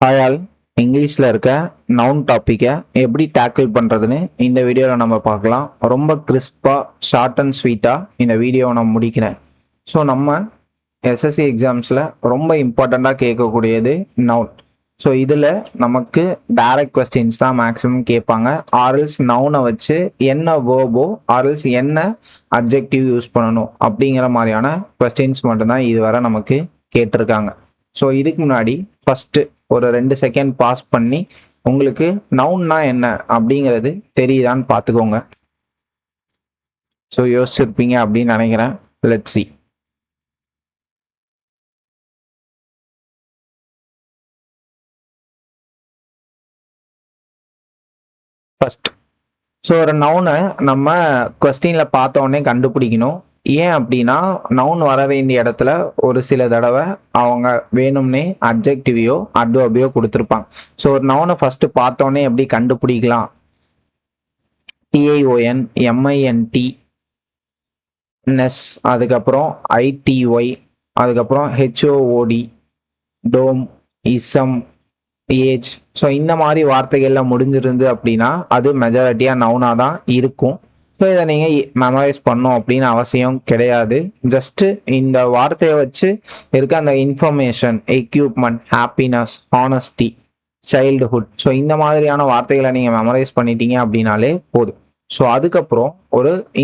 Hi all, இங்கிலீஷில் இருக்க noun டாப்பிக்கை எப்படி டேக்கிள் பண்ணுறதுன்னு இந்த வீடியோவில் நம்ம பார்க்கலாம். ரொம்ப கிறிஸ்பாக ஷார்ட் அண்ட் ஸ்வீட்டாக இந்த வீடியோவை நான் முடிக்கிறேன். ஸோ நம்ம எஸ்எஸ்சி எக்ஸாம்ஸில் ரொம்ப இம்பார்ட்டண்ட்டாக கேட்கக்கூடியது நவுன். ஸோ இதில் நமக்கு டைரக்ட் கொஸ்டின்ஸ் தான் மேக்ஸிமம் கேட்பாங்க. ஆர்எல்ஸ் நவுனை வச்சு என்ன வேர்போ ஆர்எல்ஸ் என்ன அட்ஜெக்டிவ் யூஸ் பண்ணணும் அப்படிங்கிற மாதிரியான கொஸ்டின்ஸ் மட்டும்தான் இதுவரை நமக்கு கேட்டிருக்காங்க. ஸோ இதுக்கு முன்னாடி ஃபஸ்ட்டு ஒரு 2 செகண்ட் பாஸ் பண்ணி உங்களுக்கு நவுன்னா என்ன அப்படிங்கிறது தெரியுதான்னு பார்த்துக்கோங்க. ஸோ யோசிச்சிருப்பீங்க அப்படின்னு நினைக்கிறேன். Let's see. ஃபர்ஸ்ட், ஸோ ஒரு நவுனை நம்ம கொஸ்டினில் பார்த்தோன்னே கண்டுபிடிக்கணும். ஏன் அப்படின்னா நவுன் வர வேண்டிய இடத்துல ஒரு சில தடவை அவங்க வேணும்னே அட்ஜெக்டிவையோ அட்வர்பையோ கொடுத்துருப்பாங்க. ஸோ ஒரு நவுனை ஃபர்ஸ்ட் பார்த்தோன்னே எப்படி கண்டுபிடிக்கலாம்? டிஐஓஎன், எம்ஐஎன்டி, நெஸ், அதுக்கப்புறம் ஐடிஒய், அதுக்கப்புறம் ஹெச்ஓஓடி, டோம், இசம், ஏஜ். ஸோ இந்த மாதிரி வார்த்தைகள்லாம் முடிஞ்சிருந்து அப்படின்னா அது மெஜாரிட்டியாக நவுனாக தான் இருக்கும். ஸோ இதை நீங்கள் மெமரைஸ் பண்ணோம் அப்படின்னு அவசியம் கிடையாது. ஜஸ்ட்டு இந்த வார்த்தையை வச்சு இருக்க அந்த information, equipment, happiness, honesty, childhood, so இந்த மாதிரியான வார்த்தைகளை நீங்கள் மெமரைஸ் பண்ணிட்டீங்க அப்படின்னாலே போதும். ஸோ அதுக்கப்புறம்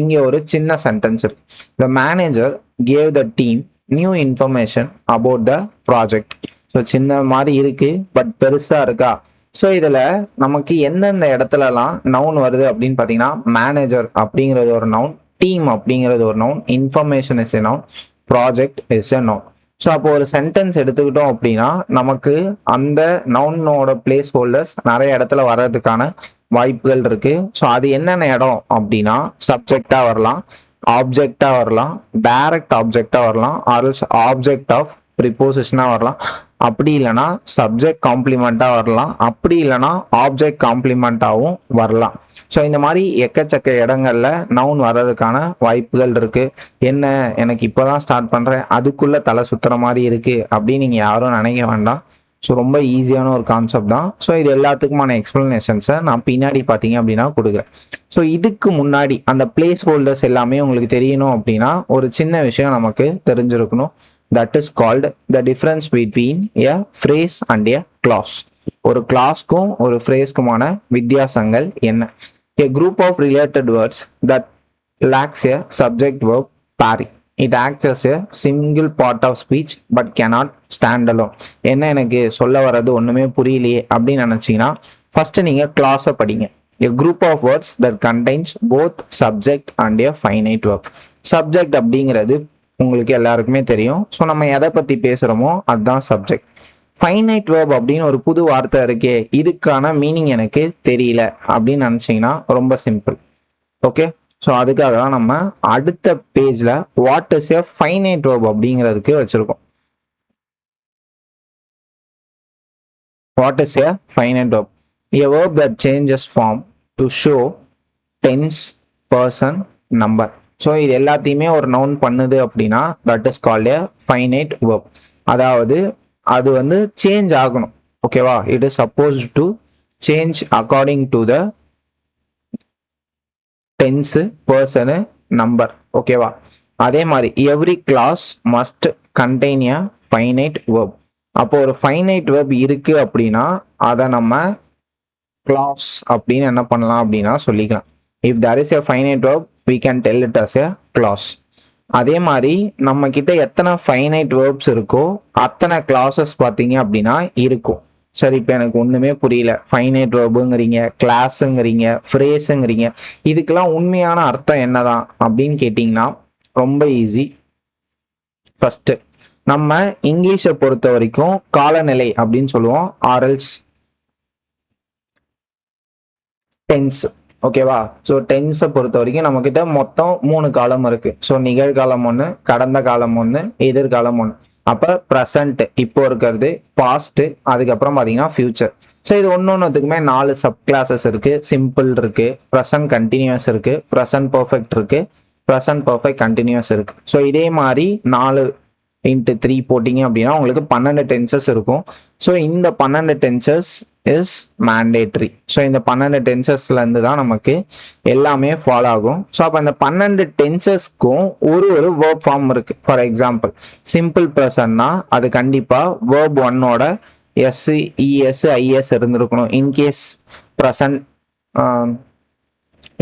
இங்கே ஒரு சின்ன சென்டென்ஸ் இருக்கு. The manager gave the team new information about the project. So சின்ன மாதிரி இருக்கு, பட் பெருசா இருக்கா? ஸோ இதில் நமக்கு எந்தெந்த இடத்துலலாம் நவுன் வருது அப்படின்னு பார்த்தீங்கன்னா, மேனேஜர் அப்படிங்கிறது ஒரு நவுன், டீம் அப்படிங்கிறது ஒரு noun, information is a noun, project is a noun. So அப்போ ஒரு சென்டென்ஸ் எடுத்துக்கிட்டோம் அப்படின்னா நமக்கு அந்த நவுனோட பிளேஸ் ஹோல்டர்ஸ் நிறைய இடத்துல வர்றதுக்கான வாய்ப்புகள் இருக்கு. ஸோ அது என்னென்ன இடம் அப்படின்னா, சப்ஜெக்டா வரலாம், ஆப்ஜெக்டா வரலாம், டைரக்ட் ஆப்ஜெக்டா வரலாம், ஆர்எல்ஸ் ஆப்ஜெக்ட் ஆஃப் ப்ரிப்போசிஷனா வரலாம், அப்படி இல்லைன்னா சப்ஜெக்ட் காம்ப்ளிமெண்டா வரலாம், அப்படி இல்லைன்னா ஆப்ஜெக்ட் காம்ப்ளிமெண்டாவும் வரலாம். ஸோ இந்த மாதிரி எக்கச்சக்க இடங்கள்ல நவுன் வர்றதுக்கான வாய்ப்புகள் இருக்கு. என்ன, எனக்கு இப்போதான் ஸ்டார்ட் பண்றேன், அதுக்குள்ள தலை சுத்துற மாதிரி இருக்கு அப்படின்னு நீங்க யாரும் நினைக்க வேண்டாம். ஸோ ரொம்ப ஈஸியான ஒரு கான்செப்ட் தான். ஸோ இது எல்லாத்துக்குமான எக்ஸ்பிளனேஷன்ஸை நான் பின்னாடி பார்த்தீங்க அப்படின்னா கொடுக்குறேன். ஸோ இதுக்கு முன்னாடி அந்த பிளேஸ் ஹோல்டர்ஸ் எல்லாமே உங்களுக்கு தெரியணும் அப்படின்னா ஒரு சின்ன விஷயம் நமக்கு தெரிஞ்சிருக்கணும். That is called the difference between a phrase and a clause. ஒரு கிளாஸ்க்கும் ஒரு ஃப்ரேஸ்க்குமான வித்தியாசங்கள் என்ன? A group of related words that lacks a subject verb pairing. It acts as a single part of speech but cannot stand alone. என்ன, எனக்கு சொல்ல வர்றது ஒண்ணுமே புரியலையே அப்படின்னு நினைச்சீங்கன்னா ஃபர்ஸ்ட் நீங்க கிளாஸை படிங்க. A group of words that contains both subject and a finite verb. Subject அப்படிங்கிறது உங்களுக்கு எல்லாருக்குமே தெரியும். ஸோ நம்ம எதை பத்தி பேசுறோமோ அதுதான் சப்ஜெக்ட். ஃபைனைட் வேர்ப் அப்படின்னு ஒரு புது வார்த்தை இருக்கே, இதுக்கான மீனிங் எனக்கு தெரியல அப்படின்னு நினைச்சீங்கன்னா ரொம்ப சிம்பிள். ஓகே, ஸோ அதுக்காக தான் நம்ம அடுத்த பேஜ்ல what is a finite verb அப்படிங்கிறதுக்கு வச்சிருக்கோம். What is a finite verb? A verb that changes form to show tense, person, number. So இது எல்லாத்தையுமே ஒரு நவுன் பண்ணுது அப்படின்னா that is called a finite verb. அதாவது அது சேஞ்ச் ஆகணும். ஓகேவா? It is suppose to change according to the tense, person, number. ஓகேவா? அதே மாதிரி every clause must contain a finite verb. அப்போ ஒரு ஃபைனைட் வேர்ப் இருக்கு அப்படின்னா அதை நம்ம கிளாஸ் அப்படின்னு என்ன பண்ணலாம் அப்படின்னா சொல்லிக்கலாம். If there is a finite verb we can tell it as a clause. அதே மாதிரி நம்ம கிட்ட எத்தனை ஃபைனைட் வேர்ப்ஸ் இருக்கோ அத்தனை கிளாஸஸ் பார்த்தீங்க அப்படின்னா இருக்கும். சரி, இப்போ எனக்கு ஒண்ணுமே புரியல, ஃபைனைட் வேர்புங்கிறீங்க, கிளாஸுங்கிறீங்க, ஃப்ரேஸுங்கிறீங்க, இதுக்கெல்லாம் உண்மையான அர்த்தம் என்னதான் அப்படின்னு கேட்டிங்கன்னா ரொம்ப ஈஸி. ஃபர்ஸ்ட், நம்ம இங்கிலீஷை பொறுத்த வரைக்கும் காலநிலை அப்படின்னு சொல்லுவோம், ஆர்எல்ஸ் டென்ஸ். ஓகேவா? ஸோ டென்ஸை பொறுத்த வரைக்கும் நம்ம கிட்ட மொத்தம் 3 காலம் இருக்கு. ஸோ நிகழ்காலம் ஒன்று, கடந்த காலம் ஒன்று, எதிர்காலம் ஒன்று. அப்போ ப்ரெசண்ட் இப்போ இருக்கிறது, பாஸ்ட், அதுக்கப்புறம் பார்த்தீங்கன்னா ஃபியூச்சர். ஸோ இது ஒன்னொன்னுத்துக்குமே 4 சப் கிளாஸஸ் இருக்கு. சிம்பிள் இருக்கு, ப்ரெசன்ட் கண்டினியூஸ் இருக்கு, ப்ரெசன்ட் பர்ஃபெக்ட் இருக்கு, ப்ரெசன்ட் பர்ஃபெக்ட் கண்டினியூஸ் இருக்கு. ஸோ இதே மாதிரி 4 இன்ட்டு 3 போட்டிங்க அப்படின்னா உங்களுக்கு 12 டென்சஸ் இருக்கும். ஸோ இந்த 12 டென்சஸ் இஸ் மேண்டேட்ரி. ஸோ இந்த 12 டென்சஸ்லேருந்து தான் நமக்கு எல்லாமே ஃபாலோ ஆகும். ஸோ அப்போ இந்த 12 டென்சஸ்க்கும் ஒரு வேர்ப் ஃபார்ம் இருக்குது. ஃபார் எக்ஸாம்பிள் சிம்பிள் ப்ரெசன்னா அது கண்டிப்பாக வேர்ப் ஒன்னோட எஸ், இஎஸ், ஐஎஸ் இருந்திருக்கணும். இன்கேஸ் ப்ரெசன்ட்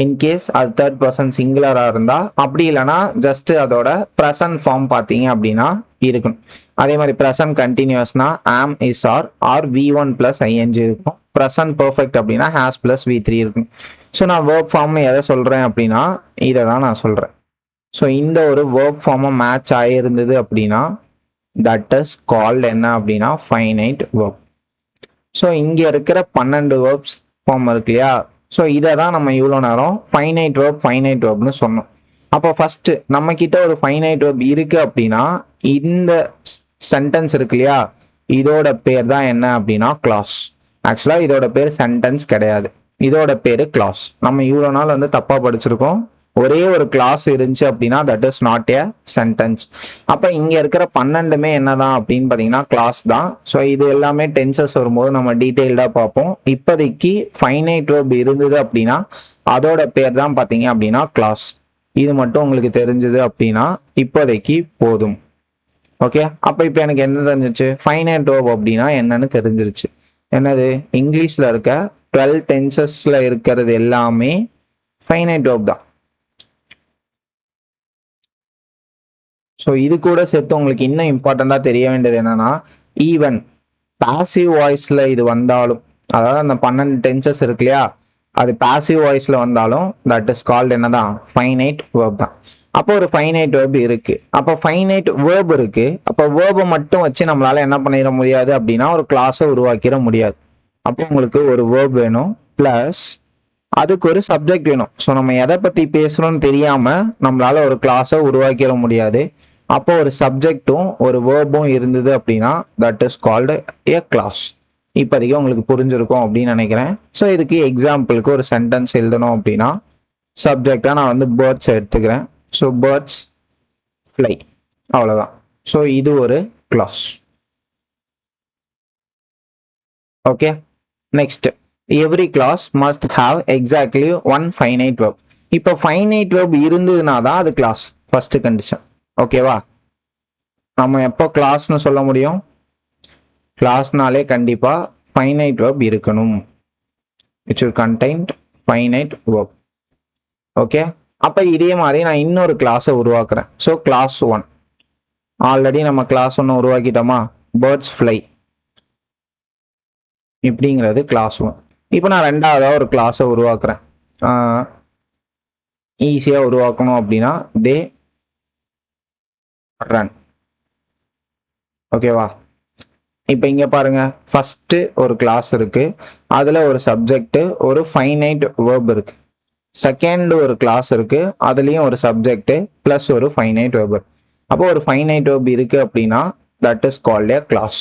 இன்கேஸ் அது தேர்ட் பர்சன் சிங்குலராக இருந்தால், அப்படி இல்லைனா ஜஸ்ட் அதோட ப்ரெசன்ட் ஃபார்ம் பார்த்தீங்க அப்படின்னா இருக்கணும். அதே மாதிரி ப்ரெசன்ட் கண்டினியூஸ்னா ஆம், இஸ், ஆர் V1 + ing இருக்கும். ப்ரெசன்ட் பர்ஃபெக்ட் அப்படின்னா ஹேஸ் + V3 இருக்கும். ஸோ நான் வேர்ப் ஃபார்ம்னு எதை சொல்கிறேன் அப்படின்னா இதை தான் நான் சொல்கிறேன். ஸோ இந்த ஒரு வேர்ப் ஃபார்மை மேட்ச் ஆகியிருந்தது அப்படின்னா தட் இஸ் கால்ட் என்ன அப்படின்னா ஃபைனைட் வேர்ப். ஸோ இங்கே இருக்கிற 12 வேர்ப்ஸ் ஃபார்ம் இருக்கு இல்லையா, ஸோ இதை தான் நம்ம இவ்வளோ நேரம் ஃபைனைட் வேர்ப்னு சொன்னோம். அப்போ ஃபஸ்ட்டு நம்ம கிட்ட ஒரு ஃபைனைட் வேர்ப் இருக்கு அப்படின்னா இந்த சென்டென்ஸ் இருக்கு இல்லையா, இதோட பேர் தான் என்ன அப்படின்னா கிளாஸ். ஆக்சுவலாக இதோட பேர் சென்டென்ஸ் கிடையாது, இதோட பேர் கிளாஸ். நம்ம இவ்வளோ நாள் வந்து தப்பாக படிச்சிருக்கோம். ஒரே ஒரு கிளாஸ் இருந்துச்சு அப்படின்னா that is not a sentence. அப்போ இங்கே இருக்கிற 12மே என்னதான் அப்படின்னு பார்த்தீங்கன்னா கிளாஸ் தான். ஸோ இது எல்லாமே டென்சஸ் வரும்போது நம்ம டீட்டெயில்டாக பார்ப்போம். இப்போதைக்கு ஃபைனைட் வேர்ப் இருந்தது அப்படின்னா அதோட பேர் தான் பார்த்தீங்க அப்படின்னா கிளாஸ். இது மட்டும் உங்களுக்கு தெரிஞ்சது அப்படின்னா இப்போதைக்கு போதும். ஓகே, அப்போ இப்போ எனக்கு என்ன தெரிஞ்சிச்சு, ஃபைனைட் வேர்ப் அப்படின்னா என்னன்னு தெரிஞ்சிருச்சு. என்னது, இங்கிலீஷில் இருக்க 12 டென்சஸில் இருக்கிறது எல்லாமே ஃபைனைட் வேர்ப் தான். ஸோ இது கூட சேர்த்து உங்களுக்கு இன்னும் இம்பார்ட்டண்ட்டாக தெரிய வேண்டியது என்னன்னா, ஈவன் பாசிவ் வாய்ஸில் இது வந்தாலும், அதாவது அந்த 12 டென்சஸ் இருக்கு இல்லையா, அது பாசிவ் வாய்ஸில் வந்தாலும் தட் இஸ் கால்ட் என்னதான் ஃபைனைட் வேர்ப் தான். அப்போ ஒரு ஃபைனைட் வேர்ப் இருக்கு. அப்போ ஃபைனைட் வேர்ப் இருக்கு. அப்போ வேர்பை மட்டும் வச்சு நம்மளால என்ன பண்ணிட முடியாது அப்படின்னா ஒரு கிளாஸை உருவாக்கிட முடியாது. அப்போ உங்களுக்கு ஒரு வேர்ப் வேணும், ப்ளஸ் அதுக்கு ஒரு சப்ஜெக்ட் வேணும். ஸோ நம்ம எதை பற்றி பேசுகிறோம்னு தெரியாமல் நம்மளால ஒரு கிளாஸை உருவாக்கிட முடியாது. அப்போ ஒரு சப்ஜெக்டும் ஒரு வேர்பும் இருந்தது அப்படின்னா that is called a clause. இப்போதைக்கு உங்களுக்கு புரிஞ்சிருக்கும் அப்படின்னு நினைக்கிறேன். ஸோ இதுக்கு எக்ஸாம்பிளுக்கு ஒரு சென்டென்ஸ் எழுதணும் அப்படின்னா சப்ஜெக்டாக நான் வந்து பேர்ட்ஸ் எடுத்துக்கிறேன். ஸோ பேர்ட்ஸ் ஃப்ளை, அவ்வளோதான். ஸோ இது ஒரு clause. Okay, next, every clause must have exactly one finite verb. இப்போ ஃபைனைட் வேர்ப் இருந்ததுனா தான் அது கிளாஸ், ஃபர்ஸ்ட் கண்டிஷன். ஓகேவா, நம்ம எப்போ கிளாஸ்னு சொல்ல முடியும், கிளாஸ்னாலே கண்டிப்பாக ஃபைனைட் வேர்ப் இருக்கணும். It should contain finite verb. Okay, அப்போ இதே மாதிரி நான் இன்னொரு கிளாஸை உருவாக்குறேன். ஸோ கிளாஸ் 1 ஆல்ரெடி நம்ம கிளாஸ் 1 உருவாக்கிட்டோமா, பேர்ட்ஸ் ஃப்ளை இப்படிங்கிறது கிளாஸ் 1. இப்போ நான் ரெண்டாவதாக ஒரு கிளாஸை உருவாக்குறேன். ஈஸியாக உருவாக்கணும் அப்படின்னா தே ரன். ஓகேவா, இப்போ இங்கே பாருங்க, ஃபர்ஸ்ட் ஒரு கிளாஸ் இருக்கு, அதில் ஒரு சப்ஜெக்ட் ஒரு ஃபைனைட் வேர்ப் இருக்கு. செகண்ட் ஒரு கிளாஸ் இருக்கு, அதுலேயும் ஒரு சப்ஜெக்ட் ப்ளஸ் ஒரு ஃபைனைட் வேர்ப். அப்போ ஒரு ஃபைனைட் வேர்ப் இருக்கு அப்படின்னா that is called a clause.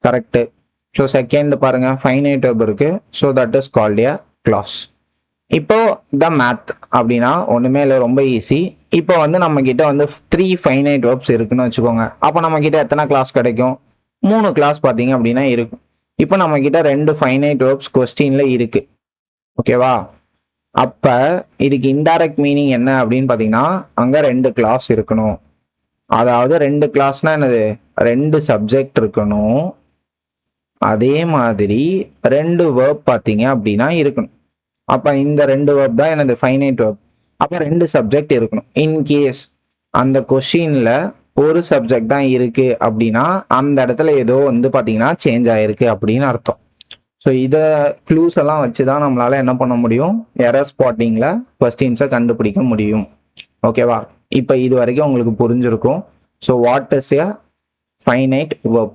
Correct. So second பாருங்க, ஃபைனைட் வேர்ப் இருக்கு, so that is called a clause. இப்போ த மேத் அப்படின்னா ஒன்றுமே இல்லை, ரொம்ப ஈஸி. இப்போ வந்து நம்ம கிட்ட வந்து 3 ஃபைனைட் வேர்ப்ஸ் இருக்குன்னு வச்சுக்கோங்க. அப்போ நம்ம கிட்ட எத்தனை கிளாஸ் கிடைக்கும், 3 கிளாஸ் பார்த்தீங்க அப்படின்னா இருக்கும். இப்போ நம்ம கிட்ட 2 ஃபைனைட் வேர்ப்ஸ் கொஸ்டின்ல இருக்கு. ஓகேவா, அப்போ இதுக்கு இன்டைரக்ட் மீனிங் என்ன அப்படின்னு பார்த்தீங்கன்னா அங்கே 2 கிளாஸ் இருக்கணும். அதாவது 2 கிளாஸ்னா என்னது, 2 சப்ஜெக்ட் இருக்கணும். அதே மாதிரி 2 வேர்ப் பார்த்தீங்க அப்படின்னா இருக்கணும். அப்போ இந்த 2 வேர்ப் தான் எனது ஃபைனைட் வேர்ப். அப்போ 2 சப்ஜெக்ட் இருக்கணும். இன்கேஸ் அந்த கொஷினில் ஒரு சப்ஜெக்ட் தான் இருக்கு அப்படின்னா அந்த இடத்துல ஏதோ வந்து பார்த்தீங்கன்னா சேஞ்ச் ஆயிருக்கு அப்படின்னு அர்த்தம். ஸோ இதை க்ளூஸ் எல்லாம் வச்சு தான் நம்மளால என்ன பண்ண முடியும், எரர் ஸ்பாட்டிங்கில் கொஸ்டின்ஸை கண்டுபிடிக்க முடியும். ஓகேவா, இப்போ இது வரைக்கும் உங்களுக்கு புரிஞ்சிருக்கும். So what is a finite verb?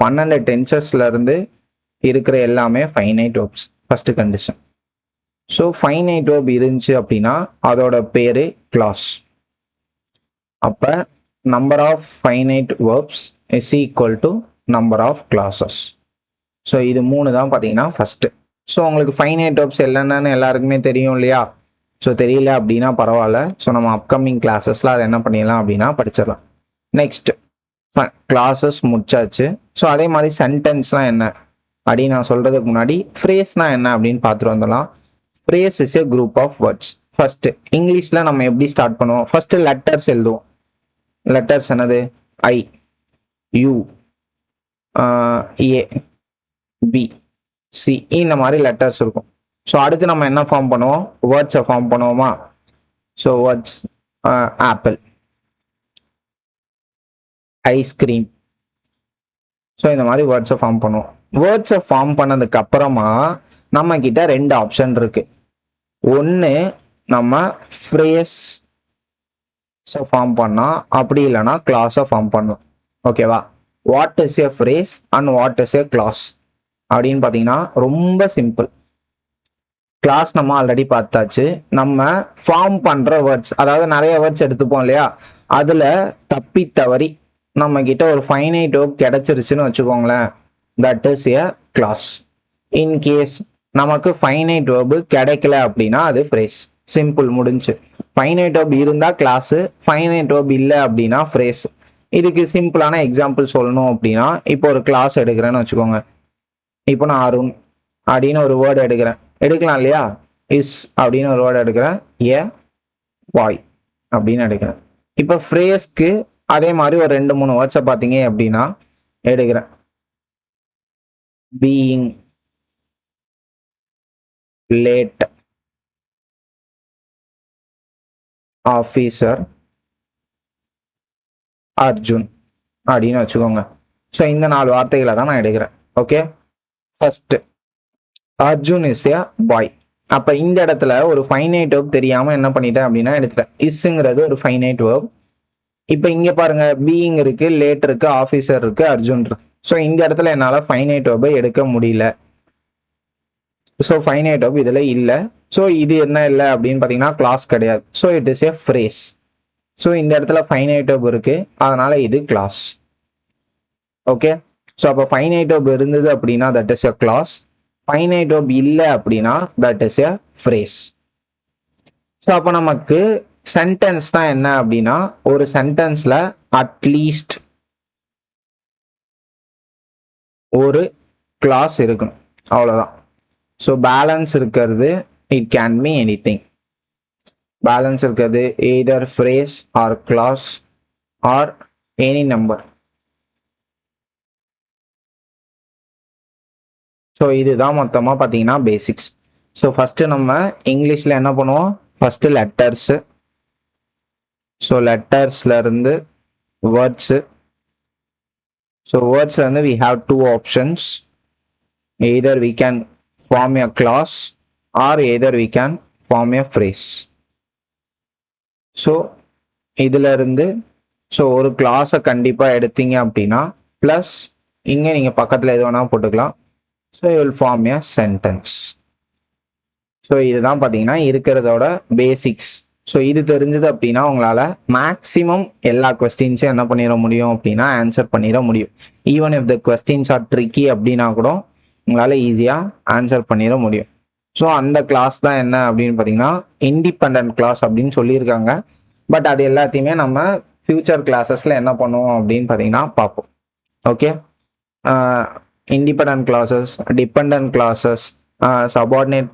12 டென்சஸ்ல இருந்து இருக்கிற எல்லாமே finite verbs, first condition. So finite verb இருந்துச்சு அப்படின்னா அதோட பேரு கிளாஸ். அப்போ number of finite verbs is equal to number of clauses. So இது 3 தான் பார்த்தீங்கன்னா ஃபர்ஸ்ட். ஸோ உங்களுக்கு ஃபைனைட் வேர்ப்ஸ் என்னென்னு எல்லாருக்குமே தெரியும் இல்லையா? ஸோ தெரியல அப்படின்னா பரவாயில்ல. ஸோ நம்ம அப்கமிங் கிளாஸஸ்ல அதை என்ன பண்ணிடலாம் அப்படின்னா படிச்சிடலாம். நெக்ஸ்ட் கிளாஸஸ் முடிச்சாச்சு. ஸோ அதே மாதிரி சென்டென்ஸ்லாம் என்ன அப்படின்னு நான் சொல்றதுக்கு முன்னாடி ஃப்ரேஸ்னா என்ன அப்படின்னு பார்த்துட்டு வந்துடலாம். Phrase is a group of words. First இங்கிலீஷ்ல நம்ம எப்படி ஸ்டார்ட் பண்ணுவோம்? ஃபர்ஸ்ட் லெட்டர்ஸ் எழுதுவோம். லெட்டர்ஸ் என்னது? ஐ, யூ, ஏ, பி, சி, இந்த மாதிரி லெட்டர்ஸ் இருக்கும். ஸோ அடுத்து நம்ம என்ன ஃபார்ம் பண்ணுவோம்? வேர்ட்ஸை ஃபார்ம் பண்ணுவோமா? So words apple, ice cream. So இந்த மாதிரி வேர்ட்ஸை ஃபார்ம் பண்ணுவோம். வேர்ட்ஸை ஃபார்ம் பண்ணதுக்கு அப்புறமா நம்ம கிட்ட ரெண்டு ஆப்ஷன் இருக்கு. ஒன்று நம்ம ஃப்ரேஸ் ஃபார்ம் பண்ணலாம், அப்படி இல்லைன்னா கிளாஸை ஃபார்ம் பண்ணலாம். ஓகேவா? What is a phrase and what is a clause அப்படின்னு பார்த்தீங்கன்னா ரொம்ப சிம்பிள். கிளாஸ் நம்ம ஆல்ரெடி பார்த்தாச்சு. நம்ம ஃபார்ம் பண்ற வேர்ட்ஸ், அதாவது நிறைய வேர்ட்ஸ் எடுத்துப்போம் இல்லையா, அதுல தப்பி தவறி நம்ம கிட்ட ஒரு ஃபைனைட் வேர்ப் கிடைச்சிருச்சுன்னு வச்சுக்கோங்களேன், that is a clause. In case நமக்கு ஃபைனைட் வேர்பு கிடைக்கல அப்படின்னா அது ஃப்ரேஸ். சிம்பிள், முடிஞ்சு. ஃபைனைட் வேர்ப் இருந்தா கிளாஸ், ஃபைனைட் வேர்ப் இல்லை அப்படின்னா ஃப்ரேஸ். இதுக்கு சிம்பிளான எக்ஸாம்பிள் சொல்லணும் அப்படின்னா, இப்போ ஒரு கிளாஸ் எடுக்கிறேன்னு வச்சுக்கோங்க. இப்போ நான் அருண் அப்படின்னு ஒரு வேர்டு எடுக்கலாம் இல்லையா? இஸ் அப்படின்னு ஒரு வேர்டு எடுக்கிறேன், ஏ பாய் அப்படின்னு எடுக்கிறேன். இப்போ ஃப்ரேஸ்க்கு அதே மாதிரி ஒரு 2-3 வேர்ட்ஸை பார்த்தீங்க அப்படின்னா எடுக்கிறேன். பீயிங், லேட், ஆஃபீஸர், அர்ஜுன் அப்படின்னு வச்சுக்கோங்க. ஸோ இந்த 4 வார்த்தைகளை தான் நான் எடுக்கிறேன். Okay, first Arjun is a பாய். அப்ப இந்த இடத்துல ஒரு ஃபைனைட் வேர்ப் தெரியாம என்ன பண்ணிட்டேன் அப்படின்னா எடுத்துட்டேன். இஸ்ங்கிறது ஒரு ஃபைனைட் வேர்ப். இப்ப இங்க பாருங்க, பீயிங் இருக்கு, லேட் இருக்கு, ஆஃபீஸர் இருக்கு, அர்ஜுன் இருக்கு. ஸோ இந்த இடத்துல என்னால ஃபைனைட் வேர்பை எடுக்க முடியல. ஸோ ஃபைனைட் வேர்ப் இதுல இல்லை. ஸோ இது என்ன இல்லை அப்படின்னு பார்த்தீங்கன்னா கிளாஸ் கிடையாது. So it is a phrase. So இந்த இடத்துல ஃபைனைட் வேர்ப் இருக்கு, அதனால இது கிளாஸ். ஓகே, ஸோ அப்போ ஃபைனைட் வேர்ப் இருந்தது அப்படின்னா that is a clause. Finite verb இல்லை அப்படின்னா that is a phrase. So அப்போ நமக்கு சென்டென்ஸ் தான் என்ன அப்படின்னா, ஒரு சென்டென்ஸ்ல அட்லீஸ்ட் ஒரு கிளாஸ் இருக்கணும், அவ்வளோதான். ஸோ பேலன்ஸ் இருக்கிறது, it can be anything. Balance இருக்கிறது either phrase or clause or any number. So இதுதான் மொத்தமாக பார்த்தீங்கன்னா பேசிக்ஸ். ஸோ ஃபர்ஸ்ட் நம்ம இங்கிலீஷில் என்ன பண்ணுவோம்? First letters. ஸோ லெட்டர்ஸ்ல இருந்து வேர்ட்ஸு. ஸோ வேர்ட்ஸ்ல இருந்து we have 2 options. Either we can form a clause or either we can form a phrase. So இதுல இருந்து ஸோ ஒரு கிளாஸை கண்டிப்பாக எடுத்தீங்க அப்படின்னா ப்ளஸ் இங்கே நீங்கள் பக்கத்தில் எது வேணால் போட்டுக்கலாம். So you will form a sentence. So இதுதான் பார்த்தீங்கன்னா இருக்கிறதோட பேசிக்ஸ். ஸோ இது தெரிஞ்சது அப்படின்னா உங்களால் மேக்ஸிமம் எல்லா கொஸ்டின்ஸும் என்ன பண்ணிட முடியும் அப்படின்னா ஆன்சர் பண்ணிட முடியும். Even if the questions are tricky அப்படின்னா கூட உங்களால் ஈஸியாக ஆன்சர் பண்ணிட முடியும். ஸோ அந்த கிளாஸ் தான் என்ன அப்படின்னு பார்த்தீங்கன்னா இண்டிபெண்டன்ட் கிளாஸ் அப்படின்னு சொல்லியிருக்காங்க. பட் அது எல்லாத்தையுமே நம்ம ஃபியூச்சர் கிளாஸஸில் என்ன பண்ணுவோம் அப்படின்னு பார்த்தீங்கன்னா பார்ப்போம். Okay, independent clauses, dependent clauses, subordinate,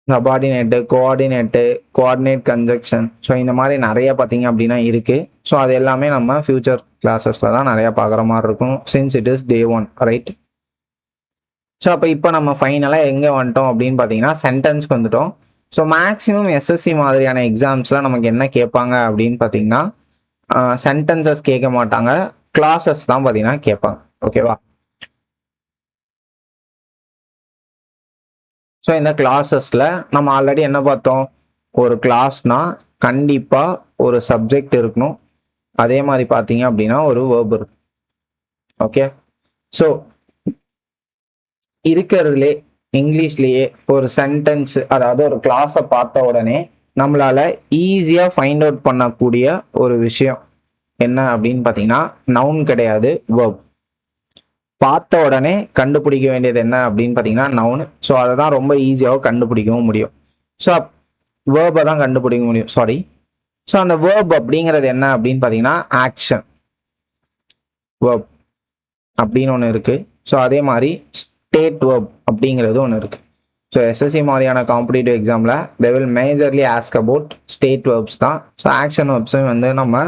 subordinate, coordinate conjunction. So இந்த மாதிரி நிறைய பார்த்தீங்க அப்படின்னா இருக்கு. ஸோ அது எல்லாமே நம்ம ஃபியூச்சர் கிளாஸஸில் தான் நிறையா பார்க்குற மாதிரி இருக்கும், since it is day 1, right? So அப்போ இப்போ நம்ம ஃபைனலாக எங்கே வந்துட்டோம் அப்படின்னு பார்த்தீங்கன்னா சென்டென்ஸ்க்கு வந்துட்டோம். ஸோ மேக்ஸிமம் எஸ்எஸ்சி மாதிரியான எக்ஸாம்ஸில் நமக்கு என்ன கேட்பாங்க அப்படின்னு பார்த்தீங்கன்னா சென்டென்சஸ் கேட்க மாட்டாங்க, கிளாஸஸ் தான் பார்த்தீங்கன்னா கேட்பாங்க. ஓகேவா? ஸோ இந்த கிளாஸஸில் நம்ம ஆல்ரெடி என்ன பார்த்தோம்? ஒரு கிளாஸ்னா கண்டிப்பாக ஒரு சப்ஜெக்ட் இருக்கணும், அதே மாதிரி பார்த்தீங்க அப்படின்னா ஒரு வேர்ப் இருக்கும். ஓகே, ஸோ இருக்கிறதுலே இங்கிலீஷ்லேயே ஒரு சென்டென்ஸ், அதாவது ஒரு கிளாஸை பார்த்த உடனே நம்மளால ஈஸியாக ஃபைண்ட் அவுட் பண்ணக்கூடிய ஒரு விஷயம் என்ன அப்படின்னு பார்த்தீங்கன்னா நவுன் கிடையாது, வேர்ப். பார்த்த உடனே கண்டுபிடிக்க வேண்டியது என்ன அப்படின்னு பார்த்தீங்கன்னா நவுன். ஸோ அதை தான் ரொம்ப ஈஸியாக கண்டுபிடிக்கவும் முடியும். ஸோ வேர்பை தான் கண்டுபிடிக்க முடியும், சாரி. ஸோ அந்த வேர்ப் அப்படிங்கிறது என்ன அப்படின்னு பார்த்தீங்கன்னா ஆக்ஷன் வேர்ப் அப்படின்னு ஒன்று இருக்குது. ஸோ அதே மாதிரி ஸ்டேட் வேர்ப் அப்படிங்கிறது ஒன்று இருக்குது. ஸோ எஸ்எஸ்சி மாதிரியான காம்படிட்டிவ் எக்ஸாமில் they will majorly ask about state verbs தான். ஸோ ஆக்ஷன் வேர்ப்ஸும் வந்து நம்ம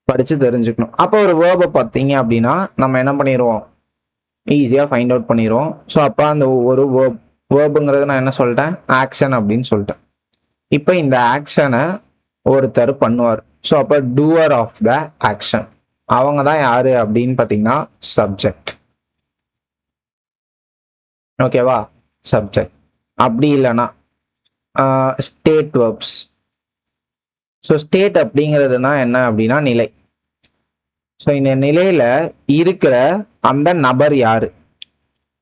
படித்து தெரிஞ்சுக்கணும். அப்போ ஒரு வேர்பை பார்த்தீங்க அப்படின்னா நம்ம என்ன பண்ணிடுவோம், ஈஸியாக ஃபைண்ட் அவுட் பண்ணிடுவோம். ஸோ அப்போ அந்த ஒரு வேர்புங்கிறது நான் என்ன சொல்லிட்டேன், ஆக்ஷன் அப்படின்னு சொல்லிட்டேன். இப்போ இந்த ஆக்ஷனை ஒருத்தர் பண்ணுவார். ஸோ அப்போ டூவர் ஆஃப் த ஆக்ஷன் அவங்க தான் யாரு அப்படின்னு பார்த்தீங்கன்னா சப்ஜெக்ட். ஓகேவா, சப்ஜெக்ட். அப்படி இல்லைன்னா ஸ்டேட் வேர்ப்ஸ். ஸோ ஸ்டேட் அப்படிங்கிறதுனா என்ன அப்படின்னா நிலை. ஸோ இந்த நிலையில இருக்கிற அந்த நபர் யாரு,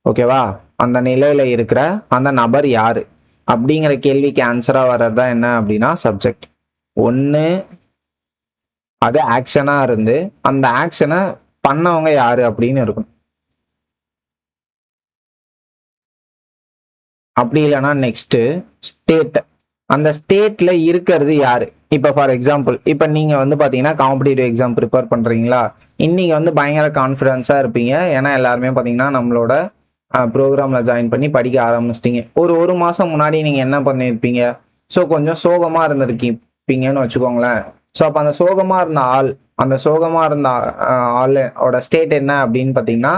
ஓகேவா, அந்த நிலையில இருக்கிற அந்த நபர் யாரு அப்படிங்கிற கேள்விக்கு ஆன்சரா வர்றதா என்ன அப்படின்னா சப்ஜெக்ட். ஒன்று அது ஆக்ஷனா இருந்து அந்த ஆக்ஷனை பண்ணவங்க யாரு அப்படின்னு இருக்கும். அப்படி இல்லைன்னா நெக்ஸ்ட் ஸ்டேட். அந்த ஸ்டேட்ல இருக்கிறது யாரு. இப்போ ஃபார் எக்ஸாம்பிள், இப்போ நீங்க வந்து பாத்தீங்கன்னா காம்படிட்டிவ் எக்ஸாம் ப்ரிப்பேர் பண்றீங்களா, இன்னைக்கு வந்து பயங்கர கான்ஃபிடென்ஸா இருப்பீங்க. ஏன்னா எல்லாருமே பாத்தீங்கன்னா நம்மளோட ப்ரோக்ராம்ல ஜாயின் பண்ணி படிக்க ஆரம்பிச்சிட்டீங்க. ஒரு மாசம் முன்னாடி நீங்க என்ன பண்ணிருப்பீங்க, ஸோ கொஞ்சம் சோகமா இருந்திருக்கீங்கன்னு வச்சுக்கோங்களேன். ஸோ அப்போ அந்த சோகமா இருந்த ஆளோட ஸ்டேட் என்ன அப்படின்னு பாத்தீங்கன்னா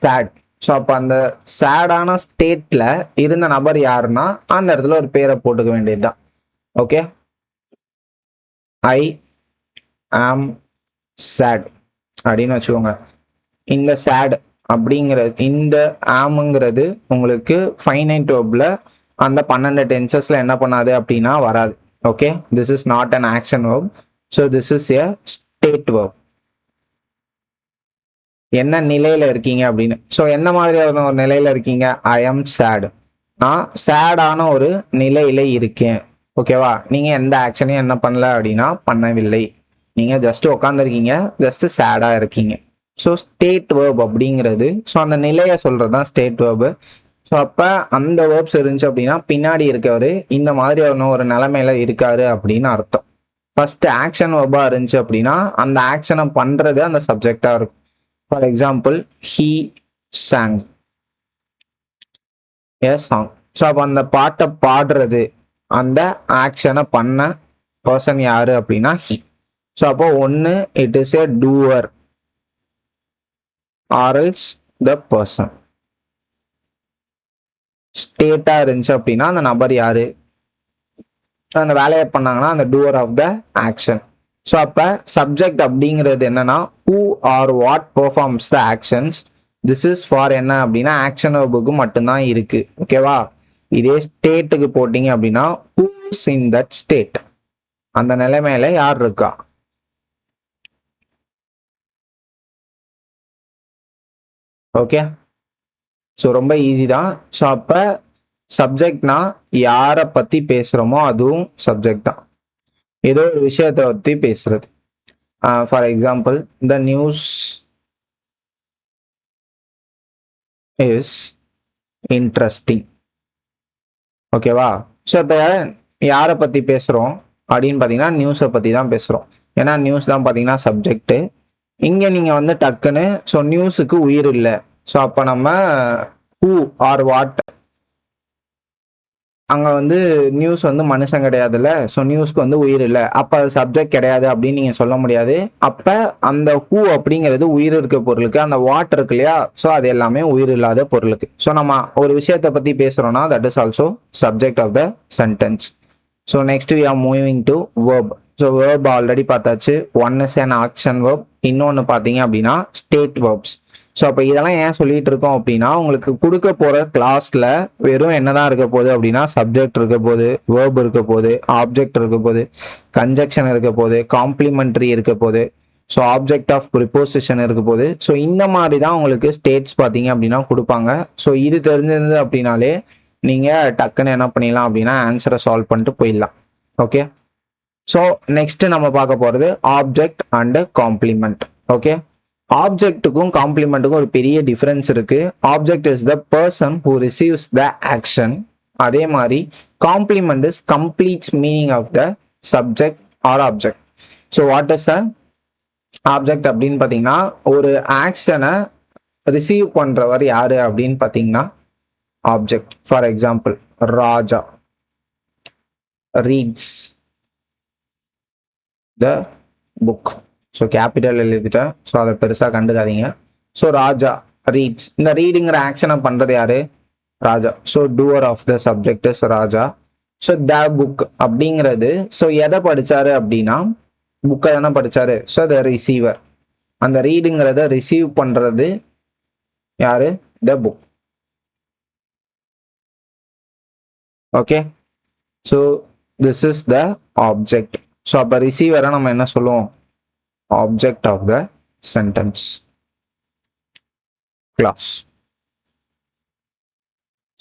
சேட். ஸோ அப்போ அந்த சேடான ஸ்டேட்ல இருந்த நபர் யாருன்னா அந்த இடத்துல ஒரு பேரை போட்டுக்க வேண்டியதுதான். ஓகே, ஐ ஆம் சேட் அப்படின்னு வச்சுக்கோங்க. இந்த சேட் அப்படிங்கிறது, இந்த ஆம்ங்கிறது உங்களுக்கு ஃபைனைட் வேர்ப்ல அந்த 12 டென்சஸ்ல என்ன பண்ணாது அப்படின்னா வராது. Okay, this is not an action verb. So this is a state verb. என்ன நிலையில இருக்கீங்க அப்படின்னு. ஸோ என்ன மாதிரியான ஒரு நிலையில இருக்கீங்க, ஐ ஆம் சேட். நான் சேடான ஒரு நிலையில இருக்கேன். ஓகேவா, நீங்க எந்த ஆக்ஷனையும் என்ன பண்ணல அப்படின்னா பண்ணவில்லை. நீங்க ஜஸ்ட் உட்காந்துருக்கீங்க, ஜஸ்ட் சேடா இருக்கீங்க. ஸோ ஸ்டேட் வேர்ப் அப்படிங்கிறது, ஸோ அந்த நிலையை சொல்றது தான் ஸ்டேட் வேர்பு. ஸோ அப்போ அந்த வேர்ப்ஸ் இருந்துச்சு அப்படின்னா பின்னாடி இருக்கவர் இந்த மாதிரி ஒரு நிலைமையில இருக்காரு அப்படின்னு அர்த்தம். ஃபர்ஸ்ட் ஆக்ஷன் வேர்பா இருந்துச்சு அப்படின்னா அந்த ஆக்ஷனை பண்றது அந்த சப்ஜெக்டா இருக்கும். For example, he song a song. So அப்போ அந்த பாட்டை பாடுறது, அந்த ஆக்ஷனை பண்ண பர்சன் யாரு அப்படின்னா ஹீ. ஸோ அப்போ ஒன்று it is a doer or else the person. ஸ்டேட்டா இருந்துச்சு அப்படின்னா அந்த நபர் யாரு, அந்த வேலையை பண்ணாங்கன்னா அந்த doer of the action. So அப்போ சப்ஜெக்ட் அப்படிங்கிறது என்னன்னா who or what performs the actions. This is for என்ன அப்படின்னா ஆக்ஷன் வேர்புக்கு மட்டும்தான் இருக்கு. ஓகேவா, இதே ஸ்டேட்டுக்கு போட்டீங்க அப்படின்னா who is in that state, அந்த நிலைமையில யார் இருக்கா. ஓகே, ஸோ ரொம்ப ஈஸி தான். ஸோ அப்போ சப்ஜெக்ட்னா யாரை பத்தி பேசுறோமோ அதுவும் சப்ஜெக்ட் தான். ஏதோ ஒரு விஷயத்தை பத்தி பேசுறது. For example, the news is interesting. ஓகேவா, ஸோ இப்போ யாரை பத்தி பேசுறோம் அப்படின்னு பார்த்தீங்கன்னா நியூஸை பத்தி தான் பேசுறோம். ஏன்னா நியூஸ் தான் பார்த்தீங்கன்னா சப்ஜெக்ட். இங்க நீங்க வந்து டக்குன்னு ஸோ நியூஸுக்கு உயிர் இல்லை. ஸோ அப்போ நம்ம ஹூ ஆர் வாட், அங்க வந்து நியூஸ் வந்து மனுஷன் கிடையாதுல்ல, ஸோ நியூஸ்க்கு வந்து உயிர் இல்லை, அப்ப அது சப்ஜெக்ட் கிடையாது அப்படின்னு நீங்க சொல்ல முடியாது. அப்ப அந்த ஹூ அப்படிங்கிறது உயிர் இருக்க பொருளுக்கு, அந்த வாட் இருக்கு இல்லையா, ஸோ அது எல்லாமே உயிர் இல்லாத பொருளுக்கு. ஸோ நம்ம ஒரு விஷயத்தை பத்தி பேசுறோம்னா that is also subject of the sentence. So next we are moving to verb. So verb already பார்த்தாச்சு. One is an action verb, இன்னொன்று பார்த்தீங்க அப்படின்னா ஸ்டேட் வேர்ப்ஸ். ஸோ அப்போ இதெல்லாம் ஏன் சொல்லிட்டு இருக்கோம் அப்படின்னா உங்களுக்கு கொடுக்க போற கிளாஸ்ல வெறும் என்னதான் இருக்க போகுது அப்படின்னா சப்ஜெக்ட் இருக்க போகுது, வேர்ப் இருக்க போகுது, ஆப்ஜெக்ட் இருக்க போகுது, கன்ஜெக்ஷன் இருக்க போகுது, காம்ப்ளிமெண்ட்ரி இருக்க போகுது, ஸோ ஆப்ஜெக்ட் ஆஃப் ப்ரிப்போசிஷன் இருக்க போகுது. ஸோ இந்த மாதிரி தான் உங்களுக்கு ஸ்டேட்ஸ் பார்த்தீங்க அப்படின்னா கொடுப்பாங்க. ஸோ இது தெரிஞ்சிருந்தது அப்படின்னாலே நீங்க டக்குன்னு என்ன பண்ணிடலாம் அப்படின்னா ஆன்சரை சால்வ் பண்ணிட்டு போயிடலாம். ஓகே, ஸோ நெக்ஸ்ட் நம்ம பார்க்க போறது ஆப்ஜெக்ட் அண்ட் காம்ப்ளிமெண்ட். ஓகே, ஆப்ஜெக்ட்டுக்கும் காம்ப்ளிமெண்ட்டுக்கும் ஒரு பெரிய டிஃபரன்ஸ் இருக்கு. Object is the person who receives the action அதே மாதிரி complement is completes meaning of the subject or object. So what is a object அப்படின்னு பார்த்தீங்கன்னா ஒரு ஆக்ஷனை ரிசீவ் பண்றவர் யாரு அப்படின்னு பார்த்தீங்கன்னா object. For example, Raja reads the book. So capital எழுதிட்டேன், ஸோ அதை பெருசாக கண்டுக்காதீங்க. ஸோ ராஜா ரீட்ஸ், இந்த ரீடுங்கிற ஆக்ஷனை பண்றது யாரு? Raja. So doer of the subject is Raja. So the book அப்படிங்கிறது ஸோ எதை படிச்சாரு அப்படின்னா புக்கை தானே படிச்சாரு. ஸோ த ரிசீவர், அந்த ரீடுங்கிறத ரிசீவ் பண்றது யாரு? The book. Okay, so this is the object. ஸோ அப்போ ரிசீவரை நம்ம என்ன சொல்லுவோம்? Object of the sentence clause.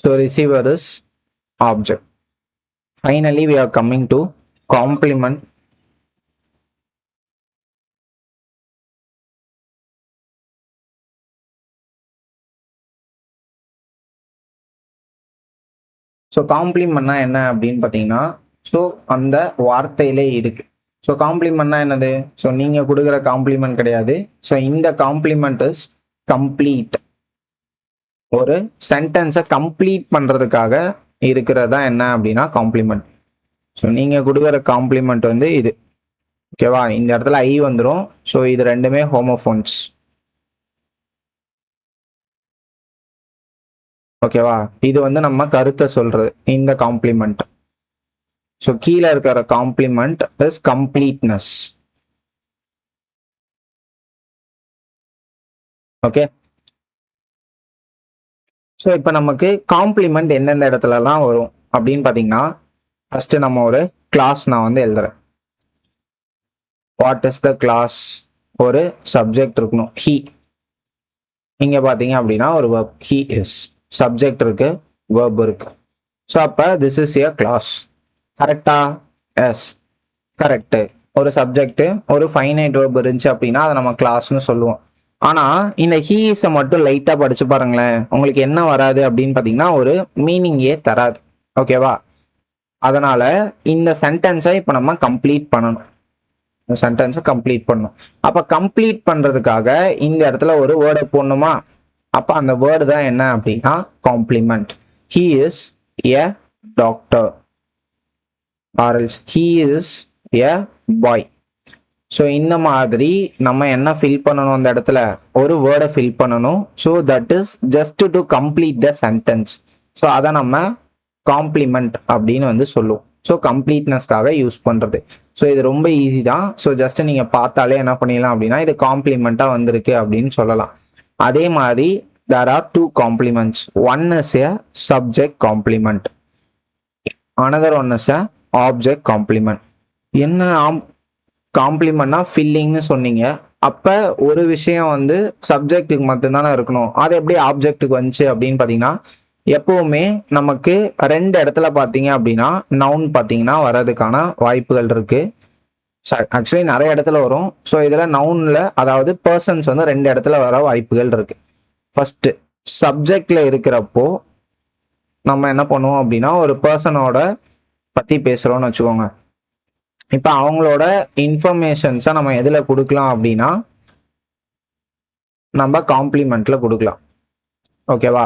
So receiver is object. Finally we are coming to complement. So காம்ப்ளிமெண்ட்னா என்ன அப்படின்னு பார்த்தீங்கன்னா ஸோ அந்த வார்த்தையிலே இருக்கு. ஸோ காம்ப்ளிமெண்ட்னா என்னது? ஸோ நீங்கள் கொடுக்குற காம்ப்ளிமெண்ட் கிடையாது. ஸோ இந்த காம்ப்ளிமெண்ட் இஸ் கம்ப்ளீட், ஒரு சென்டென்ஸை கம்ப்ளீட் பண்ணுறதுக்காக இருக்கிறதா என்ன அப்படின்னா காம்ப்ளிமெண்ட். ஸோ நீங்கள் கொடுக்குற காம்ப்ளிமெண்ட் வந்து இது. ஓகேவா? இந்த இடத்துல ஐ வந்துடும். ஸோ இது ரெண்டுமே ஹோமோஃபோன்ஸ். ஓகேவா? இது வந்து நம்ம கருத்தை சொல்றது இந்த காம்ப்ளிமெண்ட். ஸோ கீழே இருக்கிற complement is completeness. Okay, so இப்போ நமக்கு காம்ப்ளிமெண்ட் எந்தெந்த இடத்துலலாம் வரும் அப்படின்னு பார்த்தீங்கன்னா ஃபர்ஸ்ட் நம்ம ஒரு கிளாஸ் நான் வந்து எழுதுறேன். What is the clause? ஒரு சப்ஜெக்ட் இருக்கணும், ஹி. இங்க பார்த்தீங்க அப்படின்னா ஒரு verb, he is. சப்ஜெக்ட் இருக்கு, verb இருக்கு. ஸோ அப்போ திஸ் இஸ் எ கிளாஸ். கரெக்டா? Yes, correct. ஒரு சப்ஜெக்ட் ஒரு ஃபைனைட் verb இருந்துச்சு அப்படின்னா அதை நம்ம கிளாஸ்னு சொல்லுவோம். ஆனா இந்த ஹீஸை மட்டும் லைட்டா படிச்சு பாருங்களேன், உங்களுக்கு என்ன வராது அப்படின்னு பாத்தீங்கன்னா ஒரு மீனிங்கே தராது. ஓகேவா? அதனால இந்த சென்டென்ஸை இப்ப நம்ம கம்ப்ளீட் பண்ணணும். சென்டென்ஸை கம்ப்ளீட் பண்ணணும். அப்ப கம்ப்ளீட் பண்றதுக்காக இந்த இடத்துல ஒரு வேர்டை போடணுமா? அப்ப அந்த வேர்டு தான் என்ன அப்படின்னா complement. He is a doctor or else he is a boy. So இந்த மாதிரி நம்ம என்ன ஃபில் பண்ணணும்? அந்த இடத்துல ஒரு வேர்டை ஃபில் பண்ணணும். So that is just to complete the sentence. So அதை நம்ம காம்ப்ளிமெண்ட் அப்படின்னு வந்து சொல்லுவோம். ஸோ கம்ப்ளீட்னஸ்க்காக யூஸ் பண்ணுறது. ஸோ இது ரொம்ப ஈஸி தான். ஸோ ஜஸ்ட் நீங்கள் பார்த்தாலே என்ன பண்ணிடலாம் அப்படின்னா இது காம்ப்ளிமெண்ட்டாக வந்திருக்கு அப்படின்னு சொல்லலாம். அதே மாதிரி there are two complements. One is a subject complement. Another one is a object complement. என்ன காம்ப்ளிமெண்ட்னா ஃபில்லிங்னு சொன்னீங்க. அப்போ ஒரு விஷயம் வந்து சப்ஜெக்ட்டுக்கு மட்டும்தானே இருக்கணும். அது எப்படி ஆப்ஜெக்ட்டுக்கு வந்துச்சு அப்படின்னு பார்த்தீங்கன்னா எப்பவுமே நமக்கு ரெண்டு இடத்துல பார்த்தீங்க அப்படின்னா நவுன் பார்த்தீங்கன்னா வர்றதுக்கான வாய்ப்புகள் இருக்கு. ஆக்சுவலி நிறைய இடத்துல வரும். ஸோ இதில் நவுனில் அதாவது பர்சன்ஸ் வந்து ரெண்டு இடத்துல வர வாய்ப்புகள் இருக்கு. ஃபர்ஸ்ட் சப்ஜெக்ட்ல இருக்கிறப்போ நம்ம என்ன பண்ணுவோம் அப்படின்னா ஒரு பர்சனோட பற்றி பேசுகிறோம்னு வச்சுக்கோங்க. இப்போ அவங்களோட இன்ஃபர்மேஷன்ஸை நம்ம எதில் கொடுக்கலாம் அப்படின்னா நம்ம காம்ப்ளிமெண்ட்ல கொடுக்கலாம். ஓகேவா?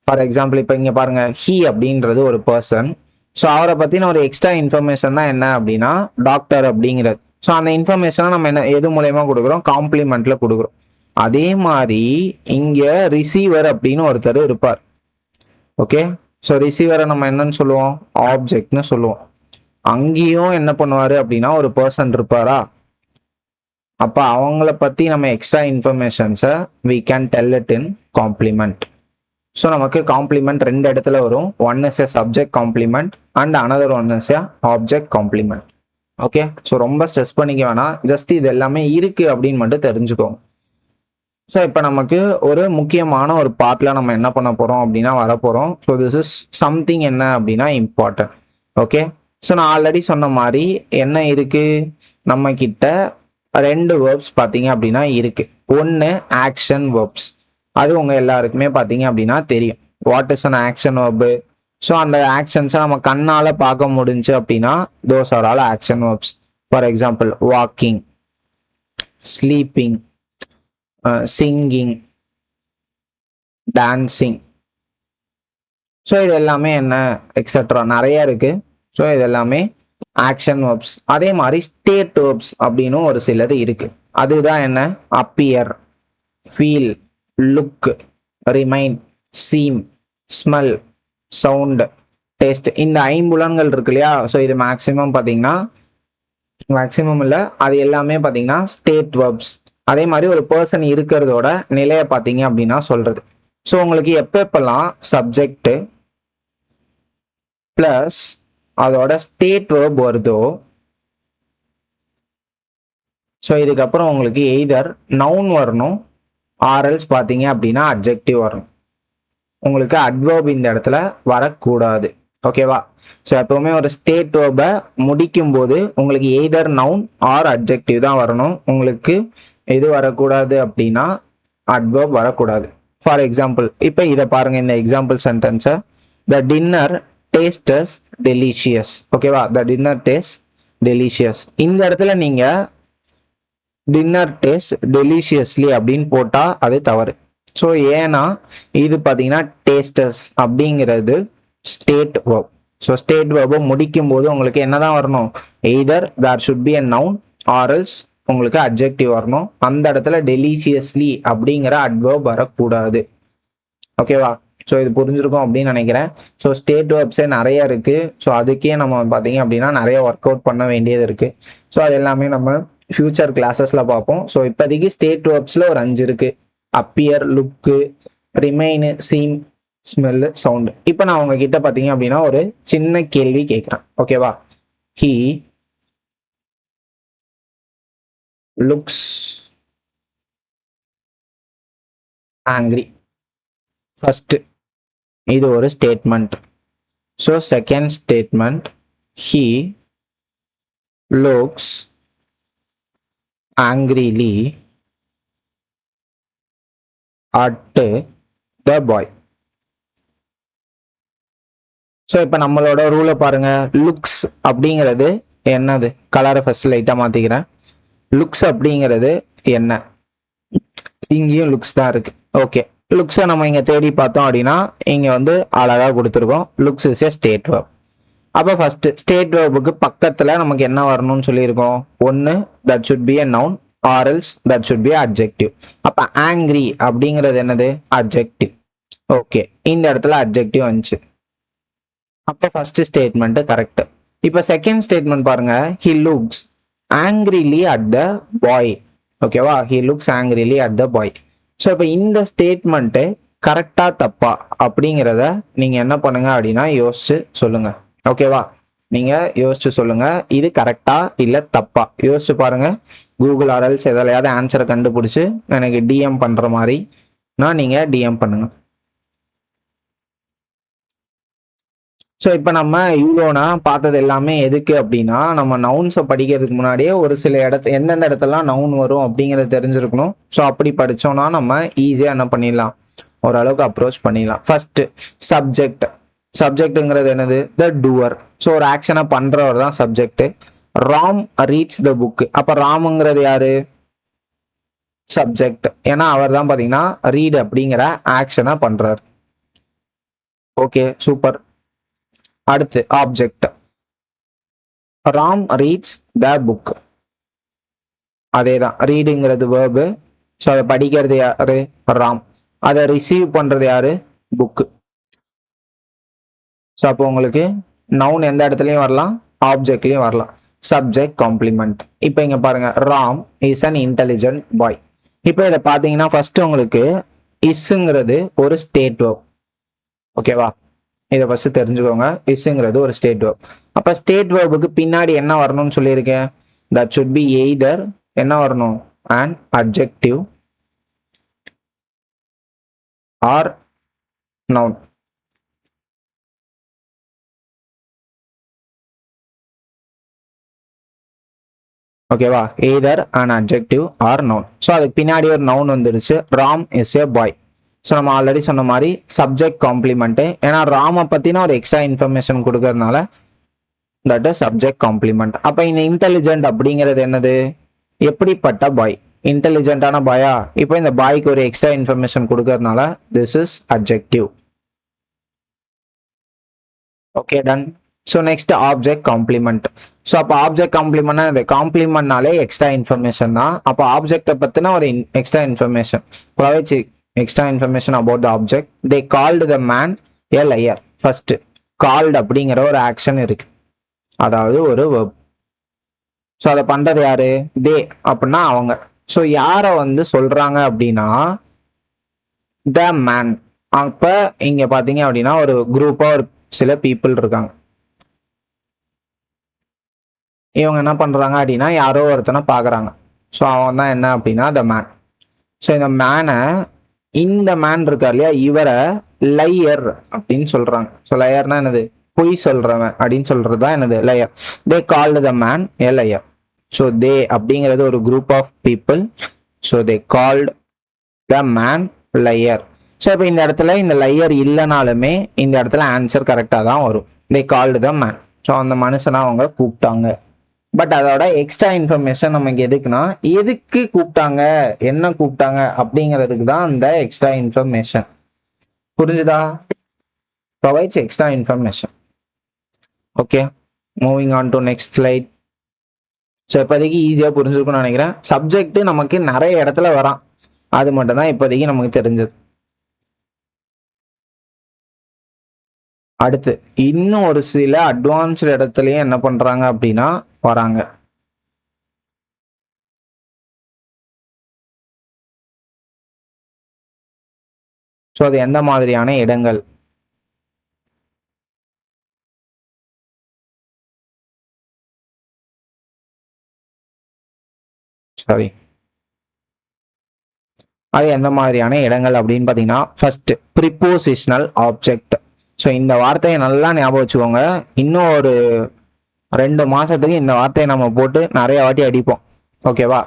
ஃபார் எக்ஸாம்பிள் இப்போ இங்கே பாருங்க, ஹீ அப்படின்றது ஒரு பர்சன். ஸோ அவரை பற்றின ஒரு எக்ஸ்ட்ரா இன்ஃபர்மேஷன் தான் என்ன அப்படின்னா டாக்டர் அப்படிங்கிறது. ஸோ அந்த இன்ஃபர்மேஷனை நம்ம என்ன எது மூலயமா கொடுக்குறோம்? காம்ப்ளிமெண்ட்ல கொடுக்குறோம். அதே மாதிரி இங்கே ரிசீவர் அப்படின்னு ஒருத்தர் இருப்பார். ஓகே, ஸோ ரிசீவரை நம்ம என்னன்னு சொல்லுவோம்? ஆப்ஜெக்ட்னு சொல்லுவோம். அங்கேயும் என்ன பண்ணுவாரு அப்படின்னா ஒரு பர்சன் இருப்பாரா? அப்போ அவங்கள பற்றி நம்ம எக்ஸ்ட்ரா இன்ஃபர்மேஷன்ஸை we can tell it in complement. So நமக்கு காம்ப்ளிமெண்ட் ரெண்டு இடத்துல வரும். One is a subject complement and another one is a object complement. Okay, so ரொம்ப ஸ்ட்ரெஸ் பண்ணிக்க வேணாம், ஜஸ்ட் இது எல்லாமே இருக்கு அப்படின்னு மட்டும் தெரிஞ்சுக்கோங்க. ஸோ இப்போ நமக்கு ஒரு முக்கியமான ஒரு பார்ட்ல நம்ம என்ன பண்ண போறோம் அப்படின்னா வரப்போறோம். ஸோ திஸ் இஸ் சம்திங் என்ன அப்படின்னா இம்பார்ட்டன்ட். ஓகே, ஸோ நான் ஆல்ரெடி சொன்ன மாதிரி என்ன இருக்கு நம்ம கிட்ட ரெண்டு வேர்ப்ஸ் பார்த்தீங்க அப்படின்னா இருக்கு. ஒன்று ஆக்ஷன் வேர்ப்ஸ், அது உங்க எல்லாருக்குமே பார்த்தீங்க அப்படின்னா தெரியும். What is an action verb? So அந்த ஆக்ஷன்ஸை நம்ம கண்ணால் பார்க்க முடிஞ்சு அப்படின்னா those are all action verbs. For example walking, sleeping, singing, dancing. So இது எல்லாமே என்ன எக்ஸெட்ரா நிறைய இருக்கு. ஸோ இது எல்லாமே ஆக்ஷன் வேர்ப்ஸ். அதே மாதிரி ஸ்டேட் வேர்ப்ஸ் அப்படின்னு ஒரு சிலது இருக்கு. அதுதான் என்ன? Appear, feel, look, remain, seem, smell, sound, taste. இந்த ஐம்புலன்கள் இருக்கு இல்லையா? ஸோ இது மேக்சிமம் பார்த்தீங்கன்னா, மேக்சிமம் இல்லை, அது எல்லாமே பார்த்தீங்கன்னா ஸ்டேட் வேர்ப்ஸ். அதே மாதிரி ஒரு பர்சன் இருக்கிறதோட நிலையை பார்த்தீங்க அப்படின்னா சொல்றது. ஸோ உங்களுக்கு எப்பெல்லாம் சப்ஜெக்ட் பிளஸ் அதோட ஸ்டேட் வேர்ப் வருதோ, ஸோ இதுக்கப்புறம் உங்களுக்கு எய்தர் நவுன் வரணும், ஆர்எல்ஸ் பார்த்தீங்க அப்படின்னா அட்ஜெக்டிவ் வரணும். உங்களுக்கு அட்வர்ப் இந்த இடத்துல வரக்கூடாது. ஓகேவா? ஸோ எப்பவுமே ஒரு ஸ்டேட் வேர்பை முடிக்கும் போது உங்களுக்கு எய்தர் நவுன் ஆர் அட்ஜெக்டிவ் தான் வரணும். உங்களுக்கு எது வரக்கூடாது அப்படின்னா அட்வர்ப் வரக்கூடாது. ஃபார் எக்ஸாம்பிள் இப்போ இதை பாருங்க, இந்த எக்ஸாம்பிள் சென்டென்ஸை, த டின்னர் டேஸ்டஸ் டெலிஷியஸ். ஓகேவா? The dinner taste delicious. இந்த இடத்துல நீங்க டின்னர் டேஸ்ட் டெலிஷியஸ்லி அப்படின்னு போட்டா அது தவறு. ஸோ ஏன்னா இது பார்த்தீங்கன்னா டேஸ்டஸ் அப்படிங்கிறது ஸ்டேட் வேர்ப். ஸோ ஸ்டேட் வேர்பை முடிக்கும் போது உங்களுக்கு என்னதான் வரணும்? Either there should be a noun or else உங்களுக்கு அட்ஜெக்டிவ் வரணும். அந்த இடத்துல டெலிஷியஸ்லி அப்படிங்கிற அட்வர்ப் வரக்கூடாது. ஓகேவா? ஸோ இது புரிஞ்சிருக்கும் அப்படின்னு நினைக்கிறேன். ஸோ ஸ்டேட் வேர்ப்ஸே நிறைய இருக்கு. ஸோ அதுக்கே நம்ம பார்த்தீங்க அப்படின்னா நிறைய ஒர்க் அவுட் பண்ண வேண்டியது இருக்கு. ஸோ அது எல்லாமே நம்ம ஃபியூச்சர் கிளாஸஸ்ல பார்ப்போம். ஸோ இப்போதைக்கு ஸ்டேட் வேர்ப்ஸ்ல ஒரு 5 இருக்கு. அப்பியர், லுக்கு, ரிமைனு, சீம், ஸ்மெல்லு, சவுண்டு. இப்போ நான் உங்ககிட்ட பார்த்தீங்க அப்படின்னா ஒரு சின்ன கேள்வி கேட்குறேன். ஓகேவா? He looks angry. ஃபர்ஸ்ட் இது ஒரு statement. So second statement, he looks angrily at the boy. So இப்போ நம்மளோட ரூலை பாருங்க. லுக்ஸ் அப்படிங்கிறது என்னது? கலரை ஃபர்ஸ்ட் லைட்டாக மாற்றிக்கிறேன். லுக்ஸ் அப்படிங்கிறது என்ன? இங்கேயும் லுக்ஸ் தான் இருக்கு. ஓகே, லுக்ஸை நம்ம இங்கே தேடி பார்த்தோம் அப்படின்னா இங்கே வந்து அழகாக கொடுத்துருக்கோம். Looks is a state verb. அப்போ ஃபர்ஸ்ட் ஸ்டேட் வேர்புக்கு பக்கத்தில் நமக்கு என்ன வரணும்னு சொல்லியிருக்கோம்? ஒன்று that should be a noun or else that should be adjective. அப்போ ஆங்கிரி அப்படிங்கிறது என்னது? அட்ஜெக்டிவ். ஓகே, இந்த இடத்துல அட்ஜெக்டிவ் வந்துச்சு. அப்போ ஃபர்ஸ்ட் ஸ்டேட்மெண்ட் கரெக்ட். இப்போ செகண்ட் ஸ்டேட்மெண்ட் பாருங்க, he looks angrily at the boy. ஓகேவா? He looks angrily at the boy. So இப்போ இந்த ஸ்டேட்மெண்ட்டு கரெக்டா தப்பா அப்படிங்கிறத நீங்க என்ன பண்ணுங்க அப்படின்னா யோசிச்சு சொல்லுங்க. ஓகேவா? நீங்க யோசிச்சு சொல்லுங்க, இது கரெக்டா இல்ல தப்பா யோசிச்சு பாருங்க. கூகுள் ஆர்எல்ஸ் எதாலையாவது ஆன்சரை கண்டுபிடிச்சு எனக்கு டிஎம் பண்ற மாதிரி நீங்க டிஎம் பண்ணுங்க. ஸோ இப்போ நம்ம இவ்வளோனா பார்த்தது எல்லாமே எதுக்கு அப்படின்னா, நம்ம நவுன்ஸை படிக்கிறதுக்கு முன்னாடியே ஒரு சில எந்தெந்த இடத்துலலாம் நவுன் வரும் அப்படிங்கிறத தெரிஞ்சிருக்கணும். ஸோ அப்படி படித்தோம்னா நம்ம ஈஸியாக என்ன பண்ணிடலாம், ஓரளவுக்கு அப்ரோச் பண்ணிடலாம். First subject. சப்ஜெக்ட்ங்கிறது என்னது? த டூவர். ஸோ ஒரு ஆக்ஷனை பண்றவர் தான் subject. Ram reads the book. அப்ப ராம்ங்கிறது யாரு? சப்ஜெக்ட். ஏன்னா அவர் தான் பாத்தீங்கன்னா ரீட் அப்படிங்கிற ஆக்ஷனை பண்றாரு. Okay, super. அடுத்து object. Ram reads the book. அதேதான், ரீடுங்கிறது வேர்பு. ஸோ அதை படிக்கிறது யாரு? ராம். அதை ரிசீவ் பண்றது யாரு? புக்கு. ஸோ அப்போ உங்களுக்கு நவுன் எந்த இடத்துலையும் வரலாம், ஆப்ஜெக்ட்லையும் வரலாம். Subject complement. இப்போ இங்க பாருங்க, Ram is an intelligent boy. இப்போ இதை பார்த்தீங்கன்னா ஃபர்ஸ்ட் உங்களுக்கு இஸ்ங்கிறது ஒரு ஸ்டேட் வேர்ப். ஓகேவா? இதை ஃபர்ஸ்ட் தெரிஞ்சுக்கோங்க. இஸ்ங்கிறது ஒரு ஸ்டேட் வேர்ப். அப்போ ஸ்டேட் வேர்புக்கு பின்னாடி என்ன வரணும்னு சொல்லியிருக்கேன்? தட் ஷுட் பி எய்தர் என்ன வரணும்? And adjective or noun. ஓகேவா? Either an adjective or noun. So அதுக்கு பின்னாடி ஒரு நவுன் வந்துருச்சு. Ram is a boy. So நம்ம ஆல்ரெடி சொன்ன மாதிரி சப்ஜெக்ட் காம்ப்ளிமெண்ட்டு, ஏன்னா ராமை பற்றின ஒரு எக்ஸ்ட்ரா இன்ஃபர்மேஷன் கொடுக்கறதுனால தட் இஸ் சப்ஜெக்ட் காம்ப்ளிமெண்ட். அப்போ இந்த இன்டெலிஜென்ட் அப்படிங்கிறது என்னது, எப்படிப்பட்ட பாய், இன்டெலிஜென்ட்டான பாயா. இப்போ இந்த பாய்க்கு ஒரு எக்ஸ்ட்ரா இன்ஃபர்மேஷன் கொடுக்கறதுனால this is adjective. Okay done. So next object complement. So அப்போ ஆப்ஜெக்ட் காம்ப்ளிமெண்ட்னா இந்த காம்ப்ளிமெண்ட்னாலே எக்ஸ்ட்ரா இன்ஃபர்மேஷன் தான். அப்போ ஆப்ஜெக்டை பற்றின ஒரு extra information provides extra information about the object. They called the man a liar. First called அப்படிங்கிற ஒரு ஆக்ஷன் இருக்கு, அதாவது ஒரு வெர்ப். ஸோ அதை பண்றது யாரு, தே அப்படின்னா அவங்க. ஸோ யாரை வந்து சொல்றாங்க அப்படின்னா த மேன். அப்ப இங்க பாத்தீங்க அப்படின்னா ஒரு குரூப்பா ஒரு சில பீப்புள் இருக்காங்க. இவங்க என்ன பண்றாங்க அப்படின்னா யாரோ ஒருத்தனை பாக்குறாங்க. ஸோ அவன் தான் என்ன அப்படின்னா த மேன். ஸோ இந்த மேனை, இந்த மேன் இருக்கார் இல்லையா, இவரை லையர் அப்படின்னு சொல்றாங்க. ஸோ லையர்னா என்னது, பொய் சொல்றவன் அப்படின்னு சொல்றது தான் என்னது, liar. They called the man a liar. So they அப்படிங்கிறது ஒரு group of people. So they called the man liar. So இப்போ இந்த இடத்துல இந்த லையர் இல்லைனாலுமே இந்த இடத்துல ஆன்சர் கரெக்டாக தான் வரும். தே கால்டு த மேன். ஸோ அந்த மனுஷனை அவங்க கூப்பிட்டாங்க. பட் அதோட எக்ஸ்ட்ரா இன்ஃபர்மேஷன் நமக்கு எதுக்குன்னா, எதுக்கு கூப்பிட்டாங்க, என்ன கூப்பிட்டாங்க அப்படிங்கிறதுக்கு தான் அந்த எக்ஸ்ட்ரா இன்ஃபர்மேஷன். புரிஞ்சுதா? Provides extra information. Okay, moving on to next slide. So இப்போதைக்கு ஈஸியாக புரிஞ்சுருக்குன்னு நினைக்கிறேன். சப்ஜெக்ட் நமக்கு நிறைய இடத்துல வரான், அது மட்டும் தான் இப்போதைக்கு நமக்கு தெரிஞ்சது. அடுத்து இன்னும் ஒரு சில அட்வான்ஸ்டு இடத்துலயும் என்ன பண்றாங்க அப்படின்னா வராங்க. ஸோ அது எந்த மாதிரியான இடங்கள், சாரி, அது எந்த மாதிரியான இடங்கள் அப்படின்னு பார்த்தீங்கன்னா, ஃபர்ஸ்ட் ப்ரிப்போசிஷனல் ஆப்ஜெக்ட். ஸோ இந்த வார்த்தையை நல்லா ஞாபகம் வச்சுக்கோங்க. இன்னும் ஒரு 2 மாசத்துக்கு இந்த வார்த்தையை நம்ம போட்டு நிறைய வாட்டி அடிப்போம். ஓகேவா?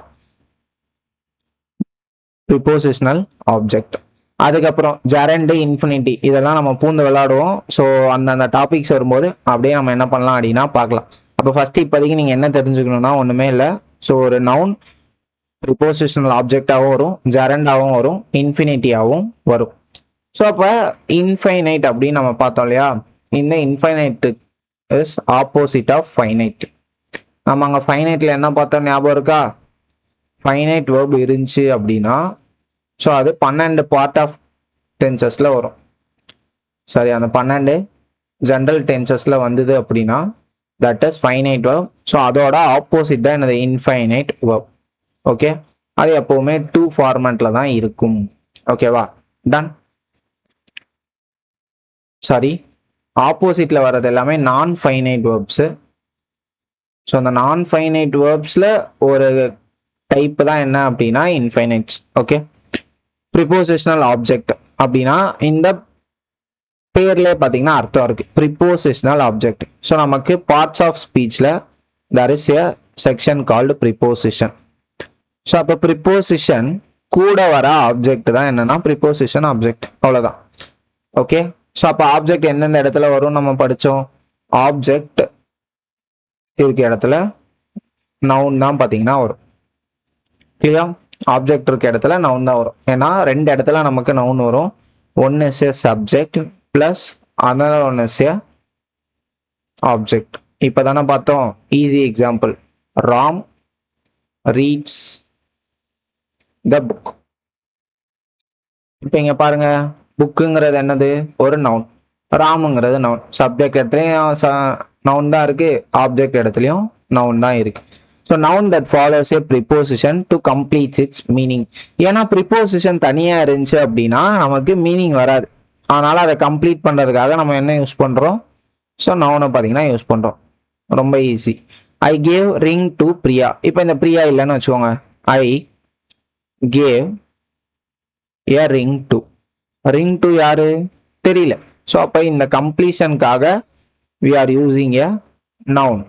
Prepositional object. அதுக்கப்புறம் ஜெரண்ட், இன்ஃபினிட்டி, இதெல்லாம் நம்ம பூந்து விளையாடுவோம். ஸோ அந்த டாபிக்ஸ் வரும்போது அப்படியே நம்ம என்ன பண்ணலாம் அப்படின்னா பார்க்கலாம். அப்போ ஃபர்ஸ்ட் இப்போதைக்கு நீங்கள் என்ன தெரிஞ்சுக்கணும்னா ஒன்றுமே இல்லை. ஸோ ஒரு நவுன் ப்ரிப்போசிஷனல் ஆப்ஜெக்டாகவும் வரும், ஜெரண்டாகவும் வரும், இன்ஃபினிட்டியாகவும் வரும். ஸோ அப்போ இன்ஃபைனைட் அப்படின்னு நம்ம பார்த்தோம் இல்லையா, இந்த infinite is opposite of finite. நம்ம அங்கே ஃபைனைட்ல என்ன பார்த்தோம் ஞாபகம் இருக்கா? ஃபைனைட் வேர்ப் இருந்துச்சு அப்படின்னா ஸோ அது 12 பார்ட் ஆஃப் டென்சஸ்ல வரும். சரி, அந்த 12 ஜென்ரல் டென்சஸ்ல வந்தது அப்படின்னா that is finite verb. So அதோட ஆப்போசிட் தான் என்னது, இன்ஃபைனைட் வேர்ப். ஓகே, அது எப்பவுமே 2 ஃபார்மேட்ல தான் இருக்கும். ஓகேவா? டன். சாரி, ஆப்போசிட்ல வர்றது எல்லாமே நான் ஃபைனைட் வேர்ப்ஸ். ஸோ அந்த நான் ஃபைனைட் வேர்ப்ஸ்ல ஒரு டைப் தான் என்ன அப்படின்னா இன்ஃபைனைட்ஸ். ஓகே, ப்ரிப்போசிஷனல் ஆப்ஜெக்ட் அப்படின்னா இந்த பேர்லேயே பார்த்தீங்கன்னா அர்த்தம் இருக்கு, ப்ரிப்போசிஷனல் ஆப்ஜெக்ட். ஸோ நமக்கு பார்ட்ஸ் ஆஃப் ஸ்பீச்ல there is a section called preposition. So அப்போ ப்ரிப்போசிஷன் கூட வர ஆப்ஜெக்ட் தான் என்னன்னா ப்ரிப்போசிஷன் ஆப்ஜெக்ட். அவ்வளோதான். ஓகே, ஸோ அப்போ ஆப்ஜெக்ட் எந்தெந்த இடத்துல வரும் நம்ம படித்தோம். ஆப்ஜெக்ட் இருக்க இடத்துல நவுன் தான் பார்த்தீங்கன்னா வரும். கிளியர்? ஆப்ஜெக்ட் இருக்க இடத்துல நவுன் தான் வரும். ஏன்னா 2 இடத்துல நமக்கு நவுன் வரும். One is a subject plus another one is a object. இப்போ தானே பார்த்தோம். Easy example, Ram reads the book. இப்போ இங்க பாருங்க, புக்குங்கிறது என்னது, ஒரு நவுன். ராமுங்கிறது நவுன். சப்ஜெக்ட் இடத்துலையும் நவுன் தான் இருக்கு, ஆப்ஜெக்ட் இடத்துலையும் நவுன் தான் இருக்கு. So noun that follows A preposition to completes it's meaning. ஏன்னா ப்ரிப்போசிஷன் தனியாக இருந்துச்சு அப்படின்னா நமக்கு மீனிங் வராது. அதனால அதை கம்ப்ளீட் பண்ணுறதுக்காக நம்ம என்ன யூஸ் பண்ணுறோம், ஸோ நவுனை பார்த்தீங்கன்னா யூஸ் பண்ணுறோம். ரொம்ப easy. I gave ring to Priya. இப்போ இந்த பிரியா இல்லைன்னு வச்சுக்கோங்க, I gave A ring to. Ring to யாரு தெரியல. ஸோ அப்போ இந்த கம்ப்ளீஷனுக்காக we are using a noun.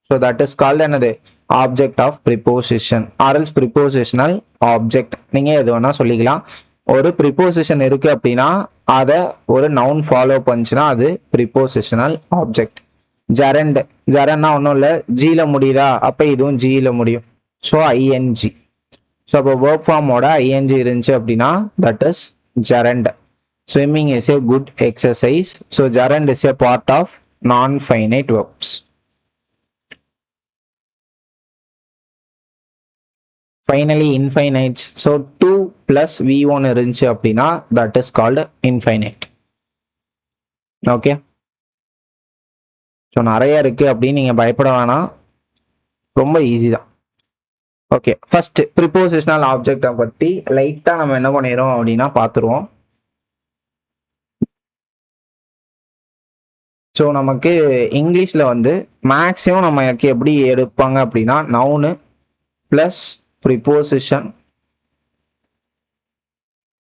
So that is called another object of preposition or else prepositional object. நீங்க எது வேணா சொல்லிக்கலாம். ஒரு ப்ரிப்போசிஷன் இருக்கு அப்படின்னா அதை ஒரு நவுன் ஃபாலோ பண்ணுச்சுன்னா அது ப்ரிப்போசிஷனல் ஆப்ஜெக்ட். ஜெரண்ட், ஜெரண்ட்னா ஒன்றும் இல்லை, ஜியில் முடியுதா, அப்போ இதுவும் ஜியில் முடியும். So ING. ஸோ அப்போ வேர்ப் ஃபார்மோட ஐஎன்ஜி இருந்துச்சு அப்படின்னா that is gerund. Swimming is a good exercise. So gerund is a part of non finite verbs. Finally infinites. So 2 + v1 இருந்துச்சு அப்படின்னா that is called infinite. Okay, so நிறைய இருக்கு அப்படின்னு நீங்க பயப்பட வேணாம், ரொம்ப ஈஸி தான். ஓகே, ஃபர்ஸ்ட் ப்ரிப்போசிஷனல் ஆப்ஜெக்டை பற்றி லைட்டாக நம்ம என்ன பண்ணிடுறோம் அப்படின்னா பார்த்துருவோம். ஸோ நமக்கு இங்கிலீஷில் வந்து மேக்ஸிமம் நமக்கு எப்படி எடுப்பாங்க அப்படின்னா noun plus preposition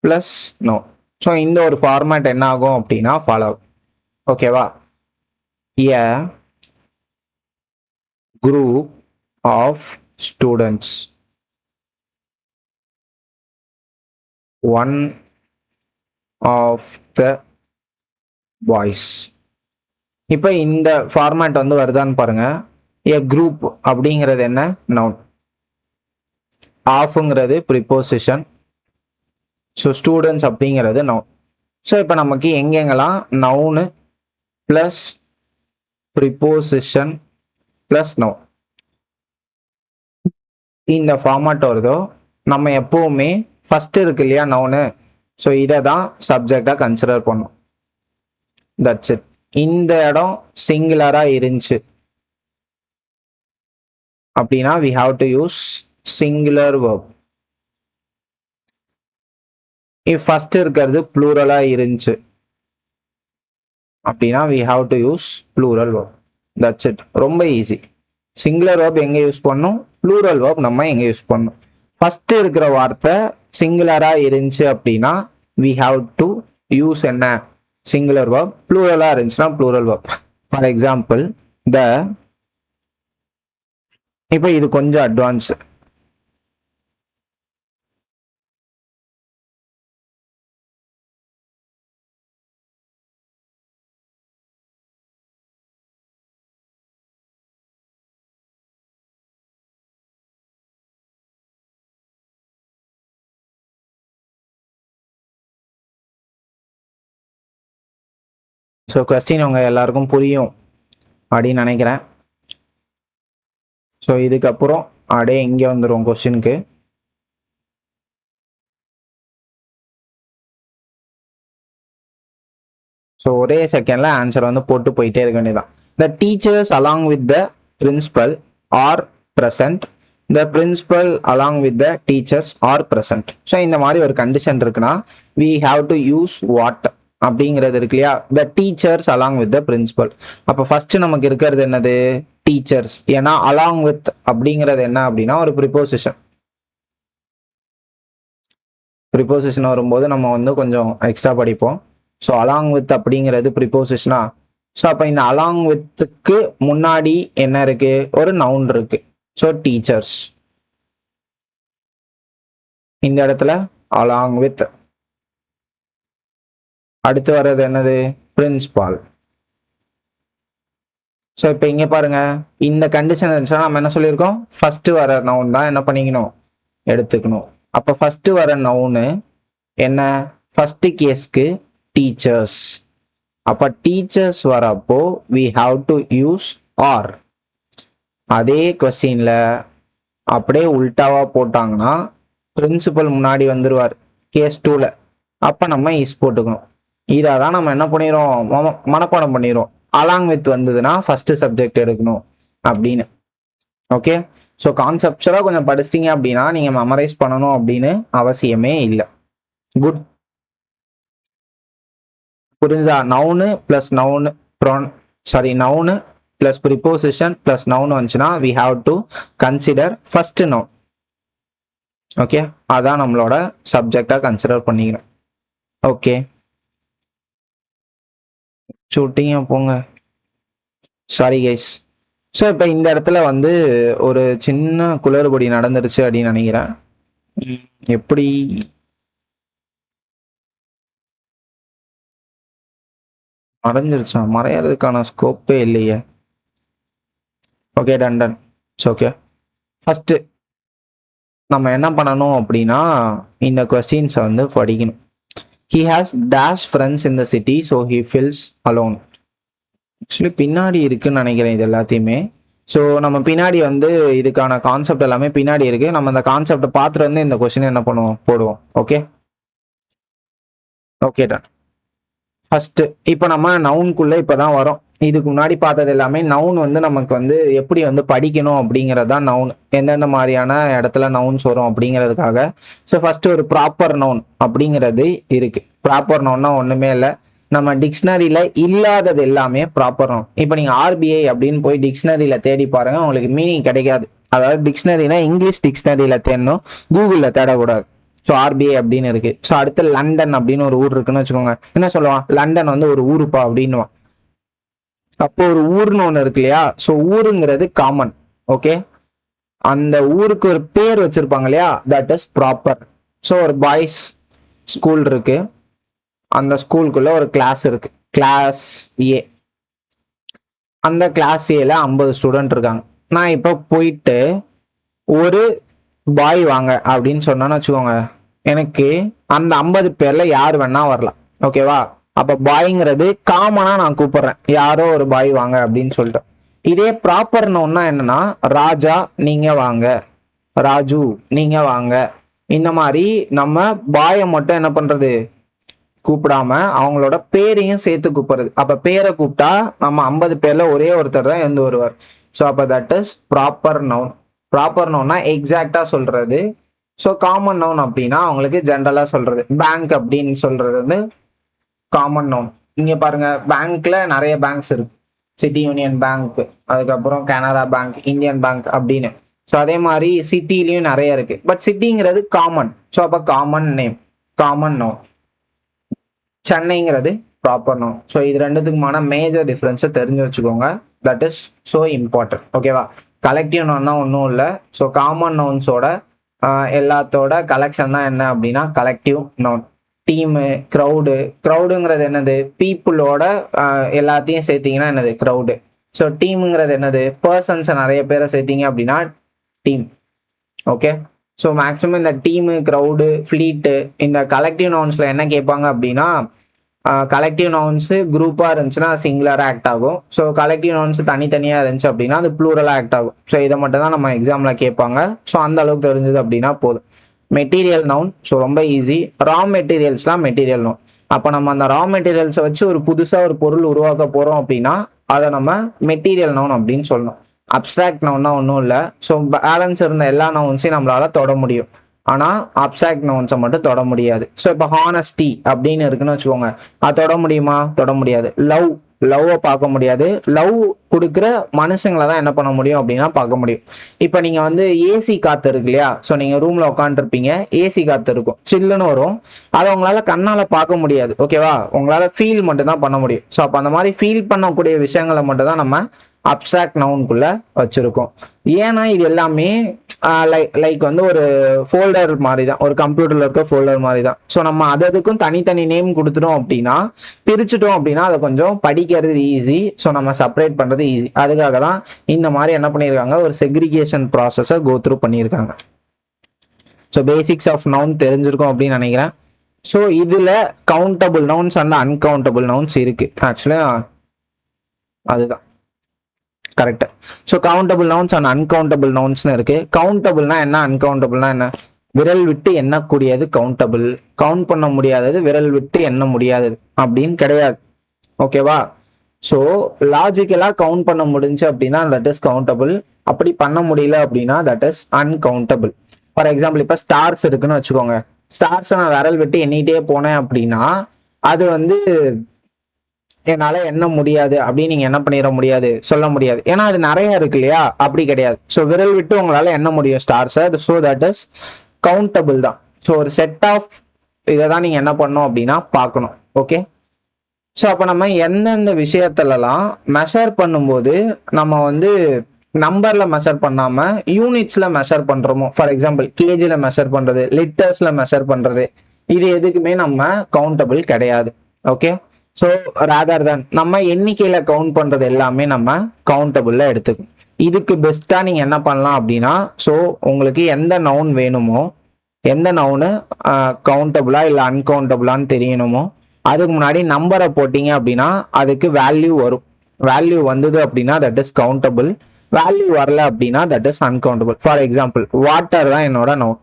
plus no. So இந்த ஒரு ஃபார்மேட் என்ன ஆகும் அப்படின்னா ஃபாலோ. ஓகேவா? A group of students, one of the boys. இப்போ இந்த ஃபார்மேட் வந்து வருதான்னு பாருங்க. A group அப்படிங்கிறது என்ன? நவுன். ஆஃப்ங்கிறது ப்ரிப்போசிஷன். ஸோ ஸ்டூடெண்ட்ஸ் அப்படிங்கிறது நவுன். ஸோ இப்போ நமக்கு எங்கெங்கெல்லாம் noun plus preposition plus noun இந்த ஃபார்மேட் வருதோ நம்ம எப்பவுமே ஃபர்ஸ்ட் இருக்கு இல்லையா நவுனு, ஸோ இதை தான் சப்ஜெக்டாக கன்சிடர் பண்ணும். That's it. இந்த இடம் சிங்குலராக இருந்துச்சு அப்படின்னா we have to use singular verb. if first இருக்கிறது ப்ளூரலாக இருந்துச்சு அப்படின்னா we have to use plural verb. that's it. ரொம்ப ஈஸி. சிங்குலர் verb எங்க யூஸ் பண்ணணும், ப்ளூரல் verb நம்ம எங்க யூஸ் பண்ணணும். ஃபர்ஸ்ட் இருக்கிற வார்த்தை சிங்குலரா இருந்துச்சு அப்படின்னா we have to use என்ன, சிங்குலர் verb. ப்ளூரலா இருந்துச்சுன்னா plural verb. For example the. இப்போ இது கொஞ்சம் அட்வான்ஸ். ஸோ கொஸ்டின் உங்கள் எல்லாருக்கும் புரியும் அப்படின்னு நினைக்கிறேன். ஸோ இதுக்கப்புறம் அப்படியே இங்கே வந்துடும் கொஸ்டினுக்கு. ஸோ ஒரே செகண்டில் ஆன்சர் வந்து போட்டு போயிட்டே இருக்க வேண்டியதான். The teachers along with the principal are present. The principal along with the teachers are present. So இந்த மாதிரி ஒரு கண்டிஷன் இருக்குன்னா we have to use what அப்படிங்கிறது இருக்கு இல்லையா, the teachers along with the principal. அப்போ ஃபர்ஸ்ட் நமக்கு இருக்கிறது என்னது, டீச்சர்ஸ். ஏன்னா அலாங் வித் அப்படிங்கிறது என்ன அப்படின்னா ஒரு ப்ரிப்போசிஷன். ப்ரிப்போசிஷன் வரும்போது நம்ம வந்து கொஞ்சம் எக்ஸ்ட்ரா படிப்போம். ஸோ அலாங் வித் அப்படிங்கிறது ப்ரிப்போசிஷனா. ஸோ அப்போ இந்த அலாங் வித்துக்கு முன்னாடி என்ன இருக்கு, ஒரு நவுன் இருக்கு. So teachers. இந்த இடத்துல அலாங் வித். அடுத்து வர்றது என்னது, பிரின்சிபால். ஸோ இப்போ இங்கே பாருங்க, இந்த கண்டிஷன் இருந்துச்சுன்னா நம்ம என்ன சொல்லியிருக்கோம், ஃபர்ஸ்ட் வர நவுன் தான் என்ன பண்ணிக்கணும், எடுத்துக்கணும். அப்போ ஃபர்ஸ்ட் வர நவுனு என்ன, ஃபர்ஸ்ட் கேஸ்க்கு டீச்சர்ஸ். அப்போ டீச்சர்ஸ் வரப்போ we have to use are. அதே கொஸ்டின்ல அப்படியே உல்டாவா போட்டாங்கன்னா பிரின்சிபல் முன்னாடி வந்துருவார் கேஸ் 2ல. அப்போ நம்ம இஸ் போட்டுக்கணும். இதை தான் நம்ம என்ன பண்ணிடுறோம், மனப்பாடம் பண்ணிடுறோம். அலாங் வித் வந்ததுன்னா ஃபர்ஸ்ட் சப்ஜெக்ட் எடுக்கணும் அப்படின்னு. ஓகே, ஸோ கான்செப்சுவலாக கொஞ்சம் படிச்சிட்டிங்க அப்படின்னா நீங்கள் மெமரைஸ் பண்ணணும் அப்படின்னு அவசியமே இல்லை. குட், புரிஞ்சா? Noun plus noun noun plus preposition plus noun வந்துச்சுன்னா we have to consider first noun. Okay, அதான் நம்மளோட சப்ஜெக்டாக கன்சிடர் பண்ணிக்கணும். ஓகே, ஷூட்டிங்க போங்க, சாரி கைஸ். ஸோ இப்போ இந்த இடத்துல வந்து ஒரு சின்ன குளறுபடி நடந்துருச்சு அப்படின்னு நினைக்கிறேன். எப்படி மறைஞ்சிருச்சா? மறையறதுக்கான ஸ்கோப்பே இல்லையே. Okay, done done. It's okay. First நம்ம என்ன பண்ணணும் அப்படின்னா இந்த கொஸ்டின்ஸை வந்து படிக்கணும். He has dash friends in the city, so he feels alone. Actually பின்னாடி இருக்குன்னு நினைக்கிறேன் இது எல்லாத்தையுமே. ஸோ நம்ம பின்னாடி வந்து இதுக்கான கான்செப்ட் எல்லாமே பின்னாடி இருக்கு. நம்ம அந்த கான்செப்டை பார்த்துட்டு வந்து இந்த கொஸ்டின் என்ன பண்ணுவோம், போடுவோம். Okay okay done. ஃபர்ஸ்ட் இப்போ நம்ம நவுனுக்குள்ள இப்போதான் வரோம். இதுக்கு முன்னாடி பார்த்தது எல்லாமே நவுன் வந்து நமக்கு வந்து எப்படி வந்து படிக்கணும் அப்படிங்கிறது தான் நவுன். எந்தெந்த மாதிரியான இடத்துல நவுன்ஸ் வரும் அப்படிங்கிறதுக்காக. ஸோ ஃபர்ஸ்ட் ஒரு ப்ராப்பர் நவுன் அப்படிங்கிறது இருக்கு. ப்ராப்பர் நவுன்னா ஒண்ணுமே இல்லை, நம்ம டிக்ஷனரியில இல்லாதது எல்லாமே ப்ராப்பர் நவுன். இப்போ நீங்க ஆர்பிஐ அப்படின்னு போய் டிக்ஷனரியில தேடி பாருங்க, உங்களுக்கு மீனிங் கிடைக்காது. அதாவது டிக்ஷனரினா இங்கிலீஷ் டிக்ஷனரியில தேடணும், கூகுளில் தேடக்கூடாது. ஸோ ஆர்பிஐ அப்படின்னு இருக்கு. ஸோ அடுத்து லண்டன் அப்படின்னு ஒரு ஊர் இருக்குன்னு வச்சுக்கோங்க. என்ன சொல்லுவான், லண்டன் வந்து ஒரு ஊருப்பா அப்படின்னுவான். அப்போ ஒரு ஊர்னு ஒன்று இருக்கு இல்லையா? So ஊருங்கிறது common. ஓகே, அந்த ஊருக்கு ஒரு பேர் வச்சிருப்பாங்க இல்லையா, தட் இஸ் ப்ராப்பர். ஸோ ஒரு பாய்ஸ் ஸ்கூல் இருக்கு, அந்த ஸ்கூலுக்குள்ள ஒரு கிளாஸ் இருக்கு, கிளாஸ் ஏ. அந்த கிளாஸ் ஏல 50 ஸ்டூடெண்ட் இருக்காங்க. நான் இப்போ போயிட்டு ஒரு பாய் வாங்க அப்படின்னு சொன்னேன்னு வச்சுக்கோங்க, எனக்கு அந்த 50 பேர்ல யார் வேணா வரலாம். ஓகேவா? அப்ப பாய்ங்கிறது காமனா நான் கூப்பிடுறேன், யாரோ ஒரு பாய் வாங்க அப்படின்னு சொல்லிட்டு. இதே ப்ராப்பர் நவுன்னா என்னன்னா, ராஜா நீங்க வாங்க, ராஜு நீங்க வாங்க. இந்த மாதிரி நம்ம பாயை மட்டும் என்ன பண்றது, கூப்பிடாம அவங்களோட பேரையும் சேர்த்து கூப்பிடுறது. அப்ப பேரை கூப்பிட்டா நம்ம 50 பேர்ல ஒரே ஒருத்தர் தான் எழுந்து வருவார். ஸோ அப்ப that is proper noun. Proper நவுன்னா எக்ஸாக்டா சொல்றது. ஸோ காமன் நவுன் அப்படின்னா அவங்களுக்கு ஜென்ரலா சொல்றது. பேங்க் அப்படின்னு சொல்றது வந்து காமன் நவுன். இங்க பாருங்க, பேங்க்ல நிறைய பேங்க்ஸ் இருக்கு, சிட்டி யூனியன் பேங்க், அதுக்கப்புறம் கனரா பேங்க், இந்தியன் பேங்க் அப்படின்னு. ஸோ அதே மாதிரி சிட்டிலையும் நிறைய இருக்கு. பட் சிட்டிங்கிறது காமன். ஸோ அப்ப காமன் நேம், காமன் நவுன். சென்னைங்கிறது ப்ராப்பர் நவுன். ஸோ இது ரெண்டுத்துக்குமான மேஜர் டிஃபரன்ஸை தெரிஞ்சு வச்சுக்கோங்க. That is so important. ஓகேவா? கலெக்டிவ் நவுன்னா ஒன்றும் இல்லை. ஸோ காமன் நவுன்ஸோட எல்லாத்தோட கலெக்ஷன் தான் என்ன அப்படின்னா கலெக்டிவ் நவுன். Team, crowd. க்ரௌடுங்கிறது என்னது, பீப்புளோட எல்லாத்தையும் சேர்த்தீங்கன்னா என்னது, க்ரௌடு. ஸோ டீமுங்கிறது என்னது, பர்சன்ஸை நிறைய பேரை சேர்த்தீங்க அப்படின்னா டீம். ஓகே, ஸோ மேக்ஸிமம் இந்த டீமு, க்ரௌடு, ஃப்ளீட்டு, இந்த கலெக்டிவ் நவுன்ஸ்ல என்ன கேட்பாங்க அப்படின்னா, கலெக்டிவ் நவுன்ஸு குரூப்பாக இருந்துச்சுன்னா சிங்குலராக ஆக்ட் ஆகும். ஸோ கலெக்டிவ் நவுன்ஸ் தனித்தனியாக இருந்துச்சு அப்படின்னா அது ப்ளூரலாக ஆக்ட் ஆகும். ஸோ இதை மட்டும் தான் நம்ம எக்ஸாமில் கேட்பாங்க. ஸோ அந்த அளவுக்கு தெரிஞ்சது அப்படின்னா போதும். மெட்டீரியல் நவுன், ஸோ ரொம்ப ஈஸி. ரா மெட்டீரியல்ஸ்லாம் மெட்டீரியல் நவுன். அப்போ நம்ம அந்த ரா மெட்டீரியல்ஸை வச்சு ஒரு புதுசாக ஒரு பொருள் உருவாக்க போகிறோம் அப்படின்னா அதை நம்ம மெட்டீரியல் நவுன் அப்படின்னு சொல்லணும். அப்சாக்ட் நவுன்னா ஒன்றும் இல்லை. ஸோ பேலன்ஸ் இருந்த எல்லா நவுன்ஸையும் நம்மளால தொட முடியும், ஆனால் அப்சாக்ட் நவுன்ஸை மட்டும் தொட முடியாது. ஸோ இப்போ ஹானஸ்டி அப்படின்னு இருக்குன்னு வச்சுக்கோங்க, அது தொட முடியுமா? தொட முடியாது. லவ்வை பார்க்க முடியாது. லவ் கொடுக்குற மனுஷங்களை தான் என்ன பண்ண முடியும் அப்படின்னா பார்க்க முடியும். இப்போ நீங்கள் வந்து ஏசி காற்று இருக்கு இல்லையா? ஸோ நீங்கள் ரூமில் உட்காந்துருப்பீங்க, ஏசி காற்று இருக்கும், சில்லுன்னு வரும். அதை உங்களால் கண்ணால் பார்க்க முடியாது. ஓகேவா? உங்களால் ஃபீல் மட்டும் தான் பண்ண முடியும். ஸோ அப்போ அந்த மாதிரி ஃபீல் பண்ணக்கூடிய விஷயங்களை மட்டும் தான் நம்ம அப்சாக்ட் நவுனுக்குள்ள வச்சிருக்கோம். ஏன்னா இது எல்லாமே லைக் வந்து ஒரு ஃபோல்டர் மாதிரி தான், ஒரு கம்ப்யூட்டர்ல இருக்க ஃபோல்டர் மாதிரி தான். ஸோ நம்ம அதுக்கும் தனித்தனி நேம் கொடுத்துட்டோம் அப்படின்னா, பிரிச்சுட்டோம் அப்படின்னா அதை கொஞ்சம் படிக்கிறது ஈஸி. ஸோ நம்ம செப்பரேட் பண்றது ஈஸி. அதுக்காக தான் இந்த மாதிரி என்ன பண்ணியிருக்காங்க, ஒரு செக்ரிகேஷன் ப்ராசஸை கோ த்ரூ பண்ணியிருக்காங்க. ஸோ பேசிக்ஸ் ஆஃப் நவுன் தெரிஞ்சிருக்கும் அப்படின்னு நினைக்கிறேன். ஸோ இதுல countable nouns and uncountable nouns இருக்கு. ஆக்சுவலா அதுதான் correct. So countable nouns and uncountable நவுன்ஸ்னு இருக்கு. கவுண்டபிள்னா என்ன, அன்கவுண்டபிள்னா என்ன? விரல் விட்டு எண்ணக்கூடியது கவுண்டபிள், கவுண்ட் பண்ண முடியாதது விரல் விட்டு எண்ண முடியாதது அப்படின்னு கிடையாது. ஓகேவா? ஸோ லாஜிக்கலா கவுண்ட் பண்ண முடிஞ்சு அப்படின்னா தட் இஸ் கவுண்டபிள். அப்படி பண்ண முடியல அப்படின்னா that is uncountable. For example இப்போ ஸ்டார்ஸ் இருக்குன்னு வச்சுக்கோங்க. ஸ்டார்ஸை நான் விரல் விட்டு எண்ணிட்டே போனேன் அப்படின்னா அது வந்து என்னால என்ன முடியாது அப்படின்னு நீங்க என்ன பண்ணிட முடியாது, சொல்ல முடியாது. ஏன்னா அது நிறைய இருக்கு இல்லையா? அப்படி கிடையாது. ஸோ விரல் விட்டு உங்களால என்ன முடியும் ஸ்டார்ஸை. ஸோ தட் இஸ் கவுண்டபிள் தான். ஸோ ஒரு செட் ஆஃப் இதை தான் நீங்க என்ன பண்ணணும் அப்படின்னா பார்க்கணும். ஓகே, ஸோ அப்போ நம்ம எந்தெந்த விஷயத்துலலாம் மெஷர் பண்ணும்போது நம்ம வந்து நம்பர்ல மெஷர் பண்ணாம யூனிட்ஸ்ல மெஷர் பண்றோமோ, ஃபார் எக்ஸாம்பிள் கேஜில மெஷர் பண்றது, லிட்டர்ஸ்ல மெஷர் பண்றது, இது எதுக்குமே நம்ம கவுண்டபிள் கிடையாது. ஓகே, ஸோ ரேதர் தேன் நம்ம எண்ணிக்கையில கவுண்ட் பண்றது எல்லாமே நம்ம கவுண்டபிள்ல எடுத்துக்கணும். இதுக்கு பெஸ்டா நீங்க என்ன பண்ணலாம் அப்படின்னா, ஸோ உங்களுக்கு எந்த நவுன் வேணுமோ, எந்த நவுனு கவுண்டபிளா இல்லை அன்கவுண்டபிளான்னு தெரியணுமோ, அதுக்கு முன்னாடி நம்பரை போட்டீங்க அப்படின்னா அதுக்கு வேல்யூ வரும். வேல்யூ வந்தது அப்படின்னா தட் இஸ் கவுண்டபிள், வேல்யூ வரல அப்படின்னா that is uncountable. For example water தான் என்னோட நவுன்.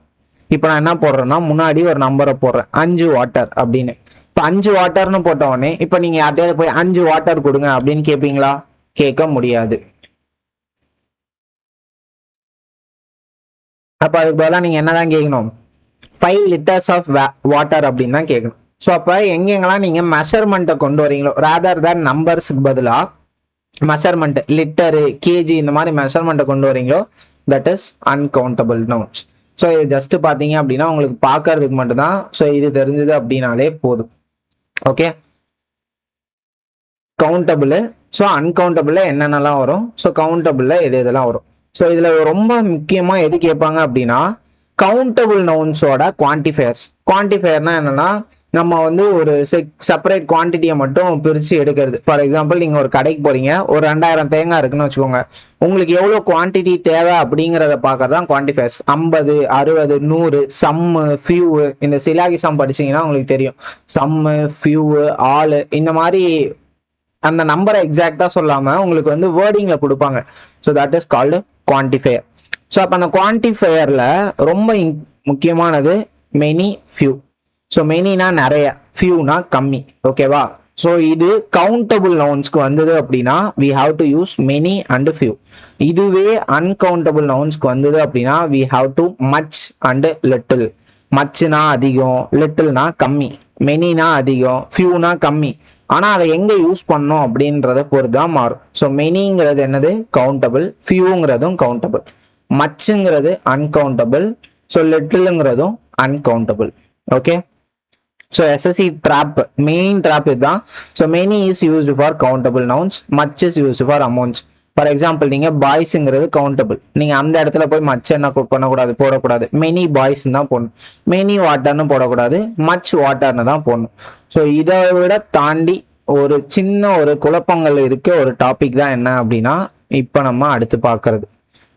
இப்போ நான் என்ன போடுறேன்னா முன்னாடி ஒரு நம்பரை போடுறேன் 5 வாட்டர் அப்படின்னு. இப்போ 5 வாட்டர்னு போட்ட உடனே இப்போ நீங்க யார்ட்டையாவது போய் 5 வாட்டர் கொடுங்க அப்படின்னு கேட்பீங்களா? கேட்க முடியாது. அப்ப அதுக்கு பதிலாக நீங்க என்னதான் கேட்கணும்? 5 liters ஆஃப் வாட்டர் அப்படின்னு தான் கேட்கணும். ஸோ அப்போ எங்கெங்கெல்லாம் நீங்க மெஷர்மெண்ட்டை கொண்டு வரீங்களோ, ரேதர் தேன் நம்பர்ஸுக்கு பதிலாக மெஷர்மெண்ட் லிட்டரு கேஜி இந்த மாதிரி மெஷர்மெண்ட்டை கொண்டு வரீங்களோ that is uncountable nouns. So இது ஜஸ்ட் பார்த்தீங்க அப்படின்னா உங்களுக்கு பார்க்கறதுக்கு மட்டும்தான். ஸோ இது தெரிஞ்சது அப்படின்னாலே போதும். Okay, countable. ஸோ அன்கவுண்டபிள்ல என்னென்னலாம் வரும், ஸோ கவுண்டபிள்ல எது எதெல்லாம் வரும். ஸோ இதுல ரொம்ப முக்கியமா எது கேட்பாங்க அப்படின்னா கவுண்டபிள் நவுன்ஸோட குவான்டிஃபயர்ஸ். குவான்டிஃபயர்னா என்னன்னா நம்ம வந்து ஒரு செப்பரேட் குவான்டிட்டியை மட்டும் பிரித்து எடுக்கிறது. ஃபார் எக்ஸாம்பிள் நீங்கள் ஒரு கடைக்கு போறீங்க, ஒரு 2000 தேங்காய் இருக்குன்னு வச்சுக்கோங்க. உங்களுக்கு எவ்வளோ குவான்டிட்டி தேவை அப்படிங்கிறத பார்க்கறது தான் குவான்டிஃபயர்ஸ். 50, 60, 100, சம்மு, ஃபியூ. இந்த சிலாகி சம் படிச்சீங்கன்னா உங்களுக்கு தெரியும். சம்மு, ஃபியூ, ஆளு, இந்த மாதிரி அந்த நம்பரை எக்ஸாக்டா சொல்லாம உங்களுக்கு வந்து வேர்டிங்ல கொடுப்பாங்க. So that is called quantifier. So அப்போ அந்த குவான்டிஃபயர்ல ரொம்ப முக்கியமானது மெனி, ஃபியூ. ஸோ மெனினா நிறைய, ஃபியூனா கம்மி. ஓகேவா? ஸோ இது கவுண்டபிள் நவுன்ஸ்க்கு வந்தது அப்படின்னா we have to use many and few. இதுவே அன்கவுண்டபிள் நவுன்ஸ்க்கு வந்தது அப்படின்னா we have to much and little. மச்னா அதிகம், லிட்டில்னா கம்மி, மெனினா அதிகம், ஃபியூனா கம்மி. ஆனா அதை எங்க யூஸ் பண்ணோம் அப்படின்றத பொறுத்து தான் மாறும். ஸோ மெனிங்கிறது என்னது? கவுண்டபிள். ஃபியூங்கிறதும் கவுண்டபிள். மச்சுங்கிறது அன்கவுண்டபிள். ஸோ லிட்டில்ங்கிறதும் uncountable. Okay, so SSC trap, main trap இதுதான். So many is used for countable nouns, much is used for amounts. For example நீங்க பாய்ஸுங்கிறது கவுண்டபிள், நீங்க அந்த இடத்துல போய் மச் என்ன பண்ணக்கூடாது, போடக்கூடாது. மெனி பாய்ஸ் தான் போடணும். மெனி வாட்டர்னு போடக்கூடாது, மச் வாட்டர்னு தான் போடணும். ஸோ இதை விட தாண்டி ஒரு சின்ன ஒரு குழப்பங்கள் இருக்க ஒரு டாபிக் தான் என்ன அப்படின்னா இப்போ நம்ம அடுத்து பார்க்கறது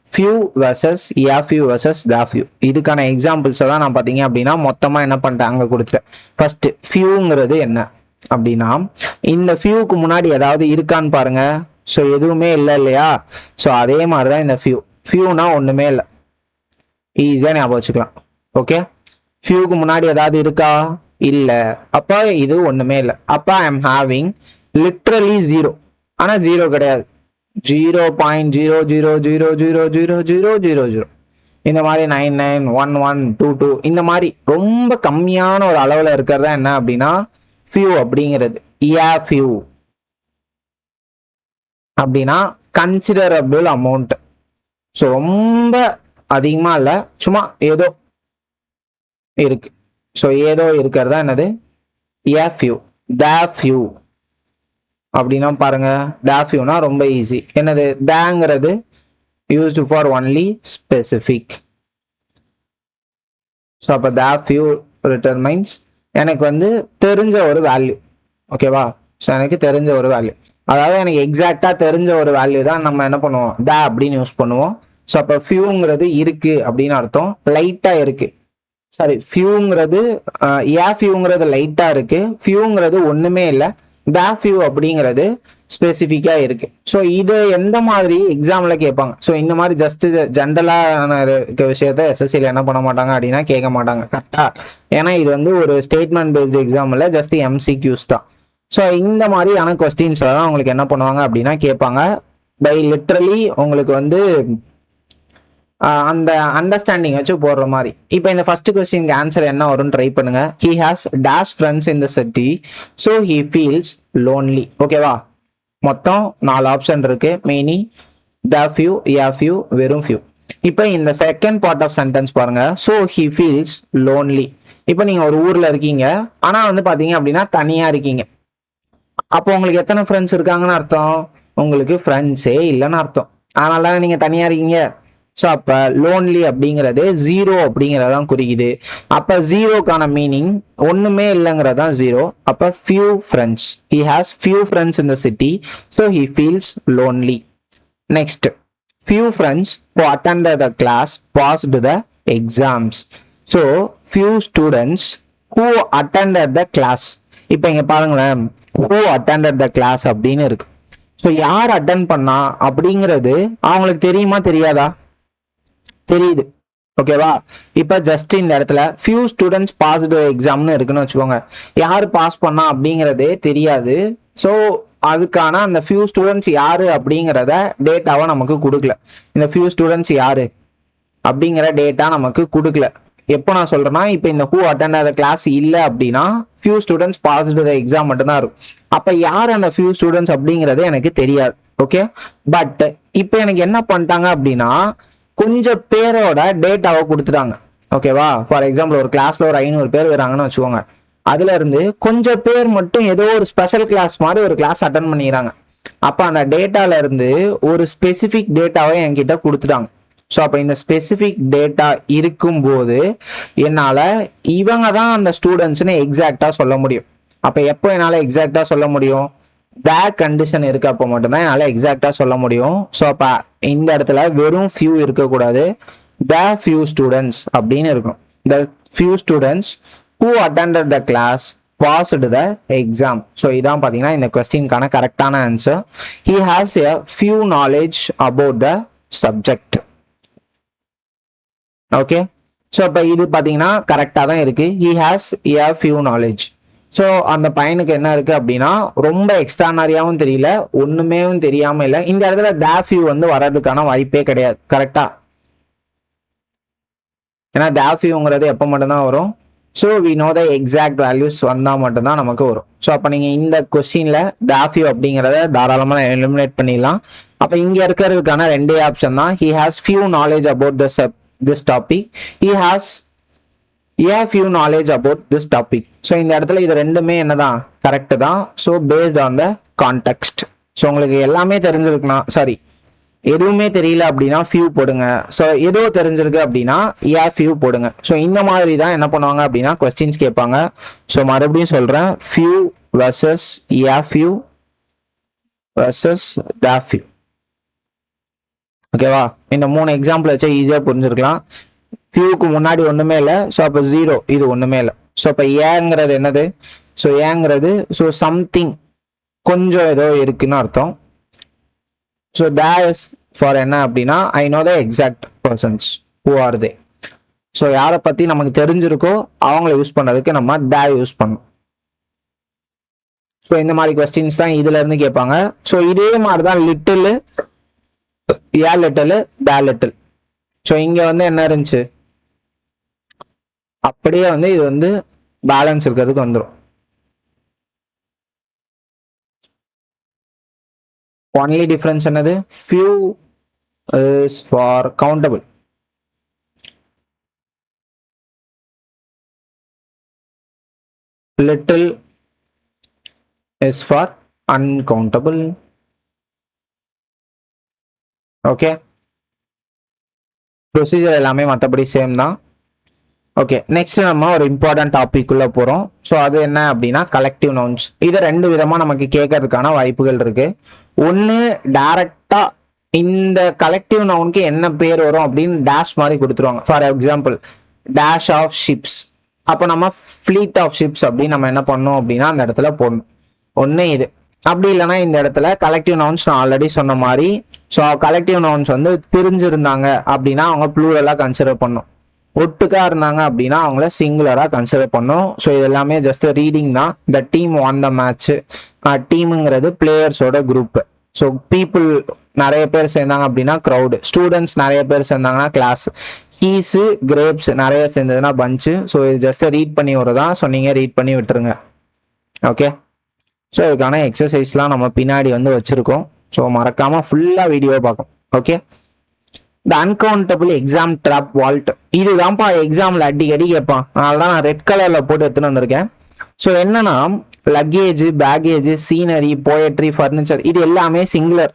ஃபியூ வெர்சஸ் யா ஃபியூ வெர்சஸ் தா ஃபியூ. இதுக்கான எக்ஸாம்பிள்ஸை தான் நான் பார்த்தீங்க அப்படின்னா மொத்தமாக என்ன பண்ணிட்டேன் அங்கே கொடுத்துட்டேன். ஃபர்ஸ்ட் ஃபியூங்கிறது என்ன அப்படின்னா, இந்த ஃபியூக்கு முன்னாடி ஏதாவது இருக்கான்னு பாருங்க. ஸோ எதுவுமே இல்லை இல்லையா? ஸோ அதே மாதிரி தான் இந்த ஃபியூ. ஃபியூனா ஒன்றுமே இல்லை, ஈஸியாக ஞாபகம் வச்சுக்கலாம். ஓகே, ஃபியூக்கு முன்னாடி ஏதாவது இருக்கா? இல்லை. அப்போ இது ஒன்றுமே இல்லை. அப்போ I am having literally zero. ஆனால் ஜீரோ கிடையாது, 0.000000000 இந்த மாதிரி 991122 இந்த மாதிரி ரொம்ப கம்மியான ஒரு அளவில் இருக்கிறதா என்ன அப்படின்னா ஃபியூ அப்படிங்கிறது. யா ஃபியூ அப்படின்னா கன்சிடரபிள் அமௌண்ட். ஸோ ரொம்ப அதிகமா இல்லை, சும்மா ஏதோ இருக்கு. ஸோ ஏதோ இருக்கிறதா என்னது? யா ஃபியூ. தா ஃபியூ அப்படின்னா பாருங்க, டாஃபியூனா ரொம்ப ஈஸி. என்னது? தாங்கிறது used for only specific. So அப்போ தாஃபியூ டிட்டர்மைன்ஸ் எனக்கு வந்து தெரிஞ்ச ஒரு வேல்யூ. ஓகேவா? ஸோ எனக்கு தெரிஞ்ச ஒரு வேல்யூ, அதாவது எனக்கு எக்ஸாக்டா தெரிஞ்ச ஒரு வேல்யூ தான் நம்ம என்ன பண்ணுவோம், தா அப்படின்னு யூஸ் பண்ணுவோம். ஸோ அப்போ ஃபியூங்கிறது இருக்கு அப்படின்னு அர்த்தம், லைட்டா இருக்கு. சாரி, ஃபியூங்கிறது யா ஃபியூங்கிறது லைட்டா இருக்கு, ஃபியூங்கிறது ஒண்ணுமே இல்லை, தா ஃபியூ அப்படிங்கிறது ஸ்பெசிஃபிக்கா இருக்கு. ஸோ இது எந்த மாதிரி எக்ஸாம்ல கேட்பாங்க. ஸோ இந்த மாதிரி ஜஸ்ட் ஜென்ரலான இருக்க விஷயத்த எஸ்எஸ்சியில் என்ன பண்ண மாட்டாங்க அப்படின்னா கேட்க மாட்டாங்க கரெக்டா. ஏன்னா இது வந்து ஒரு ஸ்டேட்மெண்ட் பேஸ்டு எக்ஸாம் இல்லை, ஜஸ்ட் எம்சிக்யூஸ் தான். ஸோ இந்த மாதிரியான கொஸ்டின்ஸ் தான் உங்களுக்கு என்ன பண்ணுவாங்க அப்படின்னா கேட்பாங்க. பை லிட்ரலி உங்களுக்கு வந்து அந்த அண்டர்ஸ்டாண்டிங் வச்சு போடுற மாதிரி. இப்போ இந்த ஃபர்ஸ்ட் கொஸ்டினுக்கு ஆன்சர் என்ன வரும்னு ட்ரை பண்ணுங்க. He has dash friends in the city, so he feels lonely. ஓகேவா? மொத்தம் 4 ஆப்ஷன் இருக்கு. Many, the few, yeah few, வெறும் ஃபியூ. இப்போ இந்த செகண்ட் பார்ட் ஆஃப் சென்டென்ஸ் பாருங்க. So he feels lonely. இப்போ நீங்க ஒரு ஊர்ல இருக்கீங்க, ஆனா வந்து பாத்தீங்க அப்படின்னா தனியா இருக்கீங்க. அப்போ உங்களுக்கு எத்தனை ஃப்ரெண்ட்ஸ் இருக்காங்கன்னு அர்த்தம்? உங்களுக்கு ஃப்ரெண்ட்ஸே இல்லைன்னு அர்த்தம். அதனால நீங்க தனியா இருக்கீங்க. ஸோ அப்போ லோன்லி அப்படிங்கிறது ஜீரோ அப்படிங்கிறதான் குறிக்குது. அப்போ ஜீரோக்கான மீனிங் ஒன்றுமே இல்லைங்கிறதான் ஜீரோ. அப்போ few friends, he has few friends in the city, so he feels lonely. Next, few friends who attended the class passed the exams. So few students who attended the class. இப்போ இங்க பாருங்களேன், who attended the class அப்படின்னு இருக்கு. So யார் attend பண்ணா அப்படிங்கிறது அவங்களுக்கு தெரியுமா தெரியாதா? தெரியுது. ஓகேவா? இப்போ ஜஸ்ட் இந்த இடத்துல few students passed the examனு இருக்குன்னு வச்சுக்கோங்க. யார் பாஸ் பண்ணா அப்படிங்கிறதே தெரியாது. ஸோ அதுக்கான அந்த ஃபியூ ஸ்டூடெண்ட்ஸ் யாரு அப்படிங்கிறத டேட்டாவை நமக்கு கொடுக்கல. இந்த ஃபியூ ஸ்டூடெண்ட்ஸ் யாரு அப்படிங்கிற டேட்டா நமக்கு கொடுக்கல. எப்போ நான் சொல்றேன்னா, இப்போ இந்த ஹூ அட்டெண்ட் ஆத கிளாஸ் இல்லை அப்படின்னா few students passed the exam மட்டும்தான் இருக்கும். அப்போ யார் அந்த ஃபியூ ஸ்டூடெண்ட்ஸ் அப்படிங்கிறது எனக்கு தெரியாது. ஓகே, பட் இப்போ எனக்கு என்ன பண்ணிட்டாங்க அப்படின்னா, கொஞ்சம் பேரோட டேட்டாவை கொடுத்துட்டாங்க. ஓகேவா? ஃபார் எக்ஸாம்பிள் ஒரு கிளாஸ்ல ஒரு 500 பேர் வராங்கன்னு வச்சுக்கோங்க. அதுல இருந்து கொஞ்சம் பேர் மட்டும் ஏதோ ஒரு ஸ்பெஷல் கிளாஸ் மாதிரி ஒரு கிளாஸ் அட்டன் பண்ணிக்கிறாங்க. அப்ப அந்த டேட்டால இருந்து ஒரு ஸ்பெசிபிக் டேட்டாவை என்கிட்ட கொடுத்துட்டாங்க. ஸோ அப்போ இந்த ஸ்பெசிபிக் டேட்டா இருக்கும்போது என்னால் இவங்க தான் அந்த ஸ்டூடெண்ட்ஸ்னு எக்ஸாக்டாக சொல்ல முடியும். அப்போ எப்போ என்னால் எக்ஸாக்டாக சொல்ல முடியும்? பேக் கண்டிஷன் இருக்கு, அப்போ மட்டும்தான் என்னால் எக்ஸாக்டாக சொல்ல முடியும். ஸோ அப்போ இந்த இடத்துல வெறும் ஃபியூ இருக்கக்கூடாது, த ஃபியூ ஸ்டூடெண்ட்ஸ் அப்படின்னு இருக்கணும். The few students who attended the class passed the exam. So இதான் பாத்தீங்கன்னா இந்த கொஸ்டினுக்கான கரெக்டான answer. He has a few knowledge about the subject. Okay, so இப்போ இது பாத்தீங்கன்னா கரெக்டா தான் இருக்கு. He has a few knowledge. So அந்த பையனுக்கு என்ன இருக்கு அப்படின்னா, ரொம்ப எக்ஸ்ட்ரானரியாவும் தெரியல, ஒண்ணுமே தெரியாம இல்லை. இந்த இடத்துல the few வந்து வர்றதுக்கான வாய்ப்பே கிடையாது. கரெக்டா? ஏன்னா the fewங்கிறது எப்போ மட்டும்தான் வரும்? So we know the exact values வந்தால் மட்டும்தான் நமக்கு வரும். ஸோ அப்போ நீங்கள் இந்த கொஸ்டினில் தாஃபியூ அப்படிங்கிறத தாராளமாக எலிமினேட் பண்ணிடலாம். அப்போ இங்கே இருக்கிறதுக்கான ரெண்டே ஆப்ஷன் தான். He has few knowledge about this topic, he has A few knowledge about this topic. So இந்த இடத்துல இது ரெண்டுமே என்னதான் கரெக்டு தான். So based on the context. So உங்களுக்கு எல்லாமே தெரிஞ்சிருக்கணும், சாரி எதுவுமே தெரியல அப்படின்னா ஃபியூ போடுங்க. ஸோ ஏதோ தெரிஞ்சிருக்கு அப்படின்னா ஏ ஃபியூ போடுங்க. ஸோ இந்த மாதிரி தான் என்ன பண்ணுவாங்க அப்படின்னா கொஸ்டின்ஸ் கேட்பாங்க. ஸோ மறுபடியும் சொல்றேன், few versus A few versus the few. ஓகேவா? இந்த 3 எக்ஸாம்பிள் வச்சா ஈஸியாக புரிஞ்சிருக்கலாம். ஃபியூக்கு முன்னாடி ஒன்றுமே இல்லை, ஸோ அப்போ ஜீரோ, இது ஒன்றுமே இல்லை. ஸோ இப்போ ஏங்கிறது என்னது? ஸோ ஏங்கிறது ஸோ சம்திங், கொஞ்சம் ஏதோ இருக்குன்னு அர்த்தம். So that is for என்ன அப்படின்னா, I know the exact persons who are they. So யாரை பத்தி நமக்கு தெரிஞ்சிருக்கோ அவங்கள யூஸ் பண்றதுக்கு நம்ம தே யூஸ் பண்ணணும். ஸோ இந்த மாதிரி கொஸ்டின்ஸ் தான் இதுல இருந்து கேட்பாங்க. ஸோ இதே மாதிரி தான் little, a little, the little. So இங்க வந்து என்ன இருந்துச்சு, அப்படியே வந்து இது வந்து பேலன்ஸ் இருக்கிறதுக்கு வந்துடும். Only difference என்னது? few is for countable. Little is for uncountable. Okay, procedure எல்லாமே மற்றபடி சேம் தான். ஓகே, நெக்ஸ்ட் நம்ம ஒரு இம்பார்ட்டன்ட் டாபிக் உள்ள போறோம். ஸோ அது என்ன அப்படின்னா கலெக்டிவ் நவுன்ஸ். இதை 2 விதமா நமக்கு கேட்கறதுக்கான வாய்ப்புகள் இருக்கு. ஒன்று, டைரக்டா இந்த கலெக்டிவ் நவுனுக்கு என்ன பேர் வரும் அப்படின்னு டேஷ் மாதிரி கொடுத்துருவாங்க. For example dash of ships. அப்போ நம்ம ஃபிளீட் ஆஃப் ஷிப்ஸ் அப்படின்னு நம்ம என்ன பண்ணோம் அப்படின்னா அந்த இடத்துல போடணும். ஒன்று இது. அப்படி இல்லைன்னா இந்த இடத்துல கலெக்டிவ் நவுன்ஸ் நான் ஆல்ரெடி சொன்ன மாதிரி, ஸோ கலெக்டிவ் நவுன்ஸ் வந்து பிரிஞ்சிருந்தாங்க அப்படின்னா அவங்க ப்ளூரலா கன்சிடர் பண்ணும். ஒட்டுக்கா இருந்தாங்க அப்படின்னா அவங்கள சிங்குலரா கன்சிடர் பண்ணும். ஸோ இது எல்லாமே ஜஸ்ட் ரீடிங் தான். The team won the match. டீமுங்கிறது பிளேயர்ஸோட குரூப். ஸோ பீப்புள் நிறைய பேர் சேர்ந்தாங்க அப்படின்னா க்ரௌடு. ஸ்டூடெண்ட்ஸ் நிறைய பேர் சேர்ந்தாங்கன்னா கிளாஸ். கீஸு, கிரேப்ஸ் நிறைய சேர்ந்ததுன்னா பஞ்சு. ஸோ இது ஜஸ்ட் ரீட் பண்ணி வரதான். ஸோ நீங்கள் ரீட் பண்ணி விட்டுருங்க. ஓகே, ஸோ இதுக்கான எக்ஸசைஸ்லாம் நம்ம பின்னாடி வந்து வச்சிருக்கோம். ஸோ மறக்காம ஃபுல்லா வீடியோ பார்க்கும். ஓகே, த அன்கவுண்டபிள் எக்ஸாம் ட்ராப் வால்ட். இதுதான்ப்பா எக்ஸாம்ல அடிக்கடி கேட்பான். அதனால தான் நான் ரெட் கலர்ல போட்டு எடுத்துன்னு வந்திருக்கேன். ஸோ என்னன்னா luggage, baggage, scenery, poetry, furniture இது எல்லாமே சிங்குலர்.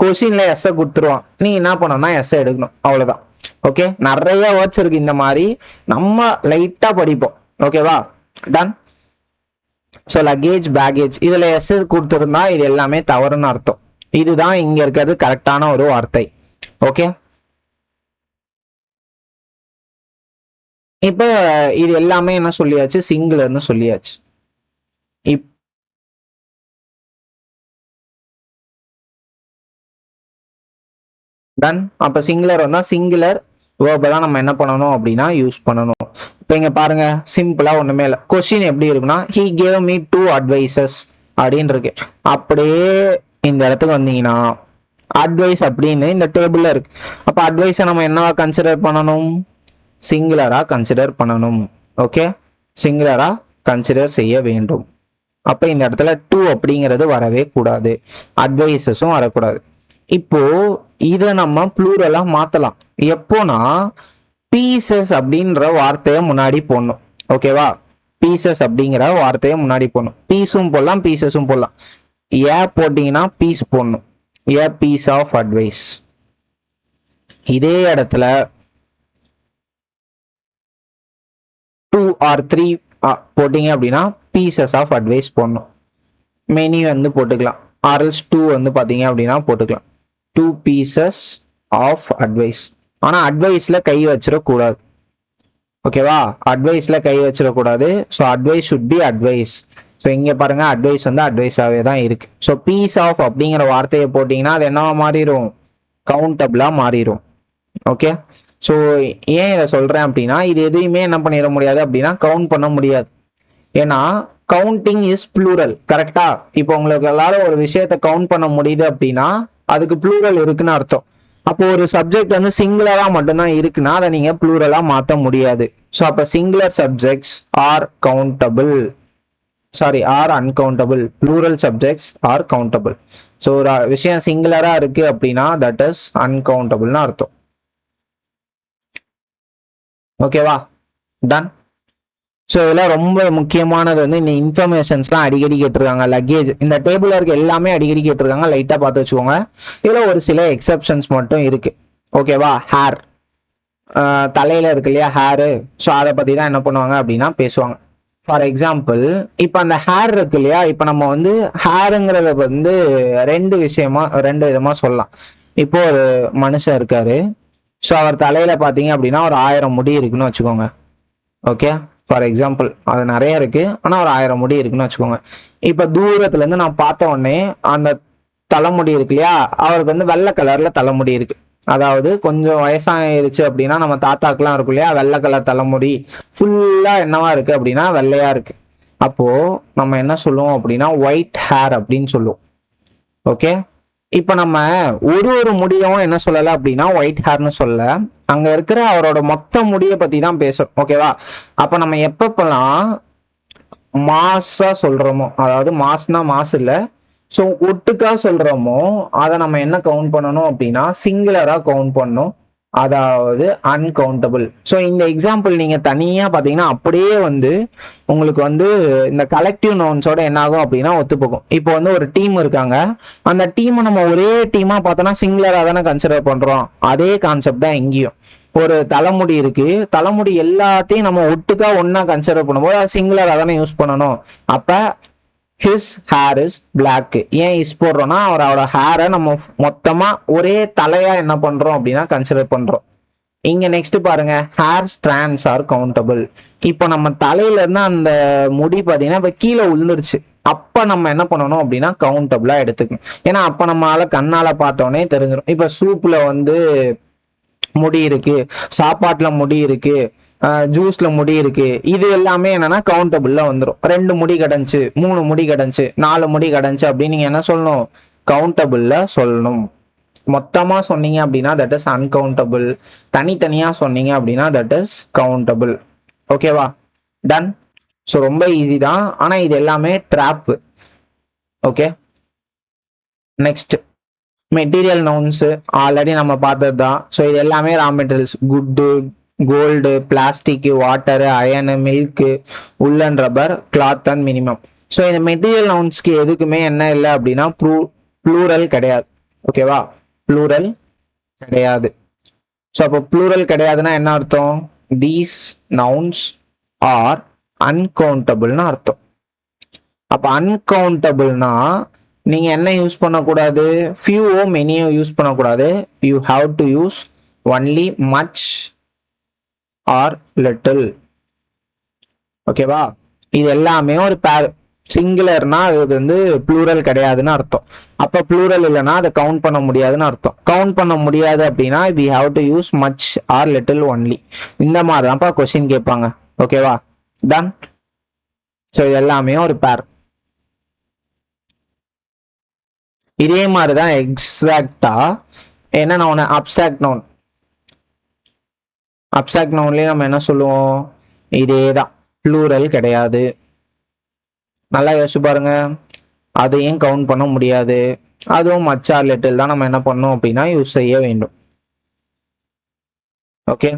கொஸ்டின்ல எஸ் கொடுத்துருவான், நீ என்ன பண்ணணும்னா எஸ் எடுக்கணும், அவ்வளவுதான். ஓகே, நிறைய வேர்ட்ஸ் இருக்கு இந்த மாதிரி, நம்ம லைட்டா படிப்போம். ஓகேவா, டன். ஸோ லக்கேஜ், பேகேஜ், இதுல எஸ் கொடுத்துருந்தா இது எல்லாமே தவறுன்னு அர்த்தம். இதுதான் இங்க இருக்கிறது கரெக்டான ஒரு வார்த்தை. ஓகே, இப்ப இது எல்லாமே என்ன சொல்லியாச்சு, சிங்குலர்னு சொல்லியாச்சு. டன். அப்ப சிங்குலர் வந்தா சிங்குலர் வேர்பை தான் நம்ம என்ன பண்ணணும் அப்படின்னா யூஸ் பண்ணணும். இப்ப இங்க பாருங்க, சிம்பிளா ஒண்ணுமே இல்லை. கொஸ்டின் எப்படி இருக்குன்னா, he gave me 2 advices அப்படின்னு இருக்கு. அப்படியே இந்த இடத்துக்கு வந்தீங்கன்னா அட்வைஸ் அப்படின்னு இந்த டேபிள்ல இருக்கு. அப்ப அட்வைஸை நம்ம என்னவா கன்சிடர் பண்ணணும், சிங்குலரா கன்சிடர் பண்ணணும். ஓகே, சிங்குலரா கன்சிடர் செய்ய வேண்டும். அப்ப இந்த இடத்துல 2 அப்படிங்கிறது வரவே கூடாது, அட்வைசஸும் வரக்கூடாது. இப்போ இதை நம்ம ப்ளூரலா மாத்தலாம். எப்போனா பீசஸ் அப்படின்ற வார்த்தையை முன்னாடி போடணும். ஓகேவா, பீசஸ் அப்படிங்கிற வார்த்தையை முன்னாடி போடணும். பீஸும் போடலாம், பீசஸும் போடலாம். ஏ போட்டீங்கன்னா பீஸ் போடணும், ஏ பீஸ் ஆஃப் அட்வைஸ். இதே இடத்துல 2 or 3 போட்டீங்க அப்படின்னா பீசஸ் ஆஃப் அட்வைஸ் போடணும். மெனி வந்து போட்டுக்கலாம், ஆர்எல்ஸ் 2 வந்து பாத்தீங்க அப்படின்னா போட்டுக்கலாம். 2 pieces of advice. ஆனா அட்வைஸ்ல கை வச்சிடக்கூடாது. ஓகேவா, அட்வைஸ்ல கை வச்சிடக்கூடாது. So advice should be advice. So இங்க பாருங்க, அட்வைஸ் வந்து அட்வைஸாவே தான் இருக்கு. ஸோ பீஸ் ஆஃப் அப்படிங்கிற வார்த்தையை போட்டீங்கன்னா அது என்னவா மாறிடும், கவுண்டபிளா மாறிடும். ஓகே, ஸோ ஏன் இதை சொல்றேன் அப்படின்னா, இது எதையுமே என்ன பண்ணிட முடியாது அப்படின்னா கவுண்ட் பண்ண முடியாது. ஏன்னா கவுண்டிங் இஸ் ப்ளூரல். கரெக்டா, இப்போ உங்களுக்கு எல்லாரும் ஒரு விஷயத்தை கவுண்ட் பண்ண முடியுது அப்படின்னா அதுக்கு ப்ளூரல் இருக்குன்னு அர்த்தம். அப்போ ஒரு சப்ஜெக்ட் வந்து சிங்குலரா மட்டும்தான் இருக்குன்னா அதை நீங்க ப்ளூரலா மாற்ற முடியாது. ஸோ அப்ப singular subjects are countable, sorry are uncountable, plural subjects are countable. So ஒரு விஷயம் சிங்குலரா இருக்கு அப்படின்னா தட் இஸ் அன்கவுண்டபிள்னு அர்த்தம். ஓகேவா, டன். ஸோ இதெல்லாம் ரொம்ப முக்கியமானது வந்து இந்த இன்ஃபர்மேஷன்ஸ்லாம் அடிக்கடி கேட்டிருக்காங்க. லக்கேஜ் இந்த டேபிள் இருக்க எல்லாமே அடிக்கடி கேட்டிருக்காங்க, லைட்டாக பார்த்து வச்சுக்கோங்க. இதில் ஒரு சில எக்ஸப்ஷன்ஸ் மட்டும் இருக்கு. ஓகேவா, ஹேர், தலையில இருக்கு இல்லையா ஹேரு, ஸோ அதை பற்றி தான் என்ன பண்ணுவாங்க அப்படின்னா பேசுவாங்க. ஃபார் எக்ஸாம்பிள், இப்போ அந்த ஹேர் இருக்கு இல்லையா, இப்போ நம்ம வந்து ஹேருங்கிறத வந்து ரெண்டு விதமாக சொல்லலாம். இப்போ ஒரு மனுஷன் இருக்காரு, ஸோ அவர் தலையில பார்த்தீங்க அப்படின்னா ஒரு 1000 முடி இருக்குன்னு வச்சுக்கோங்க. ஓகே, ஃபார் எக்ஸாம்பிள் அது நிறைய இருக்கு, ஆனால் ஒரு 1000 முடி இருக்குன்னு வச்சுக்கோங்க. இப்போ தூரத்துல இருந்து நான் பார்த்த உடனே அந்த தலைமுடி இருக்கு இல்லையா, அவருக்கு வந்து வெள்ளை கலர்ல தலைமுடி இருக்கு. அதாவது கொஞ்சம் வயசாயிருச்சு அப்படின்னா நம்ம தாத்தாக்கெல்லாம் இருக்கும் இல்லையா, வெள்ளை கலர் தலைமுடி ஃபுல்லா என்னவா இருக்கு அப்படின்னா வெள்ளையா இருக்கு. அப்போ நம்ம என்ன சொல்லுவோம் அப்படின்னா ஒயிட் ஹேர் அப்படின்னு சொல்லுவோம். ஓகே, இப்ப நம்ம ஒரு முடியவும் என்ன சொல்லல அப்படின்னா ஒயிட் ஹேர்னு சொல்ல, அங்க இருக்கிற அவரோட மொத்த முடிய பத்தி தான் பேசுறோம். ஓகேவா, அப்ப நம்ம எப்பப்பெல்லாம் மாஸா சொல்றோமோ, அதாவது மாஸ்னா மாஸ் இல்ல, ஸோ ஒட்டுக்கா சொல்றோமோ அதை நம்ம என்ன கவுண்ட் பண்ணணும் அப்படின்னா சிங்குலரா கவுண்ட் பண்ணணும், அதாவது அன்கவுண்டபிள். ஸோ இந்த எக்ஸாம்பிள் நீங்க தனியா பாத்தீங்கன்னா அப்படியே வந்து உங்களுக்கு வந்து இந்த கலெக்டிவ் நவுன்ஸோட என்ன ஆகும் அப்படின்னா ஒத்துப்போகும். இப்போ வந்து ஒரு டீம் இருக்காங்க, அந்த டீமை நம்ம ஒரே டீமா பார்த்தோம்னா சிங்குலரா தானே கன்சிடர் பண்றோம். அதே கான்செப்ட் தான் இங்கேயும். ஒரு தலைமுடி இருக்கு, தலைமுடி எல்லாத்தையும் நம்ம ஒட்டுக்கா ஒன்னா கன்சிடர் பண்ணும்போது அது சிங்குலரா தானே யூஸ் பண்ணணும். அப்ப his hair is black. ஏன் இஸ் போடுறோம்னா அவரோட ஹேரை நம்ம மொத்தமா ஒரே தலையா என்ன பண்றோம் அப்படின்னா கன்சிடர் பண்றோம். இங்க நெக்ஸ்ட் பாருங்க, ஹேர் ஸ்ட்ராண்ட்ஸ் ஆர் கவுண்டபிள். இப்போ நம்ம தலையில இருந்து அந்த முடி பாத்தீங்கன்னா இப்ப கீழே விழுந்துருச்சு, அப்ப நம்ம என்ன பண்ணணும் அப்படின்னா கவுண்டபிளா எடுத்துக்கணும். ஏன்னா அப்ப நம்மளால கண்ணால பார்த்தோன்னே தெரிஞ்சிடும். இப்ப சூப்ல வந்து முடி இருக்கு, சாப்பாட்டுல முடி இருக்கு, ஜூஸ்ல முடி இருக்கு, இது எல்லாமே என்னன்னா கவுண்டபிள்ல வந்துடும். 2 முடி கிடந்துச்சு, 3 முடி கிடந்துச்சு, 4 முடி கிடந்துச்சு அப்படின்னு நீங்க என்ன சொல்லணும், கவுண்டபிள்ல சொல்லணும். மொத்தமா சொன்னீங்க அப்படின்னா தட் இஸ் அன்கவுண்டபிள், தனித்தனியா சொன்னீங்க அப்படின்னா தட் இஸ் கவுண்டபிள். ஓகேவா, டன். ஸோ ரொம்ப ஈஸி தான், ஆனா இது எல்லாமே trap. Okay, next material nouns already நம்ம பார்த்தது தான். ஸோ இது எல்லாமே raw materials, good, gold, plastic, water, iron, milk, woollen, rubber, cloth and minimum. So இந்த மெட்டீரியல் நவுன்ஸ்க்கு எதுக்குமே என்ன இல்லை அப்படின்னா ப்ளூரல் கிடையாது. ஓகேவா? ப்ளூரல் கிடையாது. ஸோ அப்போ ப்ளூரல் கிடையாதுன்னா என்ன அர்த்தம்? தீஸ் நவுன்ஸ் ஆர் அன்கவுண்டபிள்னு அர்த்தம். அப்போ அன்கவுண்டபிள்னா நீங்க என்ன யூஸ் பண்ணக்கூடாது? ஃபியூவோ மெனியோ யூஸ் பண்ணக்கூடாது. You have to use only much or little. ஓகேவா? இது எல்லாமே ஒரு பேர். சிங்குலர்னா அது வந்து ப்ளூரல் கிடையாதுன்னு அர்த்தம். அப்ப ப்ளூரல் இல்லைன்னா அதை கவுண்ட் பண்ண முடியாதுன்னு அர்த்தம். கவுண்ட் பண்ண முடியாது அப்படின்னா we have to use much or little only. இந்த மாதிரி தான்ப்பா கொஸ்டின் கேட்பாங்க. ஓகேவா? டன். ஸோ இது எல்லாமே ஒரு பேர். இதே மாதிரிதான் எக்ஸாக்டா என்ன நவுன்? அப்சாக்ட் நவுன். அப்சாக்ட் நவுன்லயே நம்ம என்ன சொல்லுவோம்? இதேதான், ப்ளூரல் கிடையாது. நல்லா யோசிச்சு பாருங்க. அதையும் கவுண்ட் பண்ண முடியாது. அதுவும் மச் ஆர் லிட்டில் தான் நம்ம என்ன பண்ணோம் அப்படின்னா யூஸ் செய்ய வேண்டும். ஓகே.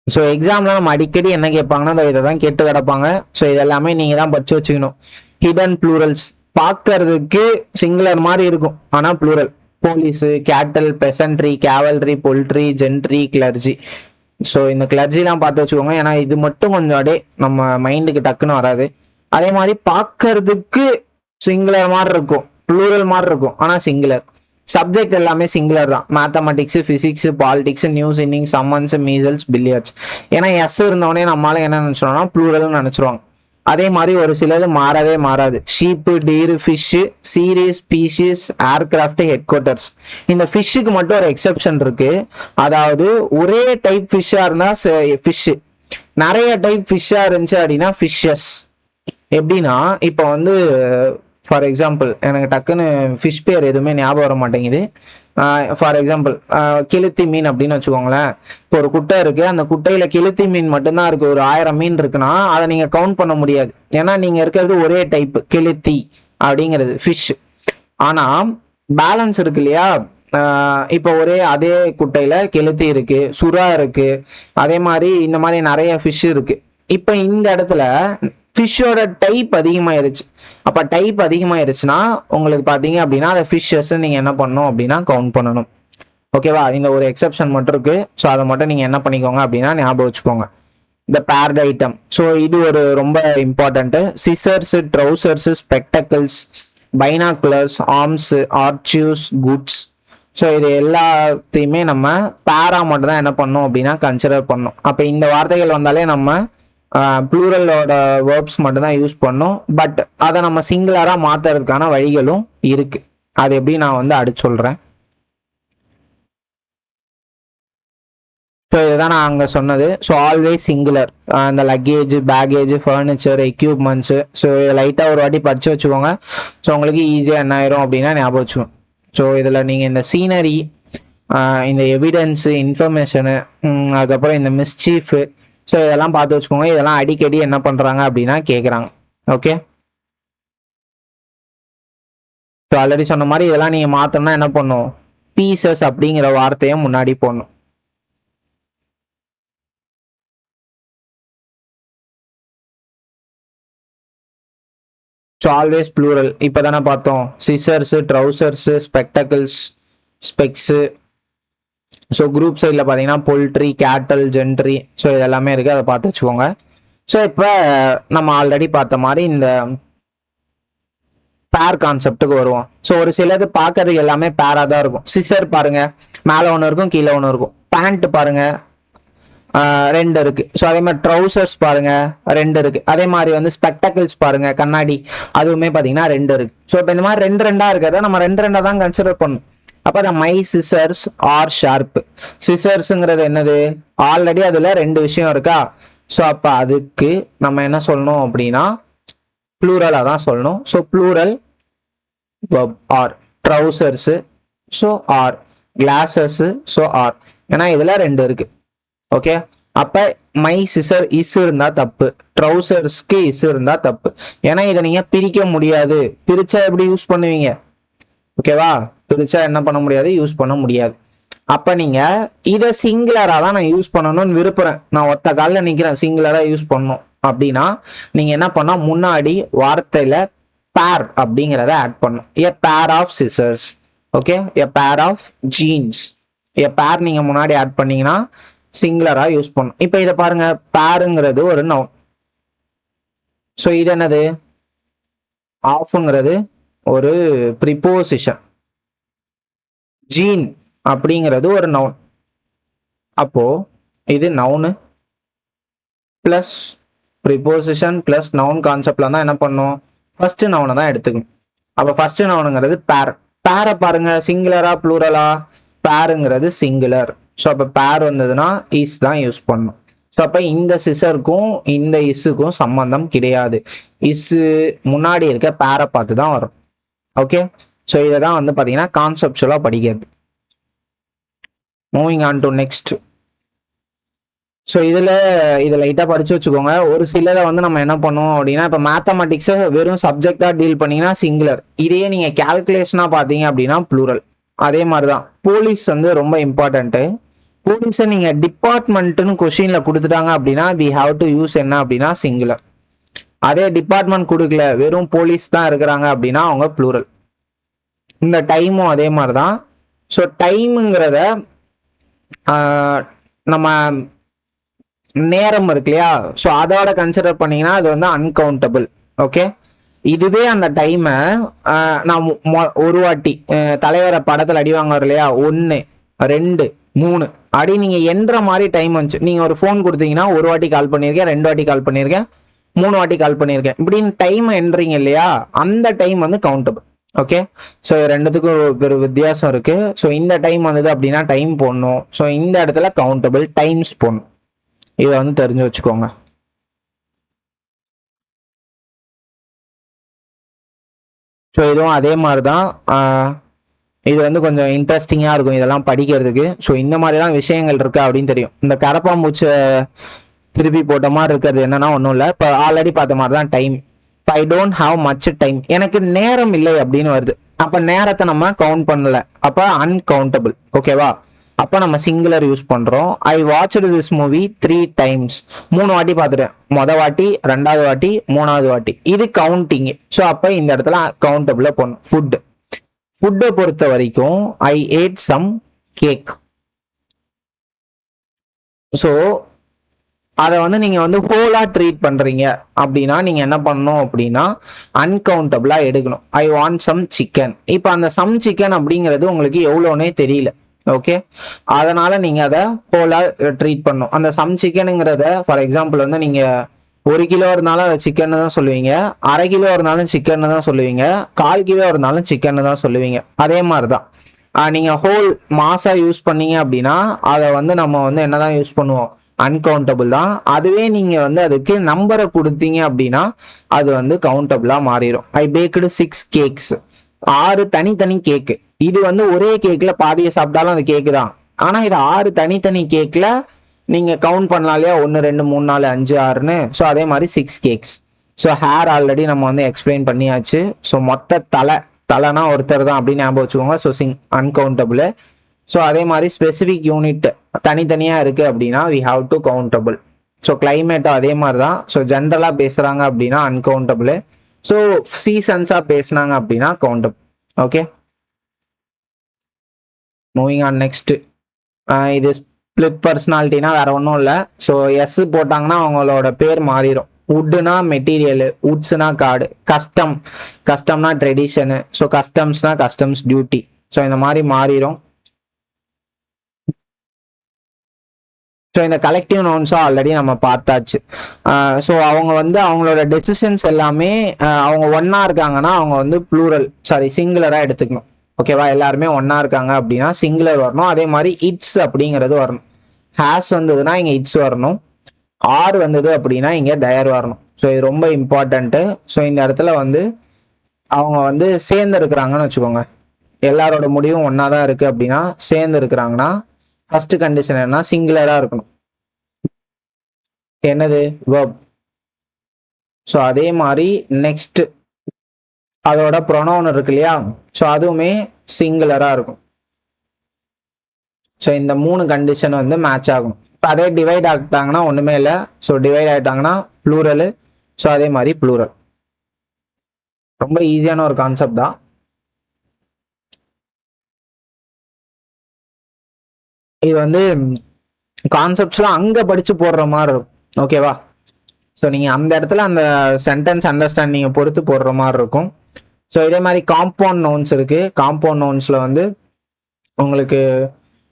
ஸோ எக்ஸாம்ல நம்ம அடிக்கடி என்ன கேட்பாங்கன்னா இதை தான் கேட்டு கிடப்பாங்க. ஸோ இதெல்லாமே நீங்க தான் படிச்சு வச்சுக்கணும். ஹிடன் ப்ளூரல்ஸ் பார்க்கறதுக்கு சிங்குலர் மாதிரி இருக்கும், ஆனா plural. Police, cattle, peasantry, cavalry, poultry, gentry, clergy. So இந்த கிளர்ஜிலாம் பார்த்து வச்சுக்கோங்க. ஏன்னா இது மட்டும் கொஞ்சம் அப்படியே நம்ம மைண்டுக்கு டக்குன்னு வராது. அதே மாதிரி பார்க்கறதுக்கு சிங்குலர் மாதிரி இருக்கும், ப்ளூரல் மாதிரி இருக்கும், ஆனா சிங்குலர். சப்ஜெக்ட் எல்லாமே சிங்குலர் தான். Mathematics, physics, politics, news, inning, summons, measles, billiards. ஏன்னா எஸ் இருந்தவனே நம்மளால என்ன நினைச்சிரோம்னா ப்ளூரல்னு நினைச்சிருவாங்க. அதே மாதிரி ஒரு சிலது மாறவே மாறாது. Sheep, deer, fish, series, species, aircraft, head quarters. இந்த ஃபிஷ்ஷுக்கு மட்டும் ஒரு எக்ஸெப்ஷன் இருக்கு. அதாவது ஒரே டைப் ஃபிஷ்ஷா இருந்தா ஃபிஷ், நிறைய டைப் ஃபிஷ்ஷா இருந்துச்சு அப்படின்னா ஃபிஷ்ஷஸ். எப்படின்னா இப்போ வந்து ஃபார் எக்ஸாம்பிள் எனக்கு டக்குன்னு ஃபிஷ் பேர் எதுவுமே ஞாபகம் வர மாட்டேங்குது. ஃபார் எக்ஸாம்பிள் கெளுத்தி மீன் அப்படின்னு வச்சுக்கோங்களேன். இப்போ ஒரு குட்டை இருக்கு, அந்த குட்டையில கெளுத்தி மீன் மட்டும்தான் இருக்கு. ஒரு 1000 மீன் இருக்குன்னா அதை நீங்க கவுண்ட் பண்ண முடியாது. ஏன்னா நீங்க இருக்கிறது ஒரே டைப் கெளுத்தி அப்படிங்கிறது ஃபிஷ். ஆனா பேலன்ஸ் இருக்கு இல்லையா? இப்போ ஒரே அதே குட்டையில கெளுத்தி இருக்கு, சுறா இருக்கு, அதே மாதிரி இந்த மாதிரி நிறைய ஃபிஷ் இருக்கு. இப்போ இந்த இடத்துல ஃபிஷ்ஷோட டைப் அதிகமாயிருச்சு. அப்ப டைப் அதிகமாயிருச்சுன்னா உங்களுக்கு பாத்தீங்க அப்படின்னா அதை ஃபிஷ்ஷஸ் நீங்க என்ன பண்ணணும் அப்படின்னா கவுண்ட் பண்ணணும். ஓகேவா? இந்த ஒரு எக்ஸெப்ஷன் மட்டும் இருக்கு. ஸோ அதை மட்டும் நீங்க என்ன பண்ணிக்கோங்க அப்படின்னா ஞாபகம் வச்சுக்கோங்க. இந்த பேர்ட் ஐட்டம். ஸோ இது ஒரு ரொம்ப important. Scissors, trousers, spectacles, binoculars, arms, arches, goods. So இது எல்லாத்தையுமே நம்ம பேரா மட்டும் தான் என்ன பண்ணோம் அப்படின்னா கன்சிடர் பண்ணோம். அப்ப இந்த வார்த்தைகள் வந்தாலே நம்ம ப்ளூரலோட வேர்ப்ஸ் மட்டும் தான் யூஸ் பண்ணோம். பட் அதை நம்ம சிங்குலரா மாத்துறதுக்கான வழிகளும் இருக்கு. அது எப்படி நான் வந்து அடுத்து சொல்றேன். ஸோ இதுதான் நான் அங்கே சொன்னது. So always singular. இந்த luggage, baggage, furniture, equipments. So இதை லைட்டாக ஒரு வாட்டி படிச்சு வச்சுக்கோங்க. ஸோ உங்களுக்கு ஈஸியாக என்ன ஆயிரும் அப்படின்னா ஞாபகம் வச்சுக்கோங்க. ஸோ இதில் நீங்கள் இந்த சீனரி, இந்த எவிடன்ஸு, இன்ஃபர்மேஷனு, அதுக்கப்புறம் இந்த மிஸ்சீஃபு, ஸோ இதெல்லாம் பார்த்து வச்சுக்கோங்க. இதெல்லாம் அடிக்கடி என்ன பண்றாங்க அப்படின்னா கேட்குறாங்க. ஓகே. ஸோ ஆல்ரெடி சொன்ன மாதிரி இதெல்லாம் நீங்க மாத்தணும்னா என்ன பண்ணும்? பீசஸ் அப்படிங்கிற வார்த்தையை முன்னாடி போடணும். So always plural. இப்போதானே பார்த்தோம். Scissors, trousers, spectacles, specs. So group சைடில் பார்த்தீங்கன்னா பொல்ட்ரி, கேட்டல், ஜென்ட்ரி. ஸோ இது எல்லாமே இருக்குது, அதை பார்த்து வச்சுக்கோங்க. ஸோ இப்போ நம்ம ஆல்ரெடி பார்த்த மாதிரி இந்த பேர் கான்செப்டுக்கு வருவோம். ஸோ ஒரு சிலது பார்க்கறது எல்லாமே பேராக தான் இருக்கும். சிசர் பாருங்க, மேலே ஒன்று இருக்கும், கீழே ஒன்று இருக்கும். பேண்ட் பாருங்க, 2 இருக்கு. ஸோ அதே மாதிரி ட்ரௌசர்ஸ் பாருங்க, 2 இருக்கு. அதே மாதிரி வந்து ஸ்பெக்டக்கிள்ஸ் பாருங்க, கண்ணாடி, அதுவுமே பார்த்தீங்கன்னா 2 இருக்கு. ஸோ இப்போ இந்த மாதிரி 2 இருக்கிறத நம்ம 2 தான் கன்சிடர் பண்ணணும். அப்போ அந்த மை சிசர்ஸ் ஆர் ஷார்ப். சிசர்ஸுங்கிறது என்னது? ஆல்ரெடி அதுல 2 விஷயம் இருக்கா? ஸோ அப்போ அதுக்கு நம்ம என்ன சொல்லணும் அப்படின்னா ப்ளூரலாக தான் சொல்லணும். So plural are. Trousers so are, glasses so are. ஏன்னா இதுல 2 இருக்கு. ஓகே. அப்ப மை சிசர் இஸ் இருந்தா தப்பு, ட்ரௌசர்ஸ்க்கு இஸ் இருந்தா தப்பு. ஏன்னா இதை நீங்க பிரிக்க முடியாது. பிரிச்சா எப்படி யூஸ் பண்ணுவீங்க? ஓகேவா? பிரிச்சா என்ன பண்ண முடியாது? யூஸ் பண்ண முடியாது. அப்ப நீங்க இதை சிங்குலரா தான் நான் யூஸ் பண்ணணும்னு விரும்புறேன், நான் ஒத்த காலில் நிக்கிறேன், சிங்குலரா யூஸ் பண்ணணும் அப்படின்னா நீங்க என்ன பண்ணா முன்னாடி வார்த்தையில பேர் அப்படிங்கிறத ஆட் பண்ணும். எ pair of scissors, okay, a pair of jeans. எ பேர் நீங்க முன்னாடி ஆட் பண்ணீங்கன்னா சிங்குலரா யூஸ் பண்ணும். இப்போ இதை பாருங்க, பேருங்கிறது ஒரு நவுன். ஸோ இது என்னது, ஆஃப்ங்கிறது ஒரு ப்ரிப்போசிஷன், ஜீன் அப்படிங்கிறது ஒரு நவுன். அப்போ இது noun plus preposition plus noun கான்செப்ட்ல தான் என்ன பண்ணும், ஃபர்ஸ்ட் நவுனை தான் எடுத்துக்கணும். அப்போ ஃபர்ஸ்ட் நவுனுங்கிறது பேர். பேரை பாருங்க, சிங்குலரா ப்ளூரலா, பேருங்கிறது சிங்குலர். ஸோ அப்போ பேர் வந்ததுன்னா இஸ் தான் யூஸ் பண்ணும். ஸோ அப்போ இந்த சிசருக்கும் இந்த இஸ்ஸுக்கும் சம்பந்தம் கிடையாது. இஸ்ஸு முன்னாடி இருக்க பேரை பார்த்து தான் வரும். ஓகே, ஸோ இதை தான் வந்து பார்த்தீங்கன்னா கான்செப்சுவலாக படிக்கிறது. Moving on to next. So இதை லைட்டாக படிச்சு வச்சுக்கோங்க. ஒரு சிலதை வந்து நம்ம என்ன பண்ணுவோம் அப்படின்னா, இப்போ மேத்தமெட்டிக்ஸை வெறும் சப்ஜெக்டாக டீல் பண்ணிங்கன்னா சிங்குலர், இதையே நீங்கள் கேல்குலேஷனாக பார்த்தீங்க அப்படின்னா ப்ளூரல். அதே மாதிரி தான் போலீஸ் வந்து ரொம்ப இம்பார்ட்டன்ட்டு. போலீஸை நீங்கள் டிபார்ட்மெண்ட்டுன்னு கொஷினில் கொடுத்துட்டாங்க அப்படின்னா வி ஹாவ் டு யூஸ் என்ன அப்படின்னா சிங்குலர். அதே டிபார்ட்மெண்ட் கொடுக்கல, வெறும் போலீஸ் தான் இருக்கிறாங்க அப்படின்னா அவங்க ப்ளூரல். இந்த டைமும் அதே மாதிரி தான். ஸோ டைமுங்கிறத நம்ம நேரம் இருக்கு இல்லையா, ஸோ அதோட கன்சிடர் பண்ணீங்கன்னா அது வந்து அன்கவுண்டபிள். ஓகே, இதுவே அந்த டைமை நான் ஒரு வாட்டி தலைவரை படத்தில் அடி வாங்குவார் இல்லையா, 1 2 3 அடி நீங்க என்ற மாதிரி டைம் வந்துச்சு. நீங்க ஒரு ஃபோன் கொடுத்தீங்கன்னா ஒரு வாட்டி கால் பண்ணியிருக்கேன், 2 வாட்டி கால் பண்ணியிருக்கேன், 3 வாட்டி கால் பண்ணியிருக்கேன், இப்படின்னு டைம் என்றீங்க இல்லையா, அந்த டைம் வந்து கவுண்டபிள். ஓகே, ஸோ ரெண்டுத்துக்கும் ஒரு வித்தியாசம் இருக்கு. ஸோ இந்த டைம் வந்தது அப்படின்னா டைம் போடணும். ஸோ இந்த இடத்துல கவுண்டபிள் டைம்ஸ் போடணும். இதை வந்து தெரிஞ்சு வச்சுக்கோங்க. ஸோ இதுவும் அதே மாதிரி தான். இது வந்து கொஞ்சம் இன்ட்ரெஸ்டிங்காக இருக்கும் இதெல்லாம் படிக்கிறதுக்கு. ஸோ இந்த மாதிரிலாம் விஷயங்கள் இருக்கு அப்படின்னு தெரியும். இந்த கரப்பாம்பூச்சை திருப்பி போட்ட மாதிரி இருக்கிறது என்னன்னா ஒன்றும் இல்லை, இப்போ ஆல்ரெடி பார்த்த மாதிரி தான் டைம். இப்போ ஐ டோன்ட் ஹாவ் மச் டைம், எனக்கு நேரம் இல்லை அப்படின்னு வருது. அப்போ நேரத்தை நம்ம கவுண்ட் பண்ணல, அப்போ அன்கவுண்டபிள். ஓகேவா, அப்போ நம்ம சிங்குலர் யூஸ் பண்ணுறோம். ஐ வாட்ச்டு திஸ் மூவி 3 times, 3 வாட்டி பார்த்துட்டேன். வாட்டி, 2வது வாட்டி, 3வது வாட்டி, இது கவுண்டிங். ஸோ அப்போ இந்த இடத்துல கவுண்டபிளாக போடணும். ஃபுட்டை பொறுத்த வரைக்கும் I ate some cake. So அதை வந்து நீங்க வந்து ஹோலா ட்ரீட் பண்றீங்க அப்படின்னா நீங்க என்ன பண்ணணும் அப்படின்னா அன்கவுண்டபிளா எடுக்கணும். I want some chicken. இப்போ அந்த சம் சிக்கன் அப்படிங்கிறது உங்களுக்கு எவ்வளோனே தெரியல. ஓகே, அதனால நீங்க அதை ஹோலா ட்ரீட் பண்ணும். அந்த சம் சிக்கனுங்கிறத ஃபார் எக்ஸாம்பிள் வந்து நீங்க 1 கிலோ இருந்தாலும் அதை சிக்கன் தான் சொல்லுவீங்க, 1/2 கிலோ இருந்தாலும் சிக்கன் தான் சொல்லுவீங்க, 1/4 கிலோ இருந்தாலும் சிக்கன் தான் சொல்லுவீங்க. அதே மாதிரிதான் நீங்க ஹோல் மாசா யூஸ் பண்ணீங்க அப்படின்னா அதை வந்து நம்ம வந்து என்னதான் யூஸ் பண்ணுவோம், அன்கவுண்டபிள் தான். அதுவே நீங்க வந்து அதுக்கு நம்பரை கொடுத்தீங்க அப்படின்னா அது வந்து கவுண்டபிளா மாறிடும். ஐ பேக்டு 6 cakes, 6 தனித்தனி கேக்கு. இது வந்து ஒரே கேக்ல பாதியை சாப்பிட்டாலும் அது கேக்கு தான். ஆனா இது 6 தனித்தனி கேக்ல நீங்க கவுண்ட் பண்ணலாம் இல்லையா, 1 2 3 4 5 6ன்னு. ஸோ அதே மாதிரி 6 cakes. ஸோ ஹேர் ஆல்ரெடி நம்ம வந்து எக்ஸ்பிளைன் பண்ணியாச்சு. ஸோ மொத்த தலைனா ஒருத்தர் தான் அப்படின்னு ஞாபகம் வச்சுக்கோங்க. So uncountable. ஸோ அதே மாதிரி ஸ்பெசிஃபிக் யூனிட் தனித்தனியா இருக்கு அப்படின்னா we have to countable. So கிளைமேட்டும் அதே மாதிரி தான். ஸோ ஜென்ரலா பேசுறாங்க அப்படின்னா அன்கவுண்டபிள். ஸோ சீசன்ஸா பேசுனாங்க அப்படின்னா countable. Okay, moving on next. இது ஸ்பிளிட் பர்சனாலிட்டினா வேற ஒன்றும் இல்லை. ஸோ எஸ் போட்டாங்கன்னா அவங்களோட பேர் மாறிடும். வுட்னா மெட்டீரியல், வுட்ஸ்னா கார்டு, கஸ்டம்னா ட்ரெடிஷனு, ஸோ கஸ்டம்ஸ்னா கஸ்டம்ஸ் டியூட்டி. ஸோ இந்த மாதிரி மாறிடும். ஸோ இந்த கலெக்டிவ் நவுன்ஸும் ஆல்ரெடி நம்ம பார்த்தாச்சு. ஸோ அவங்க வந்து அவங்களோட டெசிஷன்ஸ் எல்லாமே அவங்க ஒன்னா இருக்காங்கன்னா அவங்க வந்து சிங்குலராக எடுத்துக்கணும். ஓகேவா, எல்லாருமே ஒன்னா இருக்காங்க அப்படின்னா சிங்குலர் வரணும். அதே மாதிரி இட்ஸ் அப்படிங்கிறது வரணும். ஹேஸ் வந்ததுன்னா இங்கே இட்ஸ் வரணும். ஆர் வந்தது அப்படின்னா இங்கே தயர் வரணும். ஸோ இது ரொம்ப இம்பார்ட்டன்ட்டு. ஸோ இந்த இடத்துல வந்து அவங்க வந்து சேர்ந்து இருக்கிறாங்கன்னு வச்சுக்கோங்க, எல்லாரோட முடிவும் ஒன்னா தான் இருக்கு அப்படின்னா சேர்ந்து இருக்கிறாங்கன்னா ஃபர்ஸ்ட் கண்டிஷன் என்ன, சிங்குலரா இருக்கணும். என்னது, வெர்ப். ஸோ அதே மாதிரி நெக்ஸ்ட் அதோட ப்ரொனவுன் இருக்கு இல்லையா, ஸோ அதுவுமே சிங்குலரா இருக்கும். ஸோ இந்த 3 கண்டிஷன் வந்து மேட்ச் ஆகும். இப்போ அதே டிவைட் ஆகிட்டாங்கன்னா ஒண்ணுமே இல்லை. ஸோ டிவைட் ஆகிட்டாங்கன்னா ப்ளூரலு. ஸோ அதே மாதிரி ப்ளூரல். ரொம்ப ஈஸியான ஒரு கான்செப்ட் தான். இது வந்து கான்செப்ட்ஸ்லாம் அங்கே படித்து போடுற மாதிரி இருக்கும். ஓகேவா? ஸோ நீங்கள் அந்த இடத்துல அந்த சென்டென்ஸ் அண்டர்ஸ்டாண்டிங்கை பொறுத்து போடுற மாதிரி இருக்கும். ஸோ இதே மாதிரி காம்பவுண்ட் நவுன்ஸ் இருக்குது. காம்பவுண்ட் நவுன்ஸில் வந்து உங்களுக்கு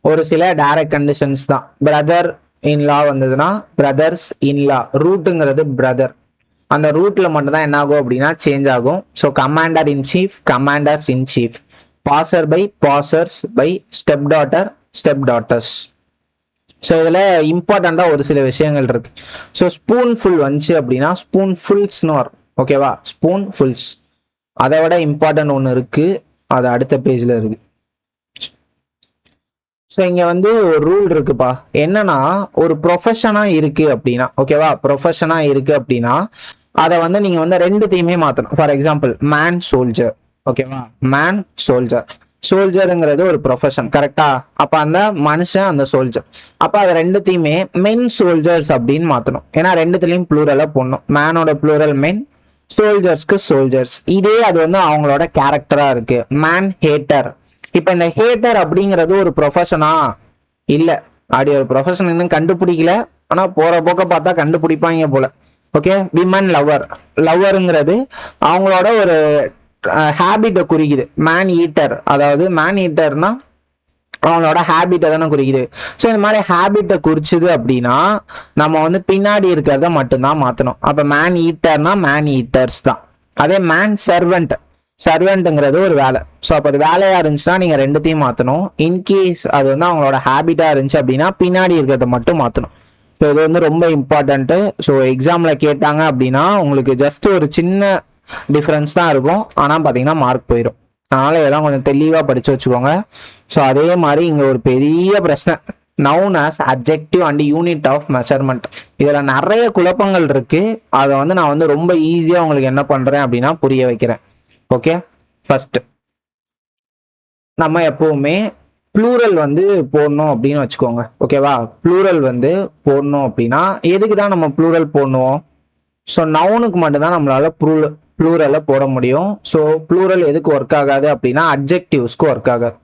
ஒரு சில டைரக்ட் கண்டிஷன்ஸ் தான். பிரதர் இன்லா வந்ததுன்னா பிரதர்ஸ் இன்லா, ரூட்டுங்கிறது பிரதர், அந்த ரூட்ல மட்டும் தான் என்ன ஆகும் அப்படின்னா சேஞ்ச் ஆகும். So commander in chief, commanders in chief, passer by, passers by, step daughter, step daughters. So இதில் இம்பார்ட்டண்ட்டாக ஒரு சில விஷயங்கள் இருக்கு. ஸோ ஸ்பூன் ஃபுல் வந்துச்சு அப்படின்னா ஸ்பூன் ஃபுல்ஸ்னு வரும். ஓகேவா? Spoon fools. அதை விட இம்பார்ட்டன்ட் ஒன்று இருக்கு, அது அடுத்த பேஜில் இருக்கு. ஸோ இங்கே வந்து ஒரு ரூல் இருக்குப்பா. என்னன்னா ஒரு ப்ரொஃபஷனாக இருக்கு அப்படின்னா, ஓகேவா, ப்ரொஃபஷனாக இருக்கு அப்படின்னா அதை வந்து நீங்கள் வந்து ரெண்டுத்தையுமே மாற்றணும். For example man soldier. ஓகேவா? Man soldier. சோல்ஜருங்கிறது ஒரு ப்ரொஃபஷன், கரெக்டா? அப்போ அந்த மனுஷன் அந்த சோல்ஜர். அப்போ அதை ரெண்டுத்தையுமே மென் சோல்ஜர்ஸ் அப்படின்னு மாற்றணும். ஏன்னா ரெண்டுத்துலையும் ப்ளூரலாக போடணும். மேனோட ப்ளூரல் மென், சோல்ஜர்ஸ்க்கு சோல்ஜர்ஸ். இதே அது வந்து அவங்களோட கேரக்டராக இருக்கு. Man hater. இப்போ இந்த ஹேட்டர் அப்படிங்கிறது ஒரு ப்ரொஃபஷனா? இல்லை, அப்படி ஒரு ப்ரொஃபஷன் இன்னும் கண்டுபிடிக்கல. ஆனால் போகிற போக்க பார்த்தா கண்டுபிடிப்பாங்க போல. ஓகே. Women lover. லவ்வருங்கிறது அவங்களோட ஒரு ஹேபிட்டை குறிக்குது. மேன் ஈட்டர், அதாவது மேன் ஈட்டர்னா அவங்களோட ஹேபிட்டை தானே குறிக்குது. ஸோ இந்த மாதிரி ஹேபிட்டை குறிச்சுது அப்படின்னா நம்ம வந்து பின்னாடி இருக்கிறத மட்டும்தான் மாற்றணும். அப்போ மேன் ஈட்டர்னா மேன் ஈட்டர்ஸ் தான். அதே மேன் சர்வெண்ட், சர்வெண்ட்டுங்கிறது ஒரு வேலை. ஸோ அப்போ அது வேலையா இருந்துச்சுன்னா நீங்க ரெண்டுத்தையும் மாற்றணும். இன்கேஸ் அது வந்து அவங்களோட ஹேபிட்டா இருந்துச்சு அப்படின்னா பின்னாடி இருக்கிறத மட்டும் மாற்றணும். ஸோ இது வந்து ரொம்ப இம்பார்ட்டன்ட்டு. ஸோ எக்ஸாம்ல கேட்டாங்க அப்படின்னா உங்களுக்கு ஜஸ்ட் ஒரு சின்ன டிஃப்ரென்ஸ் தான் இருக்கும், ஆனால் பார்த்தீங்கன்னா மார்க் போயிடும். அதனால இதெல்லாம் கொஞ்சம் தெளிவாக படிச்சு வச்சுக்கோங்க. ஸோ அதே மாதிரி இங்கே ஒரு பெரிய பிரச்சனை, noun as adjective and unit of measurement. இதில் நிறைய குழப்பங்கள் இருக்கு. அதை வந்து நான் வந்து ரொம்ப ஈஸியாக உங்களுக்கு என்ன பண்றேன் அப்படின்னா புரிய வைக்கிறேன். ஓகே. ஃபர்ஸ்ட் நம்ம எப்பவுமே ப்ளூரல் வந்து போடணும் அப்படின்னு வச்சுக்கோங்க. ஓகேவா? ப்ளூரல் வந்து போடணும் அப்படின்னா எதுக்கு தான் நம்ம ப்ளூரல் போடணும்? ஸோ நவுனுக்கு மட்டும்தான் நம்மளால ப்ளூரலை போட முடியும். ஸோ ப்ளூரல் எதுக்கு ஒர்க் ஆகாது அப்படின்னா அட்ஜெக்டிவ்ஸ்க்கு ஒர்க் ஆகாது.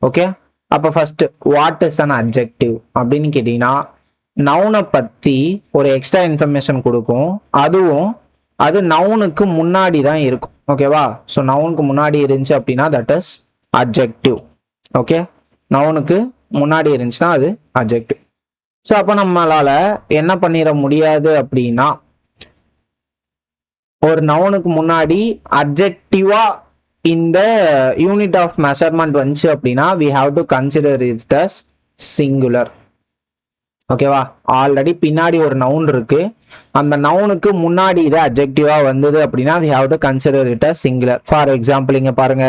ஓகே. அப்போ first what is an adjective அப்படின்னு கேட்டீங்கன்னா நவுனை பற்றி ஒரு எக்ஸ்ட்ரா இன்ஃபர்மேஷன் கொடுக்கும். அதுவும் அது நவுனுக்கு முன்னாடி தான் இருக்கும். ஓகேவா? ஸோ நவுனுக்கு முன்னாடி இருந்துச்சு அப்படின்னா தட் இஸ் அட்ஜெக்டிவ். ஓகே. நவுனுக்கு முன்னாடி இருந்துச்சுன்னா அது அட்ஜெக்டிவ். ஸோ அப்போ நம்மளால என்ன பண்ணிட முடியாது அப்படின்னா ஒரு நவுனுக்கு முன்னாடி அட்ஜெக்டிவா இந்த யூனிட் ஆஃப் மெஷர்மெண்ட் வந்துச்சு அப்படின்னா we have to consider it as singular. ஓகேவா? ஆல்ரெடி பின்னாடி ஒரு நவுன் இருக்கு, அந்த நவுனுக்கு முன்னாடி இது அட்ஜெக்டிவா வந்தது அப்படின்னா we have to consider it as singular. For example இங்க பாருங்க,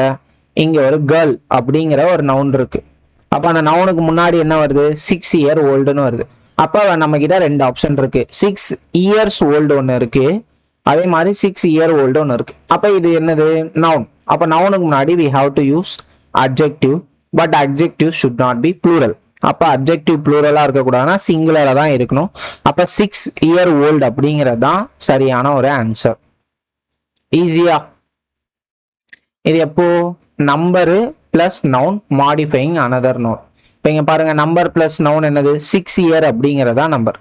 இங்க ஒரு கேர்ள் அப்படிங்கிற ஒரு நவுன் இருக்கு. அப்ப அந்த நவுனுக்கு முன்னாடி என்ன வருது? 6 year oldன்னு வருது. அப்ப நம்ம கிட்ட ரெண்டு ஆப்ஷன் இருக்கு. 6 years old ஒன்னு இருக்கு, அதே மாதிரி 6 year old ஒன்னு இருக்கு. அப்ப இது என்னது? நவுன். அப்ப நவுனுக்கு முன்னாடி we have to use adjective, but adjective should not be plural. அப்ப அட்ஜெக்டிவ் ப்ளூரலா இருக்கக்கூடாதுன்னா சிங்குலரா தான் இருக்கணும். அப்ப 6 year old அப்படிங்கிறது தான் சரியான ஒரு ஆன்சர். ஈஸியா. இது எப்போ? Number plus noun modifying another noun. இப்போ இங்க பாருங்க, நம்பர் பிளஸ் நவுன் என்னது? 6 year அப்படிங்கிறதா நம்பர்.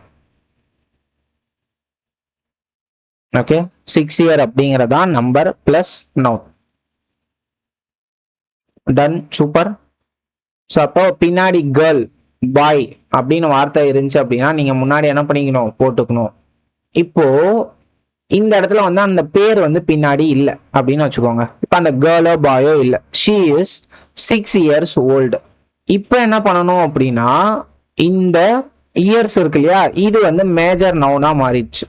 ஓகே. 6 year அப்படிங்கிறதா number plus noun. Done. Super. So அப்போ பின்னாடி கேர்ள், பாய் அப்படின்னு வார்த்தை இருந்துச்சு அப்படின்னா நீங்க முன்னாடி என்ன பண்ணிக்கணும்? போட்டுக்கணும். இப்போ இந்த இடத்துல வந்து அந்த பேர் வந்து பின்னாடி இல்லை அப்படின்னு வச்சுக்கோங்க. இப்போ அந்த கேர்ளோ பாயோ இல்லை, ஷீ இஸ் 6 years old. இப்போ என்ன பண்ணணும் அப்படின்னா இந்த இயர்ஸ் இருக்கு இல்லையா, இது வந்து மேஜர் நவுனா மாறிடுச்சு.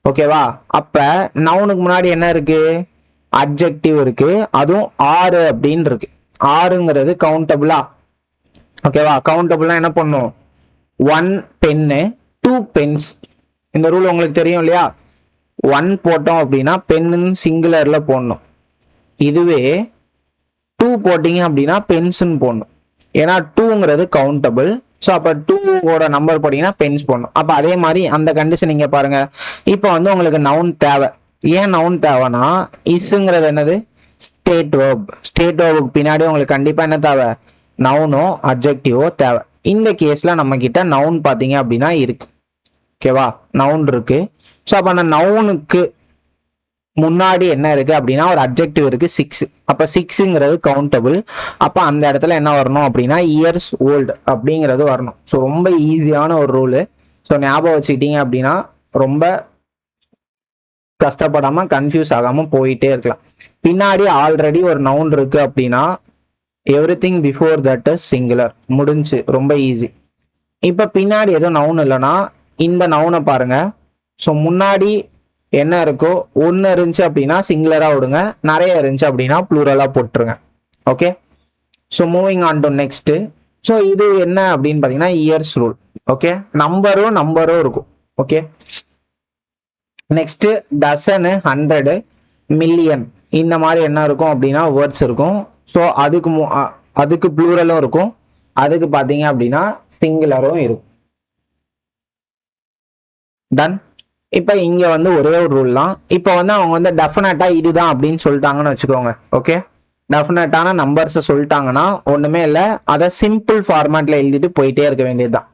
ஓகேவா? அப்ப நவுனுக்கு முன்னாடி என்ன இருக்கு? அட்ஜெக்டிவ் இருக்கு, அதுவும் 6 அப்படின்னு இருக்கு. 6ங்கிறது கவுண்டபிளா? ஓகேவா? கவுண்டபிள்னா என்ன பண்ணும்? 1 பென்னு, 2 பென்ஸ். இந்த ரூல் உங்களுக்கு தெரியும் இல்லையா? 1 போட்டோம் அப்படின்னா பென்னு சிங்குலர்ல போடணும். இதுவே 2 போட்டீங்க அப்படின்னா பென்ஸ்ன்னு போடணும். ஏன்னா 2ங்கிறது கவுண்டபிள். ஸோ அப்போ 2ஓட நம்பர் போட்டீங்கன்னா பென்ஸ் போடணும். அப்போ அதே மாதிரி அந்த கண்டிஷன் இங்கே பாருங்க. இப்போ வந்து உங்களுக்கு நவுன் தேவை. ஏன் நவுன் தேவைன்னா இஸ்ங்கிறது என்னது ஸ்டேட் வேர்ப். ஸ்டேட் வேர்புக்கு பின்னாடி உங்களுக்கு கண்டிப்பாக என்ன தேவை, நவுனோ அட்ஜெக்டிவோ தேவை. இந்த கேஸில் நம்ம கிட்ட நவுன் பார்த்தீங்க அப்படின்னா இருக்கு. ஓகேவா, நவுன் இருக்கு. ஸோ அப்போ அந்த நவுனுக்கு முன்னாடி என்ன இருக்கு அப்படின்னா ஒரு அட்ஜெக்டிவ் இருக்கு 6. அப்போ 6ங்கிறது கவுண்டபிள். அப்போ அந்த இடத்துல என்ன வரணும் அப்படின்னா இயர்ஸ் ஓல்டு அப்படிங்கிறது வரணும். ஸோ ரொம்ப ஈஸியான ஒரு ரூலு. ஸோ ஞாபகம் வச்சுக்கிட்டீங்க அப்படின்னா ரொம்ப கஷ்டப்படாம கன்ஃபியூஸ் ஆகாம போயிட்டே இருக்கலாம். பின்னாடி ஆல்ரெடி ஒரு நவுன் இருக்கு அப்படின்னா everything before that is singular, முடிஞ்சு, ரொம்ப ஈஸி. இப்போ பின்னாடி எதுவும் நவுன் இல்லைன்னா இந்த நவுனை பாருங்க. ஸோ முன்னாடி என்ன இருக்கோ ஒன்று இருந்துச்சு அப்படின்னா சிங்குலராக விடுங்க, நிறைய இருந்துச்சு அப்படின்னா ப்ளூரலாக போட்டுருங்க. Okay, so moving on to next. So இது என்ன அப்படின்னு பார்த்தீங்கன்னா இயர்ஸ் ரூல். ஓகே, நம்பரும் இருக்கும். ஓகே, நெக்ஸ்ட் டசனு, 100, மில்லியன், இந்த மாதிரி என்ன இருக்கும் அப்படின்னா வேர்ட்ஸ் இருக்கும். ஸோ அதுக்கு ப்ளூரலும் இருக்கும், அதுக்கு பார்த்தீங்க அப்படின்னா சிங்குலரும் இருக்கும். டன். இப்போ இங்க வந்து ஒரே ஒரு ரூல் தான். இப்போ வந்து அவங்க வந்து டெஃபினட்டா இதுதான் அப்படின்னு சொல்லிட்டாங்கன்னு வச்சுக்கோங்க. ஓகே, டெஃபினட்டான நம்பர்ஸை சொல்லிட்டாங்கன்னா ஒண்ணுமே இல்லை, அதை சிம்பிள் ஃபார்மேட்ல எழுதிட்டு போயிட்டே இருக்க வேண்டியதுதான்.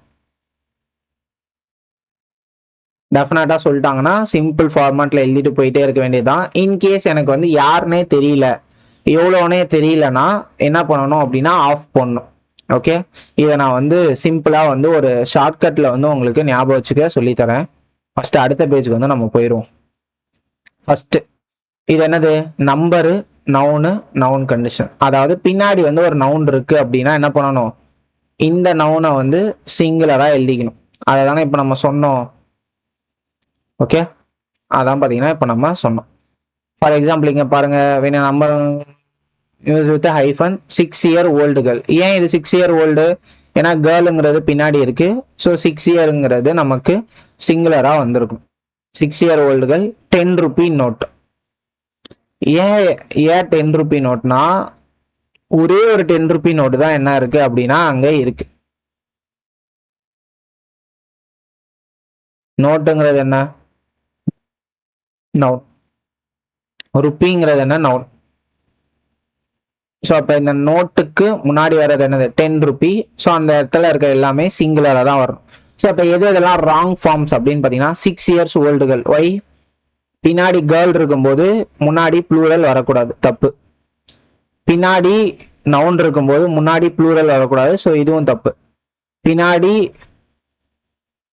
டெஃபினட்டா சொல்லிட்டாங்கன்னா சிம்பிள் ஃபார்மேட்ல எழுதிட்டு போயிட்டே இருக்க வேண்டியதுதான். இன்கேஸ் எனக்கு வந்து யாருன்னே தெரியல, எவ்வளோனே தெரியலன்னா என்ன பண்ணணும் அப்படின்னா ஆஃப் பண்ணணும். ஓகே, இதை நான் வந்து சிம்பிளா வந்து ஒரு ஷார்ட்கட்ல வந்து உங்களுக்கு ஞாபகம் வச்சுக்க சொல்லித்தரேன். ஃபர்ஸ்ட் அடுத்த பேஜுக்கு வந்து நம்ம போயிடுவோம். ஃபர்ஸ்ட் இது என்னது, நம்பரு, நவுனு, நவுன் கண்டிஷன். அதாவது பின்னாடி வந்து ஒரு நவுன் இருக்கு அப்படின்னா என்ன பண்ணணும், இந்த நவுனை வந்து சிங்குலரா எழுதிக்கணும். அதை தானே இப்போ நம்ம சொன்னோம். ஓகே, அதான் பார்த்தீங்கன்னா இப்போ நம்ம சொன்னோம். ஃபார் எக்ஸாம்பிள் இங்கே பாருங்க, வேணும் number use with hyphen 6 year old girl. ஏன் இது 6 இயர் ஓல்டு, ஏன்னா கேர்ளுங்கிறது பின்னாடி இருக்கு. ஸோ 6 இயருங்கிறது நமக்கு சிங்குலரா வந்திருக்கும். 6 year old girl. 10 rupee note. ஏன் 10 ரூபி நோட்னா ஒரே ஒரு 10 ரூபி நோட்டு தான் என்ன இருக்கு அப்படின்னா அங்க இருக்கு. நோட்டுங்கிறது என்ன, நவுன். ருப்பிங்கிறது என்ன, நவுன். ஸோ அப்போ இந்த நோட்டுக்கு முன்னாடி வர்றது என்னது, 10 ரூபி. ஸோ அந்த இடத்துல இருக்க எல்லாமே சிங்குலராக தான் வரும். ஸோ அப்போ எதெல்லாம் ராங் ஃபார்ம்ஸ் அப்படின்னு பார்த்தீங்கன்னா 6 இயர்ஸ் ஓல்டு கேர்ள். ஒய், பின்னாடி கேர்ள் இருக்கும்போது முன்னாடி ப்ளூரல் வரக்கூடாது, தப்பு. பின்னாடி நவுன் இருக்கும்போது முன்னாடி ப்ளூரல் வரக்கூடாது, ஸோ இதுவும் தப்பு. பின்னாடி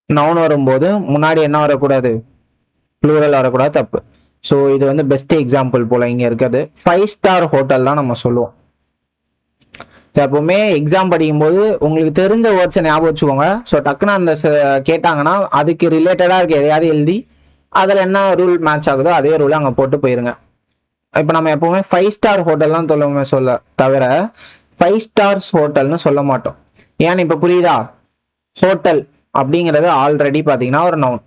நவுன் வரும்போது முன்னாடி என்ன வரக்கூடாது, ப்ளூரல் வரக்கூடாது, தப்பு. ஸோ இது வந்து பெஸ்ட் எக்ஸாம்பிள் போல இங்கே இருக்கிறது 5 ஸ்டார் ஹோட்டல் தான் நம்ம சொல்லுவோம். எப்பவுமே எக்ஸாம் படிக்கும்போது உங்களுக்கு தெரிஞ்ச வேர்ட்ஸை ஞாபகம் வச்சுக்கோங்க. ஸோ டக்குன்னு அந்த கேட்டாங்கன்னா அதுக்கு ரிலேட்டடாக இருக்க எதையாவது எழுதி அதில் என்ன ரூல் மேட்ச் ஆகுதோ அதே ரூலை அங்கே போட்டு போயிருங்க. இப்போ நம்ம எப்பவுமே 5 ஸ்டார் ஹோட்டல் தான் சொல்ல தவிர 5 ஸ்டார்ஸ் ஹோட்டல்னு சொல்ல மாட்டோம். ஏன்னு இப்போ புரியுதா, ஹோட்டல் அப்படிங்கிறது ஆல்ரெடி பார்த்தீங்கன்னா ஒரு நவுன்.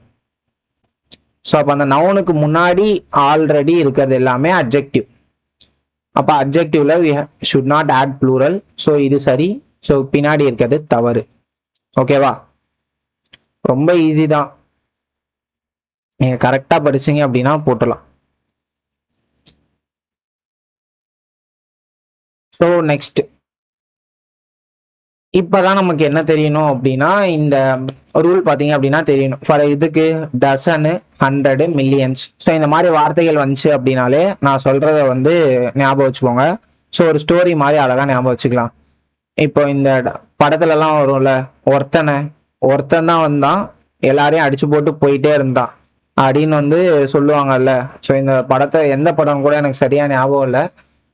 ஸோ அப்போ அந்த நவுனுக்கு முன்னாடி ஆல்ரெடி இருக்கிறது எல்லாமே அட்ஜெக்டிவ். அப்போ அட்ஜெக்டிவ்ல we should not add plural. So இது சரி. ஸோ பின்னாடி இருக்கிறது தவறு. ஓகேவா, ரொம்ப ஈஸி தான், நீங்கள் கரெக்டாக படிச்சீங்க அப்படின்னா போட்டலாம். ஸோ நெக்ஸ்ட் இப்போதான் நமக்கு என்ன தெரியணும் அப்படின்னா இந்த ரூல் பார்த்தீங்க அப்படின்னா தெரியணும். ஃபார் இதுக்கு டசனு, 100, மில்லியன்ஸ். ஸோ இந்த மாதிரி வார்த்தைகள் வந்துச்சு அப்படின்னாலே நான் சொல்றத வந்து ஞாபகம் வச்சுக்கோங்க. ஸோ ஒரு ஸ்டோரி மாதிரி அழகாக ஞாபகம் வச்சுக்கலாம். இப்போ இந்த படத்துலலாம் வரும்ல, ஒருத்தன் தான் வந்தான், எல்லாரையும் அடிச்சு போட்டு போயிட்டே இருந்தான் அப்படின்னு வந்து சொல்லுவாங்கல்ல. ஸோ இந்த படத்தை எந்த படம் கூட எனக்கு சரியா ஞாபகம் இல்லை.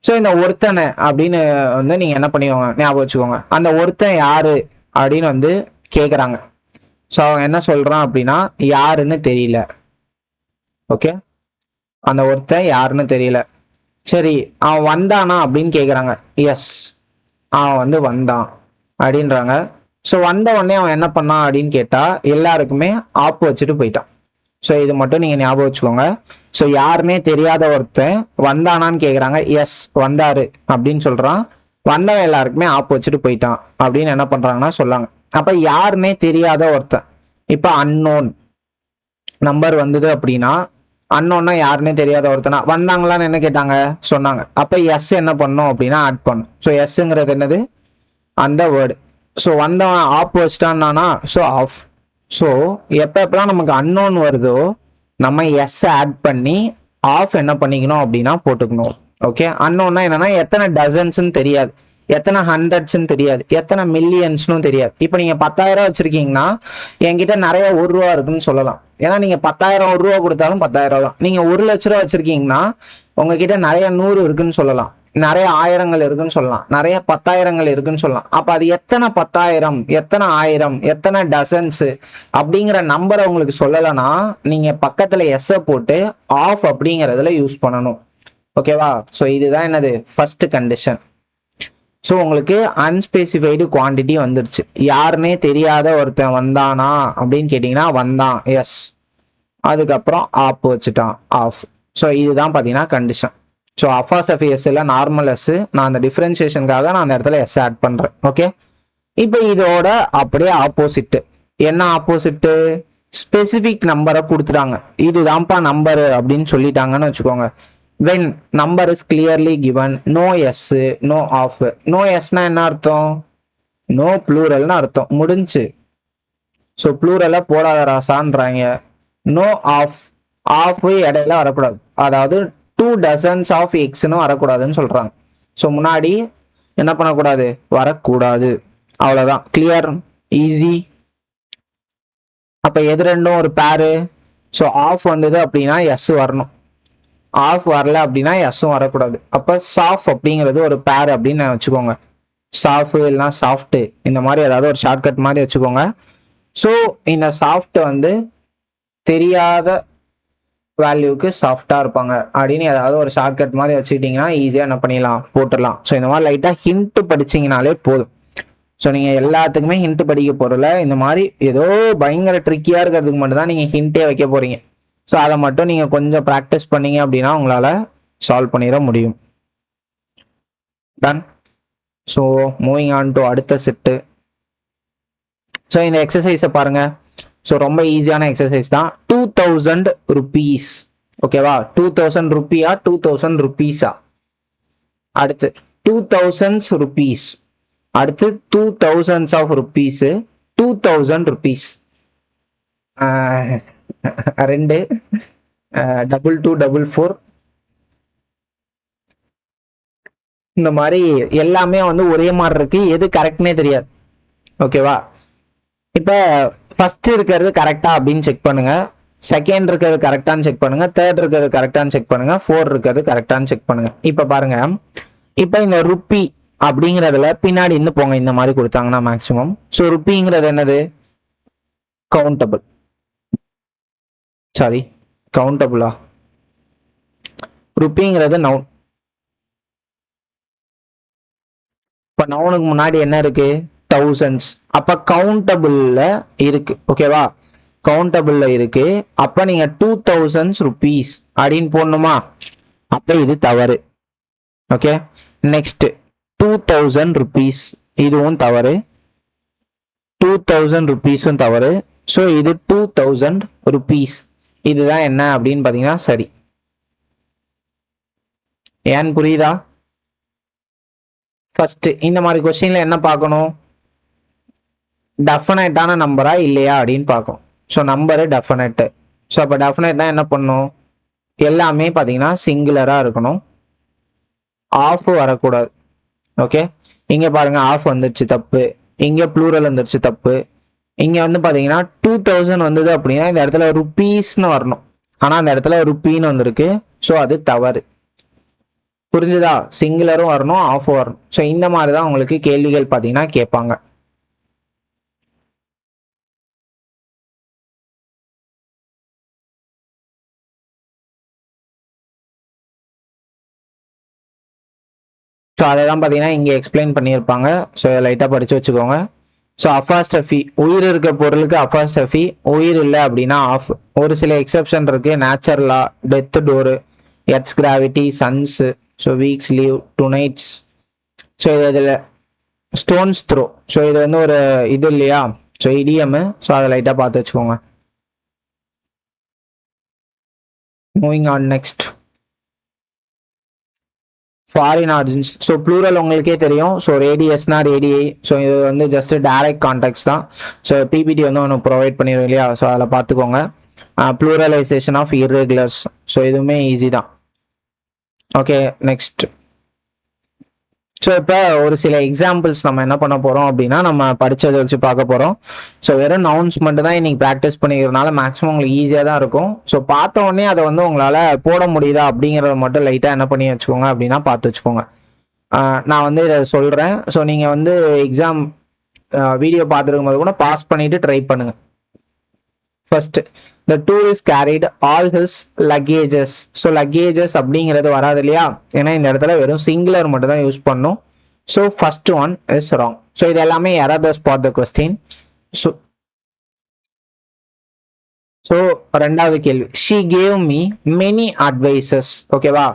ஸோ இந்த ஒருத்தனை அப்படின்னு வந்து நீங்க என்ன பண்ணிக்கோங்க, ஞாபகம் வச்சுக்கோங்க. அந்த ஒருத்தன் யாரு அப்படின்னு வந்து கேட்குறாங்க. ஸோ அவன் என்ன சொல்றான் அப்படின்னா யாருன்னு தெரியல. ஓகே, அந்த ஒருத்தன் யாருன்னு தெரியல. சரி, அவன் வந்தானா அப்படின்னு கேட்குறாங்க. எஸ், அவன் வந்து வந்தான் அப்படின்றாங்க. ஸோ வந்த உடனே அவன் என்ன பண்ணான் அப்படின்னு கேட்டா எல்லாருக்குமே ஆப்பு வச்சுட்டு போயிட்டான். ஸோ இது மட்டும் நீங்க ஞாபகம் வச்சுக்கோங்க. ஸோ யாருமே தெரியாத ஒருத்தன் வந்தானான்னு கேட்குறாங்க. எஸ், வந்தாரு அப்படின்னு சொல்றான். வந்தவன் எல்லாருக்குமே ஆப்பு வச்சுட்டு போயிட்டான் அப்படின்னு என்ன பண்றாங்கன்னா சொல்லாங்க. அப்ப யாருன்னே தெரியாத ஒருத்தன், இப்ப அன்னோன் நம்பர் வந்தது அப்படின்னா அன்னோன்னா யாருன்னே தெரியாத ஒருத்தனா வந்தாங்களான்னு என்ன கேட்டாங்க, சொன்னாங்க. அப்போ எஸ் என்ன பண்ணோம் அப்படின்னா ஆட் பண்ணும். ஸோ எஸ்ங்கிறது என்னது, அந்த வேர்டு. ஸோ வந்தவன் ஆப் வச்சிட்டான்னா ஸோ ஆஃப். ஸோ எப்பெல்லாம் நமக்கு அன்னோன் வருதோ நம்ம எஸ் ஆட் பண்ணி ஆஃப் என்ன பண்ணிக்கணும் அப்படின்னா போட்டுக்கணும். ஓகே, அன்னோன்னா என்னன்னா எத்தனை டசன்ஸ்ன்னு தெரியாது, எத்தனை ஹண்ட்ரட்ஸ்ன்னு தெரியாது, எத்தனை மில்லியன்ஸ்னும் தெரியாது. இப்போ நீங்க 10,000 வச்சிருக்கீங்கன்னா என்கிட்ட நிறைய ₹1 இருக்குன்னு சொல்லலாம். ஏன்னா நீங்க 10,000 ரூபா கொடுத்தாலும் 10,000 தான். நீங்க 1,00,000 வச்சிருக்கீங்கன்னா உங்ககிட்ட நிறைய 100 இருக்குன்னு சொல்லலாம், நிறைய ஆயிரங்கள் இருக்குன்னு சொல்லலாம், நிறைய 10,000கள் இருக்குன்னு சொல்லலாம். அப்ப அது எத்தனை 10,000, எத்தனை 1000, எத்தனை டசன்ஸ் அப்படிங்கிற நம்பரை உங்களுக்கு சொல்லலைன்னா நீங்க பக்கத்துல எஸ் போட்டு ஆஃப் அப்படிங்கிறதுல யூஸ் பண்ணணும். ஓகேவா? ஸோ இதுதான் என்னது ஃபர்ஸ்ட் கண்டிஷன். ஸோ உங்களுக்கு அன்ஸ்பெசிஃபைடு குவான்டிட்டி வந்துருச்சு. யாருன்னே தெரியாத ஒருத்தன் வந்தானா அப்படின்னு கேட்டிங்கன்னா வந்தான், எஸ். அதுக்கப்புறம் ஆப் வச்சுட்டான், ஆஃப். ஸோ இதுதான் பார்த்தீங்கன்னா கண்டிஷன். ஸோ அஃபாஸ்டஃபி எஸ் இல்லை நார்மல் எஸ், நான் அந்த டிஃப்ரென்சியேஷனுக்காக நான் அந்த இடத்துல எஸ் ஆட் பண்ணுறேன். ஓகே, இப்போ இதோட அப்படியே ஆப்போசிட்டு. என்ன ஆப்போசிட்டு? ஸ்பெசிஃபிக் நம்பரை கொடுத்துட்டாங்க, இதுதான்ப்பா நம்பரு அப்படின்னு சொல்லிட்டாங்கன்னு வச்சுக்கோங்க. when number is clearly given, no s, no off. no s னா என்ன அர்த்தம்? no plural னு அர்த்தம், முடிஞ்சு. ஸோ ப்ளூரலை போடாத ராசான்றாங்க. no off, off இடையில வரக்கூடாது, அதாவது 2 dozens of xன்னு வரக்கூடாதுன்னு சொல்றாங்க. ஸோ முன்னாடி என்ன பண்ணக்கூடாது, வரக்கூடாது. அவ்வளோதான், கிளியர், ஈஸி. அப்போ எது ரெண்டும் ஒரு பேரு. ஸோ ஆஃப் வந்தது அப்படின்னா எஸ் வரணும், ஆஃப் வரல அப்படின்னா எஸ்ஸும் வரக்கூடாது. அப்போ சாஃப் அப்படிங்கிறது ஒரு பேர் அப்படின்னு வச்சுக்கோங்க. சாஃப் இல்லைனா சாஃப்ட், இந்த மாதிரி ஏதாவது ஒரு ஷார்ட்கட் மாதிரி வச்சுக்கோங்க. ஸோ இந்த சாஃப்ட் வந்து தெரியாத வேல்யூக்கு சாஃப்டா இருப்பாங்க அப்படின்னு ஏதாவது ஒரு ஷார்ட்கட் மாதிரி வச்சுக்கிட்டீங்கன்னா ஈஸியாக என்ன பண்ணிடலாம், போட்டுடலாம். ஸோ இந்த மாதிரி லைட்டாக ஹிண்ட் படிச்சிங்கனாலே போதும். ஸோ நீங்கள் எல்லாத்துக்குமே ஹிண்ட் படிக்க போகிறல, இந்த மாதிரி ஏதோ பயங்கர ட்ரிக்கியாக இருக்கிறதுக்கு மட்டும்தான் நீங்கள் ஹிண்டே வைக்க போகிறீங்க. ஸோ அதை மட்டும் நீங்கள் கொஞ்சம் ப்ராக்டிஸ் பண்ணீங்க அப்படின்னா உங்களால் சால்வ் பண்ணிட முடியும். Done. So moving on to அடுத்த செட்டு. ஸோ இந்த எக்ஸசைஸை பாருங்க. ஸோ ரொம்ப ஈஸியான எக்ஸசைஸ் தான். 2000 rupees. ஓகேவா? 2000 rupees 2000 rupees. அடுத்து 2000 rupees. அடுத்து 2000s of rupees, 2000 rupees. 2 2244. இந்த மாதிரி எல்லாமே வந்து ஒரே மாதிரி இருக்கு, எது கரெக்ட்னே தெரியாது. ஓகேவா? இப்போ ஃபர்ஸ்ட் இருக்கிறது கரெக்டா அப்படின்னு செக் பண்ணுங்க, செகண்ட் இருக்கிறது கரெக்டான்னு செக் பண்ணுங்க, தேர்ட் இருக்கிறது கரெக்டான்னு செக் பண்ணுங்க, 4 இருக்கிறது கரெக்டான்னு செக் பண்ணுங்க. இப்போ பாருங்க, இப்போ இந்த ருப்பி அப்படிங்கிறதுல பின்னாடி இருந்து போங்க, இந்த மாதிரி கொடுத்தாங்கன்னா மேக்சிமம். ஸோ ருப்பிங்கிறது என்னது? கவுண்டபிள். சாரி, கவுண்டபிளா? ருப்பிங்கிறது நவுன். இப்போ நவுனுக்கு முன்னாடி என்ன இருக்கு? தௌசண்ட்ஸ். அப்ப கவுண்டபிள்ல இருக்கு. ஓகேவா? கவுண்டபிள்ல இருக்கு. அப்ப நீங்க 2000 rupees அப்படின்னு போடணுமா? அப்ப இது தவறு. ஓகே, நெக்ஸ்ட் 2000 rupees, இதுவும் தவறு. 2000 rupeesம் தவறு. ஸோ இது 2000 rupees. இதுதான் என்ன அப்படின்னு பாத்தீங்கன்னா சரி. ஏன் புரியுதா? ஃபர்ஸ்ட் இந்த மாதிரி கொஸ்டின்ல என்ன பார்க்கணும்? டெஃபினட்டான நம்பரா இல்லையா அப்படின்னு பார்க்கணும். So number டெஃபினட்டு. ஸோ அப்போ டெஃபினட்னா என்ன பண்ணும்? எல்லாமே பார்த்தீங்கன்னா சிங்குலராக இருக்கணும், ஆஃப் வரக்கூடாது. ஓகே, இங்கே பாருங்க ஆஃப் வந்துருச்சு தப்பு, இங்கே ப்ளூரல் வந்துருச்சு தப்பு. இங்கே வந்து பார்த்தீங்கன்னா 2000 வந்தது அப்படின்னா இந்த இடத்துல ருப்பீஸ்னு வரணும், ஆனால் அந்த இடத்துல ருப்பின்னு வந்திருக்கு. ஸோ அது தவறு. புரிஞ்சுதா? சிங்குலரும் வரணும், ஆஃப் வரணும். ஸோ இந்த மாதிரி தான் உங்களுக்கு கேள்விகள் பார்த்தீங்கன்னா கேட்பாங்க. ஸோ அதை தான் பார்த்தீங்கன்னா இங்கே எக்ஸ்பிளைன் பண்ணியிருப்பாங்க. ஸோ லைட்டாக படித்து வச்சுக்கோங்க. ஸோ அஃபாஸ்டஃபி, உயிர் இருக்க பொருளுக்கு அஃபாஸ்டஃபி, உயிர் இல்லை அப்படின்னா ஆஃப். ஒரு சில எக்ஸப்ஷன் இருக்கு, நேச்சுரலா, death door, earth's gravity, sun's, so weeks leave, tonight's. So இது இதில் ஸ்டோன்ஸ் த்ரோ. ஸோ இது வந்து ஒரு இது இல்லையா? ஸோ இடிஎம்மு. ஸோ அதை லைட்டாக பார்த்து வச்சுக்கோங்க. Moving on next. Foreign origins. So plural உங்களுக்கே தெரியும். ஸோ ரேடியஸ்னா ரேடியை. ஸோ இது வந்து ஜஸ்ட் டைரக்ட் கான்டெக்ட்ஸ் தான். ஸோ பிபிடி வந்து ஒன்று ப்ரொவைட் பண்ணிடுவோம் இல்லையா, ஸோ அதில் பார்த்துக்கோங்க. Pluralization of irregulars. ஸோ இதுவுமே ஈஸி தான். Okay next. ஸோ இப்போ ஒரு சில எக்ஸாம்பிள்ஸ் நம்ம என்ன பண்ண போகிறோம் அப்படின்னா, நம்ம படித்ததை வச்சு பார்க்க போகிறோம். ஸோ வெறும் நவுன்ஸ் மட்டும் தான் இன்னைக்கு ப்ராக்டிஸ் பண்ணிக்கிறதுனால மேக்ஸிமம் உங்களுக்கு ஈஸியாக தான் இருக்கும். ஸோ பார்த்த உடனே அதை வந்து உங்களால் போட முடியுதா அப்படிங்கிறத மட்டும் லைட்டாக என்ன பண்ணி வச்சுக்கோங்க அப்படின்னா பார்த்து வச்சுக்கோங்க. நான் வந்து இதை சொல்கிறேன். ஸோ நீங்கள் வந்து எக்ஸாம் வீடியோ பார்த்துருக்கும் போது கூட பாஸ் பண்ணிவிட்டு ட்ரை பண்ணுங்கள். First, the tourist carried all his luggages. So luggages அப்படிங்கிறது வராது இல்லையா, ஏன்னா இந்த இடத்துல வெறும் சிங்குலர் மட்டும் தான் யூஸ் பண்ணும். So first one is wrong. So இது எல்லாமே யாராவது ஸ்பாட் த கொஸ்டின். ஸோ ரெண்டாவது கேள்வி, she gave me many advices. ஓகேவா,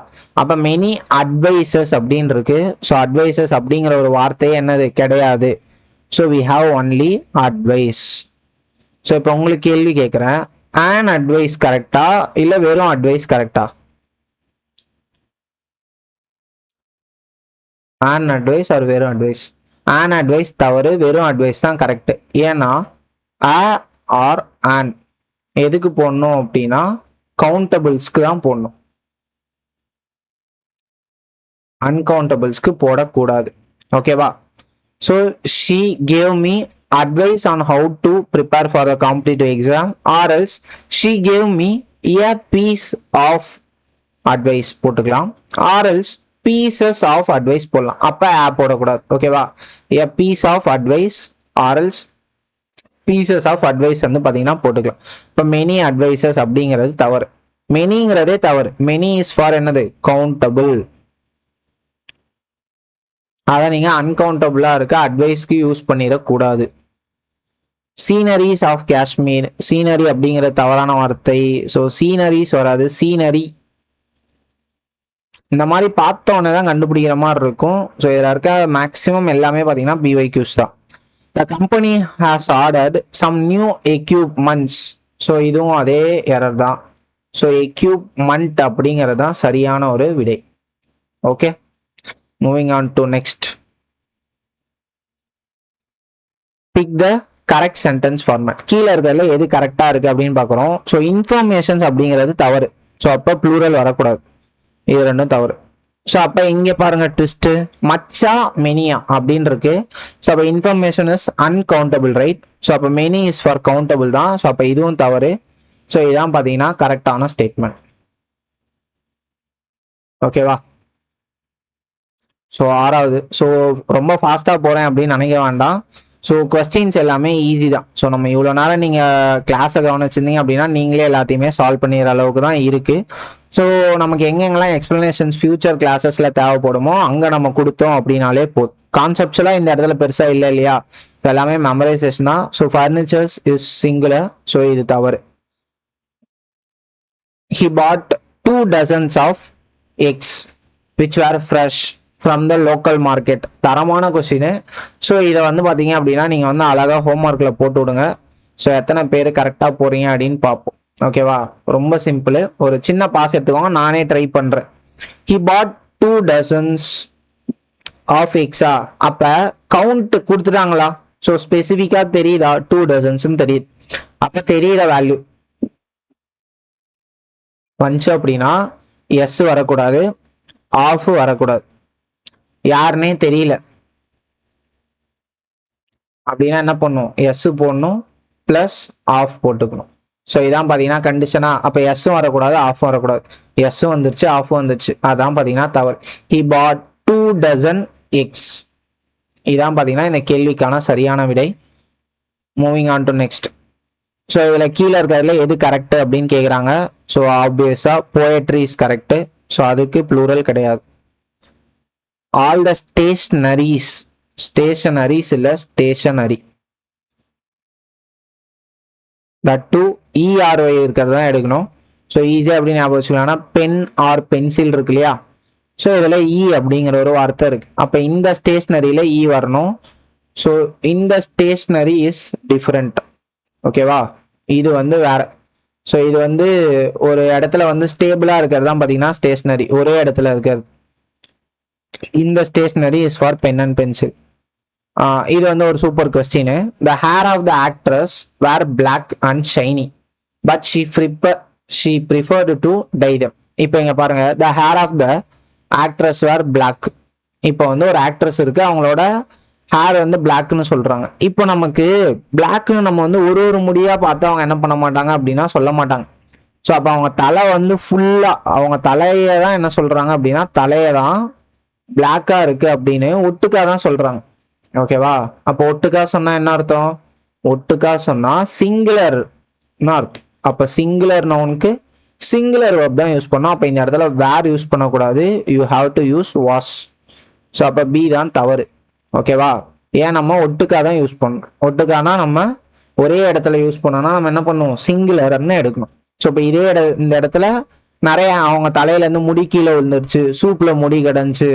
அப்போ many advices அப்படின்னு இருக்கு. ஸோ advices அப்படிங்கிற ஒரு வார்த்தையே என்னது கிடையாது. So we have only advice. So இப்போ உங்களுக்கு கேள்வி கேட்குறேன், an advice கரெக்டா இல்லை வெறும் அட்வைஸ் கரெக்டா? an advice ஆர் வெறும் அட்வைஸ்? an advice தவறு, வெறும் அட்வைஸ் தான் கரெக்ட். ஏன்னா a ஆர் an எதுக்கு போடணும் அப்படின்னா கவுண்டபிள்ஸ்க்கு தான் போடணும், அன்கவுண்டபிள்ஸ்க்கு போடக்கூடாது. ஓகேவா? So she gave me advice on how to prepare for the competitive exam, or else she gave me a piece of advice போட்டுக்கலாம், or else pieces of advice போடலாம். அப்போ போடக்கூடாது. ஓகேவா? a piece of advice or else pieces of advice வந்து பார்த்தீங்கன்னா போட்டுக்கலாம். இப்போ many advices அப்படிங்கிறது தவறு, மெனிங்கிறதே தவறு. many is for என்னது கவுண்டபிள். அதை நீங்கள் அன்கவுண்டபிளாக இருக்க அட்வைஸ்க்கு யூஸ் பண்ணிடக்கூடாது. Sceneries of Kashmir. சீனரி அப்படிங்கிற தவறான வார்த்தை. ஸோ சீனரிஸ் வராது, சீனரி. இந்த மாதிரி பார்த்தோன்னே தான் கண்டுபிடிக்கிற மாதிரி இருக்கும். ஸோ இதில் இருக்க மேக்ஸிமம் எல்லாமே பார்த்தீங்கன்னா பிஒய்க்யூஸ் தான். The company has ordered some new equipments. So இதுவும் அதே எரர் தான். ஸோ எக்யூப்மெண்ட் அப்படிங்கிறது தான் சரியான ஒரு விடை. Okay, moving on to next. Pick the correct sentence format. கீழே இருக்கிறதுல எது கரெக்டாக இருக்குது அப்படின்னு பார்க்குறோம். ஸோ இன்ஃபர்மேஷன்ஸ் அப்படிங்கிறது தவறு. ஸோ அப்போ ப்ளூரல் வரக்கூடாது, இது ரெண்டும் தவறு. ஸோ அப்போ இங்கே பாருங்க ட்விஸ்ட்டு, மச்சா மெனியா அப்படின்னு இருக்கு. ஸோ அப்போ information is uncountable, right? So அப்போ மெனி இஸ் ஃபார் கவுண்டபிள் தான். ஸோ அப்போ இதுவும் தவறு. ஸோ இதான் பார்த்தீங்கன்னா கரெக்டான ஸ்டேட்மெண்ட். ஓகேவா? ஸோ ஆறாவது. ஸோ ரொம்ப ஃபாஸ்ட்டாக போகிறேன் அப்படின்னு நினைக்க வேண்டாம். ஸோ கொஸ்டின்ஸ் எல்லாமே ஈஸி தான். ஸோ நம்ம இவ்வளோ நேரம் நீங்கள் கிளாஸை கவனிச்சிருந்தீங்க அப்படின்னா நீங்களே எல்லாத்தையுமே சால்வ் பண்ணிடுற அளவுக்கு தான் இருக்குது. ஸோ நமக்கு எங்கெங்கெல்லாம் எக்ஸ்ப்ளனேஷன்ஸ் ஃபியூச்சர் கிளாஸஸில் தேவைப்படுமோ அங்கே நம்ம கொடுத்தோம் அப்படின்னாலே போதும். கான்செப்ட்ஸ்லாம் இந்த இடத்துல பெருசாக இல்லை இல்லையா, எல்லாமே மெமரைசேஷன் தான். So furnitures is singular. So இது தவறு. He bought 2 dozens of eggs which were fresh from the local market. தரமான கொஸ்டின். ஸோ இதை வந்து பார்த்தீங்க அப்படின்னா நீங்கள் வந்து அழகாக ஹோம்ஒர்க்கில் போட்டு விடுங்க. ஸோ எத்தனை பேர் கரெக்டாக போகிறீங்க அப்படின்னு பார்ப்போம். ஓகேவா? ரொம்ப சிம்பிள். ஒரு சின்ன பாஸ் எடுத்துக்கோங்க, நானே ட்ரை பண்ணுறேன். He bought 2 dozens of eggs. அப்போ கவுண்ட் கொடுத்துட்டாங்களா? ஸோ ஸ்பெசிஃபிக்காக தெரியுதா? 2 dozensன்னு தெரியுது. அப்போ தெரியுற வேல்யூ வந்துச்சு அப்படின்னா எஸ் வரக்கூடாது, ஆஃப் வரக்கூடாது. யாருன்னே தெரியல அப்படின்னா என்ன பண்ணும்? எஸ் போடணும் ப்ளஸ் ஆஃப் போட்டுக்கணும். ஸோ இதான் பார்த்தீங்கன்னா கண்டிஷனா. அப்போ எஸ்ஸும் வரக்கூடாது, ஆஃபும் வரக்கூடாது. எஸ்ஸும் வந்துருச்சு, ஆஃபும் வந்துருச்சு. அதான் பார்த்தீங்கன்னா தவறு. He bought 2 dozen eggs. இதான் பார்த்தீங்கன்னா இந்த கேள்விக்கான சரியான விடை. Moving on to next. So இதில் கீழே இருக்கிறதுல எது கரெக்டு அப்படின்னு கேட்குறாங்க. ஸோ ஆப்வியஸாக போயட்ரி இஸ் கரெக்டு. ஸோ அதுக்கு ப்ளூரல் கிடையாது. All the stationeries. ஸ்டேஷனரிஸ் இல்லை ஸ்டேஷனரி. தட் டூ இஆர்ஒய் இருக்கிறது தான் எடுக்கணும். ஸோ ஈஸியாக அப்படின்னு ஞாபகம் வச்சுக்கலாம்னா பென் ஆர் பென்சில் இருக்கு இல்லையா, ஸோ இதில் இ அப்படிங்கிற ஒரு வார்த்தை இருக்கு. அப்போ இந்த ஸ்டேஷ்னரியில் இ வரணும். ஸோ இந்த ஸ்டேஷ்னரி இஸ் டிஃப்ரெண்ட். ஓகேவா? இது வந்து வேற. ஸோ இது வந்து ஒரு இடத்துல வந்து ஸ்டேபிளாக இருக்கிறது தான் பார்த்தீங்கன்னா ஸ்டேஷ்னரி, ஒரே இடத்துல இருக்கிறது. இந்த stationery is for pen and pencil. இது வந்து ஒரு super question. The hair of the actress were black and shiny but she preferred to dye them. இப்போ இங்க பாருங்க, the hair of the actress were black. இப்போ வந்து ஒரு ஆக்ட்ரஸ் இருக்கு, அவங்களோட ஹேர் வந்து பிளாக்னு சொல்றாங்க. இப்போ நமக்கு பிளாக்னு நம்ம வந்து ஒரு முடியா பார்த்து அவங்க என்ன பண்ண மாட்டாங்க அப்படின்னா சொல்ல மாட்டாங்க. ஸோ அப்போ அவங்க தலை வந்து ஃபுல்லா, அவங்க தலையை தான் என்ன சொல்றாங்க அப்படின்னா தலையை தான் பிளாக்கா இருக்கு அப்படின்னு ஒட்டுக்கா தான் சொல்றாங்க. ஓகேவா? அப்போ ஒட்டுக்கா சொன்னா என்ன அர்த்தம்? ஒட்டுக்கா சொன்னா சிங்குலர் அர்த்தம். அப்ப சிங்குலர் நவுனுக்கு சிங்குலர் வெர்ப் தான் யூஸ் பண்ணோம். அப்ப இந்த இடத்துல வேர் யூஸ் பண்ணக்கூடாது, you have to use was. So அப்ப பி தான் தவறு. ஓகேவா? ஏன் நம்ம ஒட்டுக்கா தான் யூஸ் பண்ணணும். ஒட்டுக்கானா நம்ம ஒரே இடத்துல யூஸ் பண்ணோம்னா நம்ம என்ன பண்ணுவோம், சிங்குலர்னு எடுக்கணும். ஸோ இப்போ இந்த இடத்துல நிறைய அவங்க தலையில இருந்து முடி கீழே விழுந்துருச்சு, சூப்ல முடி கிடந்துச்சு,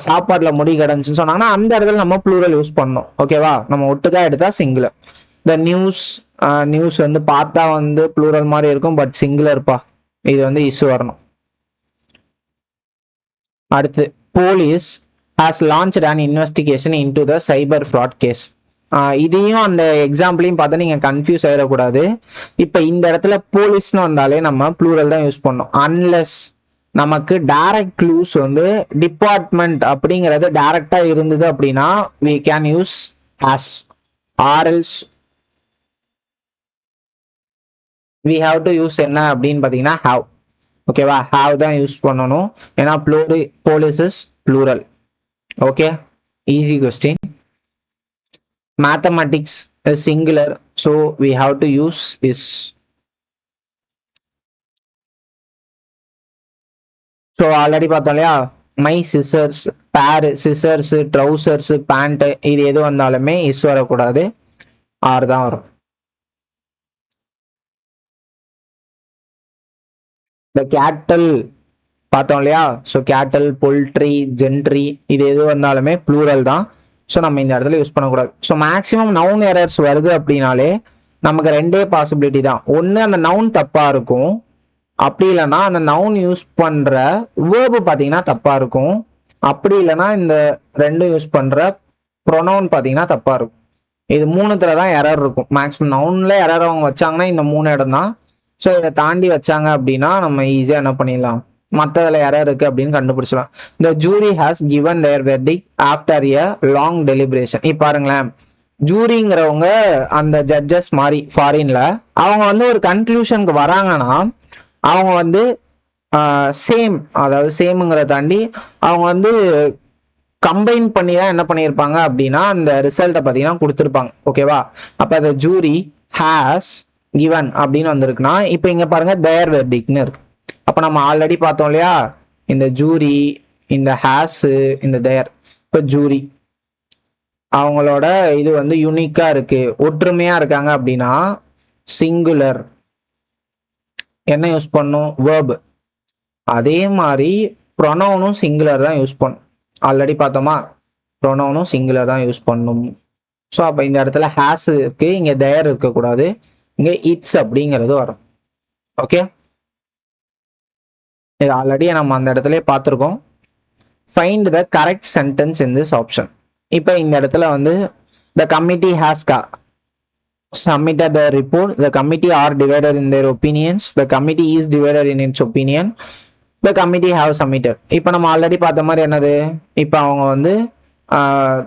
சாப்பாடுல முடி கிடந்துச்சுன்னு சொன்னாங்கன்னா அந்த இடத்துல நம்ம ப்ளூரல் யூஸ் பண்ணணும். ஓகேவா? நம்ம ஒட்டுக்கா எடுத்தா சிங்குலர். இந்த நியூஸ் வந்து பார்த்தா வந்து ப்ளூரல் மாதிரி இருக்கும், பட் சிங்குலர்ப்பா. இது வந்து இஸ் வரணும். அடுத்து, police has launched an investigation into the cyber fraud case. இதையும் அந்த எக்ஸாம்பிளையும் பார்த்தா நீங்க கன்ஃபியூஸ் ஆயிடக்கூடாது. இப்போ இந்த இடத்துல போலீஸ்னு வந்தாலே நம்ம ப்ளூரல் தான் யூஸ் பண்ணோம். அன்லெஸ் நமக்கு டைரக்ட் க்ளூஸ் வந்து டிபார்ட்மெண்ட் அப்படிங்கிறது டைரக்டா இருந்தது அப்படின்னா we can use has, or else we have to use என்ன அப்படின்னு பார்த்தீங்கன்னா have. ஓகேவா? have தான் யூஸ் பண்ணணும், ஏன்னா police is plural. Okay, easy question. Mathematics is singular, so we have to use is. So already பார்த்தோம் இல்லையா, my scissors, pair, scissors, trousers, pant, இது எது வந்தாலுமே இஸ் வரக்கூடாது, ஆர் தான் வரும். இந்த கேட்டல் பார்த்தோம் இல்லையா, ஸோ கேட்டல், பொல்ட்ரி, ஜென்ட்ரி, இது எது வந்தாலுமே ப்ளூரல் தான். ஸோ நம்ம இந்த இடத்துல யூஸ் பண்ணக்கூடாது. ஸோ மேக்ஸிமம் நவுன் எரர்ஸ் வருது அப்படின்னாலே நமக்கு ரெண்டே பாசிபிலிட்டி தான். ஒன்று அந்த நவுன் தப்பா இருக்கும், அப்படி இல்லைன்னா அந்த நவுன் யூஸ் பண்ற வேர்பு பார்த்தீங்கன்னா தப்பா இருக்கும், அப்படி இல்லைன்னா இந்த ரெண்டும் யூஸ் பண்ற ப்ரொனவுன் பார்த்தீங்கன்னா தப்பா இருக்கும். இது மூணுத்துல தான் எரர் இருக்கும். மேக்ஸிமம் நவுன்ல எரர் அவங்க வச்சாங்கன்னா இந்த 3 இடம் தான். ஸோ இதை தாண்டி வச்சாங்க அப்படின்னா நம்ம ஈஸியாக என்ன பண்ணிடலாம், மற்றதுல எரர் இருக்கு அப்படின்னு கண்டுபிடிச்சலாம். The jury has given their verdict after a long deliberation. இப்போ பாருங்களேன், ஜூரிங்கிறவங்க அந்த ஜட்ஜஸ் மாதிரி ஃபாரின்ல அவங்க வந்து ஒரு கன்க்ளூஷனுக்கு வராங்கன்னா அவங்க வந்து சேம், அதாவது சேமுங்கிறத தாண்டி அவங்க வந்து கம்பைன் பண்ணி தான் என்ன பண்ணியிருப்பாங்க அப்படின்னா அந்த ரிசல்ட்டை பார்த்தீங்கன்னா கொடுத்துருப்பாங்க. ஓகேவா? அப்போ அந்த ஜூரி ஹேஸ் கிவன் அப்படின்னு வந்திருக்குன்னா இப்போ இங்கே பாருங்க தேர் வெர்டிக்ட்னு இருக்கு. அப்போ நம்ம ஆல்ரெடி பார்த்தோம் இல்லையா, இந்த ஜூரி, இந்த ஹேஸ், இந்த தேர். இப்போ ஜூரி அவங்களோட இது வந்து யூனிக்கா இருக்கு, ஒற்றுமையா இருக்காங்க அப்படின்னா சிங்குலர் என்ன யூஸ் பண்ணும், வேர்பு. அதே மாதிரி ப்ரொனவுனும் சிங்குலர் தான் யூஸ் பண்ணும். ஆல்ரெடி பார்த்தோமா, ப்ரொனவுனும் சிங்குலர் தான் யூஸ் பண்ணும். ஸோ அப்போ இந்த இடத்துல ஹேஸ் இருக்கு, இங்கே தேர் இருக்கக்கூடாது, இங்கே இட்ஸ் அப்படிங்கிறது வரும். ஓகே, இது ஆல்ரெடி நம்ம அந்த இடத்துல பார்த்துருக்கோம். Find the correct sentence in this option. இப்போ இந்த இடத்துல வந்து த committee has submitted the report, the committee are divided in their opinions, the committee is divided in its opinion, the committee have submitted. இப்போ நம்ம ஆல்ரெடி பார்த்த மாதிரி என்னது, இப்போ அவங்க வந்து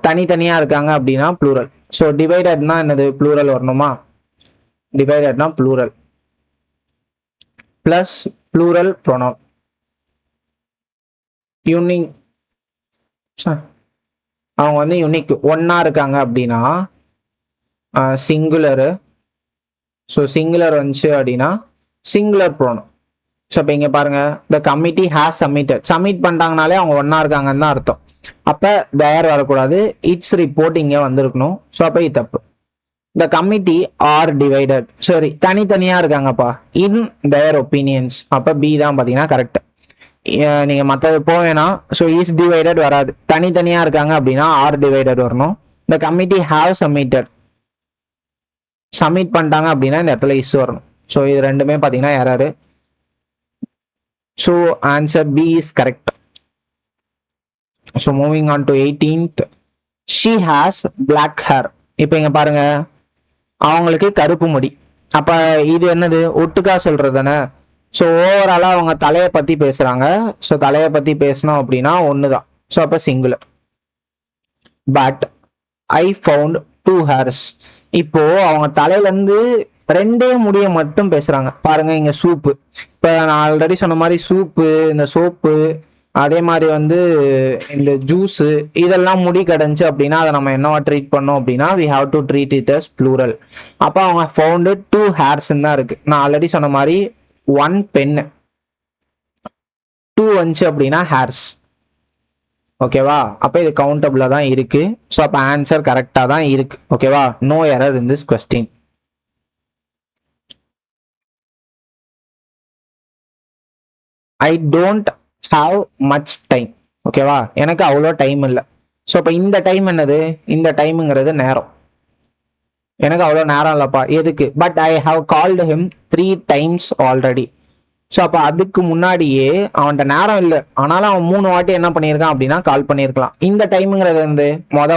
தனித்தனியா இருக்காங்க அப்படின்னா ப்ளூரல். ஸோ டிவைடட்னா என்னது, ப்ளூரல் வரணுமா, டிவைடட்னா plural plus plural pronoun. Unique, அவங்க வந்து யூனிக் ஒன்னா இருக்காங்க அப்படின்னா சிங்குலரு. ஸோ சிங்குலர் வந்துச்சு அப்படின்னா சிங்குலர் ப்ரோனவுன். ஸோ இப்போ இங்கே பாருங்க, the committee has submitted, submit பண்ணிட்டாங்கனாலே அவங்க ஒன்னா இருக்காங்கன்னு தான் அர்த்தம். அப்போ தயார் வரக்கூடாது, இட்ஸ் ரிப்போர்ட் இங்கே வந்திருக்கணும். ஸோ அப்போ இது தப்பு. த கமிட்டி ஆர் டிவைடட், சரி தனித்தனியா இருக்காங்கப்பா, இன் தயர் ஒப்பீனியன்ஸ், அப்போ பி தான் பார்த்தீங்கன்னா கரெக்ட். நீங்க மற்றது போவேனா, ஸோ இஸ் டிவைடட் வராது, தனித்தனியா இருக்காங்க அப்படின்னா ஆர் டிவைடட் வரணும். The committee have submitted, submit பண்ணிட்டாங்க அப்படின்னா இந்த இடத்துல இஸ் வரணும். ஸோ இது ரெண்டுமே பார்த்தீங்கன்னா error. So answer B is correct. So moving on to 18th, she has black hair. இப்போ இங்க பாருங்க, அவங்களுக்கு கருப்பு முடி. அப்ப இது என்னது, ஒட்டுக்கா சொல்றது தானே. ஸோ ஓவராலா அவங்க தலையை பத்தி பேசுறாங்க. ஸோ தலையை பத்தி பேசணும் அப்படின்னா ஒண்ணுதான். ஸோ அப்ப singular. But I found 2 hairs. இப்போ அவங்க தலையில இருந்து 2 முடிய மட்டும் பேசுறாங்க. பாருங்க இங்க சூப்பு, இப்ப நான் ஆல்ரெடி சொன்ன மாதிரி சூப்பு, இந்த சோப்பு, அதே மாதிரி இந்த ஜூஸ், இதெல்லாம் முடி கடைஞ்சு அப்படின்னா அதை நம்ம என்னவா ட்ரீட் பண்ணோம் அப்படின்னா we have to treat it as plural. அப்ப அவங்க ஃபவுண்ட் 2 ஹேர்ஸ் தான் இருக்கு. நான் ஆல்ரெடி சொன்ன மாதிரி 1 பென், 2 வந்துச்சு அப்படின்னா ஹேர்ஸ். ஓகேவா, அப்ப இது கவுண்டபிளா தான் இருக்கு. ஸோ அப்ப ஆன்சர் கரெக்டா தான் இருக்கு. ஓகேவா, no error in this question. I don't have much time. ஓகேவா, எனக்கு அவ்வளோ டைம் இல்லை. ஸோ அப்போ இந்த டைம் என்னது, இந்த டைமுங்கிறது நேரம். எனக்கு அவ்வளோ நேரம் இல்லைப்பா, எதுக்கு? But I have called him 3 times already. So அப்போ அதுக்கு முன்னாடியே அவன்கிட்ட நேரம் இல்லை, ஆனாலும் அவன் 3 வாட்டி என்ன பண்ணியிருக்கான் அப்படின்னா கால் பண்ணியிருக்கலாம். இந்த டைமுங்கிறது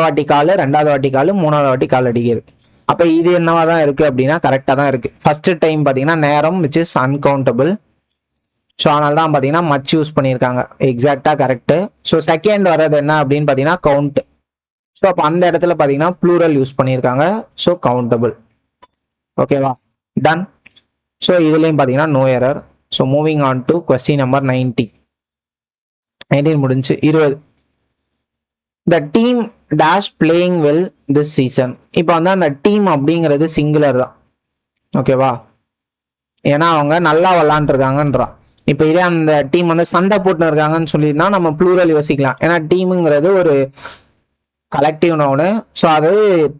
வாட்டி கால், 2வது வாட்டி கால், 3வது வாட்டி கால் அடிக்கிறது. அப்போ இது என்னவா தான் இருக்கு அப்படின்னா கரெக்டாக தான் இருக்கு. ஃபர்ஸ்ட் டைம் பார்த்தீங்கன்னா நேரம் விச் இஸ் அன்கவுண்டபிள். ஸோ அதனால தான் பார்த்தீங்கன்னா மச் யூஸ் பண்ணியிருக்காங்க. எக்ஸாக்டாக கரெக்டு. ஸோ செகண்ட் வர்றது என்ன அப்படின்னு பார்த்தீங்கன்னா கவுண்ட். ஸோ அப்போ அந்த இடத்துல பார்த்தீங்கன்னா ப்ளூரல் யூஸ் பண்ணியிருக்காங்க. So countable. ஓகேவா, டன். ஸோ இதுலேயும் பார்த்தீங்கன்னா no error. So moving on to question number 19 முடிஞ்சு 20. The team dash playing well this season. இப்போ அந்த டீம் அப்படிங்கிறது சிங்குலர் தான். ஓகேவா, ஏன்னா அவங்க நல்லா விளாண்டுருக்காங்கன்றான். இப்போ இதே அந்த டீம் சண்டை போட்டுன்னு இருக்காங்கன்னு சொல்லியிருந்தா நம்ம ப்ளூரல் யோசிக்கலாம். ஏன்னா டீமுங்கிறது ஒரு கலெக்டிவ் நவுனு. ஸோ அது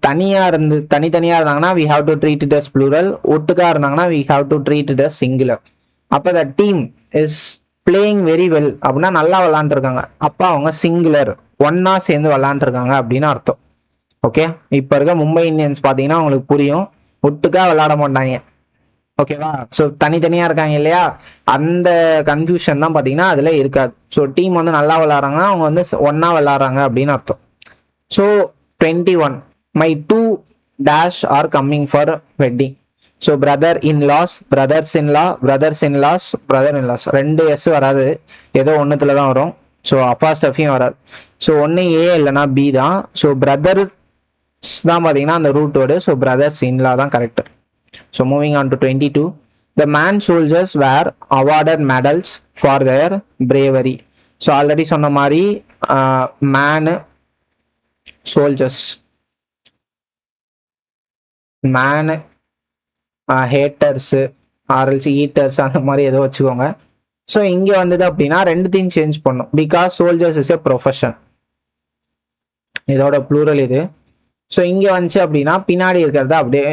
தனித்தனியாக இருந்தாங்கன்னா we have to treat it as plural. ஒட்டுக்கா இருந்தாங்கன்னா we have to treat it as singular. அப்போ the team is playing very well அப்படின்னா நல்லா விளாண்டுருக்காங்க. அப்போ அவங்க சிங்குலர், ஒன்னா சேர்ந்து விளாண்டுருக்காங்க அப்படின்னு அர்த்தம். ஓகே, இப்போ இருக்க மும்பை இந்தியன்ஸ் பார்த்தீங்கன்னா உங்களுக்கு புரியும், ஒட்டுக்கா விளாட மாட்டாங்க. ஓகேவா, ஸோ தனித்தனியாக இருக்காங்க இல்லையா, அந்த கன்ஃபியூஷன் தான் பார்த்தீங்கன்னா அதில் இருக்காது. ஸோ டீம் நல்லா விளாட்றாங்கன்னா அவங்க ஒன்னா விளாட்றாங்க அப்படின்னு அர்த்தம். So 21, my 2 dash are coming for wedding. So brother in-laws, brothers in-law, brothers in-laws, brother in-laws. 2 S வராது, ஏதோ ஒன்றுத்துல தான் வரும். ஸோ அப்பாஸ்டஃபியும் வராது. ஸோ ஒன்று ஏ இல்லைனா பி தான். ஸோ பிரதர்ஸ் தான் பார்த்தீங்கன்னா அந்த root word. So brothers in law தான் correct. So moving on to 22, the man soldiers were awarded medals for their bravery. So already சொன்ன மாதிரி man, soldiers, man, haters, RLC eaters, அந்த மாதிரி ஏதோ வச்சுக்கோங்க. ஸோ இங்கே வந்தது அப்படின்னா ரெண்டுத்தையும் சேஞ்ச் பண்ணும். Because soldiers is a profession, இதோட ப்ளூரல் இது. ஸோ இங்கே வந்துச்சு அப்படின்னா பின்னாடி இருக்கிறத அப்படியே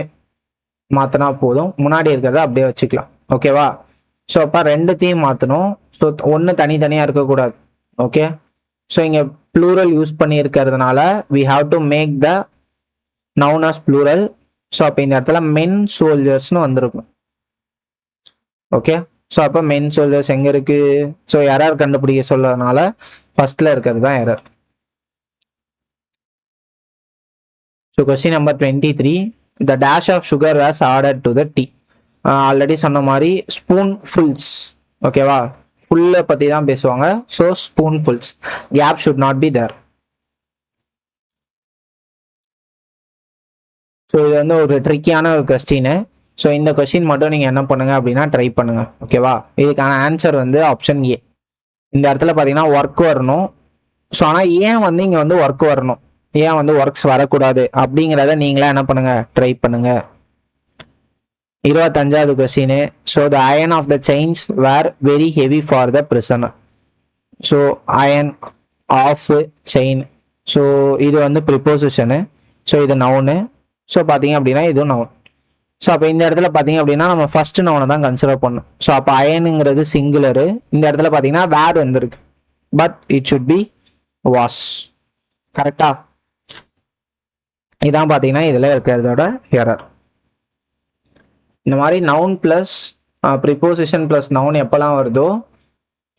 மாற்றினா போதும், முன்னாடி இருக்கிறத அப்படியே வச்சுக்கலாம். ஓகேவா, ஸோ அப்போ ரெண்டுத்தையும் மாற்றணும். ஸோ ஒன்று தனித்தனியாக இருக்கக்கூடாது. ஓகே, ஸோ இங்கே ப்ளூரல் யூஸ் பண்ணி இருக்கிறதுனால we have to make the noun as plural. So அப்போ இந்த இடத்துல மென் சோல்ஜர்ஸ்னு வந்திருக்கும். ஓகே, ஸோ அப்போ மென் சோல்ஜர்ஸ் எங்கே இருக்கு? ஸோ எரர் கண்டுபிடிக்க சொல்றதுனால ஃபர்ஸ்ட்ல இருக்கிறது தான் error. So question number 23, the dash of sugar was order to the tea. Already சொன்ன மாதிரி ஸ்பூன் ஃபுல்ஸ். ஓகேவா, ஃபுல்லை பற்றி தான் பேசுவாங்க. So spoon fulls, gap should not be there. So இது ஒரு ட்ரிக்கியான ஒரு கொஸ்டின். ஸோ இந்த கொஸ்டின் மட்டும் நீங்கள் என்ன பண்ணுங்க அப்படின்னா ட்ரை பண்ணுங்க. ஓகேவா, இதுக்கான ஆன்சர் ஆப்ஷன் ஏ. இந்த இடத்துல பார்த்தீங்கன்னா ஒர்க் வரணும். ஸோ ஆனால் ஏன் இங்கே ஒர்க் வரணும், ஏன் ஒர்க்ஸ் வரக்கூடாது அப்படிங்கிறத நீங்களே என்ன பண்ணுங்க, ட்ரை பண்ணுங்க. 25வது question, so the iron of the chains were very heavy for the prisoner. So iron of chain, so இது ப்ரிப்போசிஷனு. ஸோ இது நவுனு. ஸோ பார்த்தீங்க அப்படின்னா இதுவும் நவுன். ஸோ அப்போ இந்த இடத்துல பார்த்தீங்க அப்படின்னா நம்ம ஃபர்ஸ்ட் நவுனை தான் கன்சிடர் பண்ணணும். ஸோ அப்போ அயனுங்கிறது சிங்குலரு. இந்த இடத்துல பார்த்தீங்கன்னா வேர் வந்திருக்கு, but it should be was. கரெக்டா, இதான் பார்த்தீங்கன்னா இதில் இருக்கிறதோட எரர். இந்த மாதிரி noun plus preposition plus noun எப்போல்லாம் வருதோ,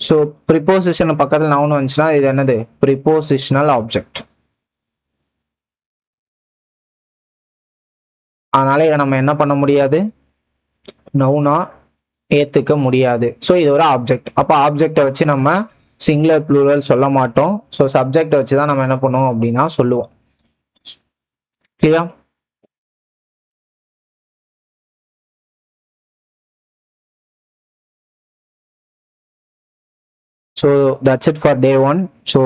ஸோ ப்ரிப்போசிஷன் பக்கத்தில் நவுன் வந்துச்சுன்னா இது என்னது? Prepositional object. அதனால இதை நம்ம என்ன பண்ண முடியாது? நவுனா ஏற்றுக்க முடியாது. ஸோ இது ஒரு ஆப்ஜெக்ட். அப்போ ஆப்ஜெக்டை வச்சு நம்ம சிங்குலர் ப்ளூரல் சொல்ல மாட்டோம். ஸோ சப்ஜெக்டை வச்சு தான் நம்ம என்ன பண்ணுவோம் அப்படின்னா சொல்லுவோம். Clear? So that's it for day 1. So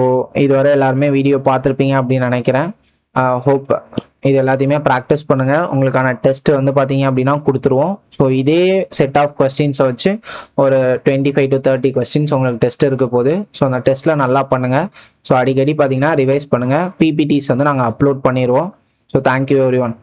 இதுவரை எல்லாருமே வீடியோ பார்த்துருப்பீங்க அப்படின்னு நினைக்கிறேன். ஹோப் இது எல்லாத்தையுமே ப்ராக்டிஸ் பண்ணுங்கள். உங்களுக்கான டெஸ்ட் வந்து பார்த்தீங்க அப்படின்னா கொடுத்துருவோம். ஸோ இதே செட் ஆஃப் கொஸ்டின்ஸை வச்சு ஒரு 25 to 30 கொஸ்டின்ஸ் உங்களுக்கு டெஸ்ட் இருக்க போகுது. ஸோ அந்த டெஸ்ட்டில் நல்லா பண்ணுங்கள். ஸோ அடிக்கடி பார்த்தீங்கன்னா ரிவைஸ் பண்ணுங்கள். பிபிடிஸ் வந்து நாங்கள் அப்லோட் பண்ணிடுவோம். So thank you every one.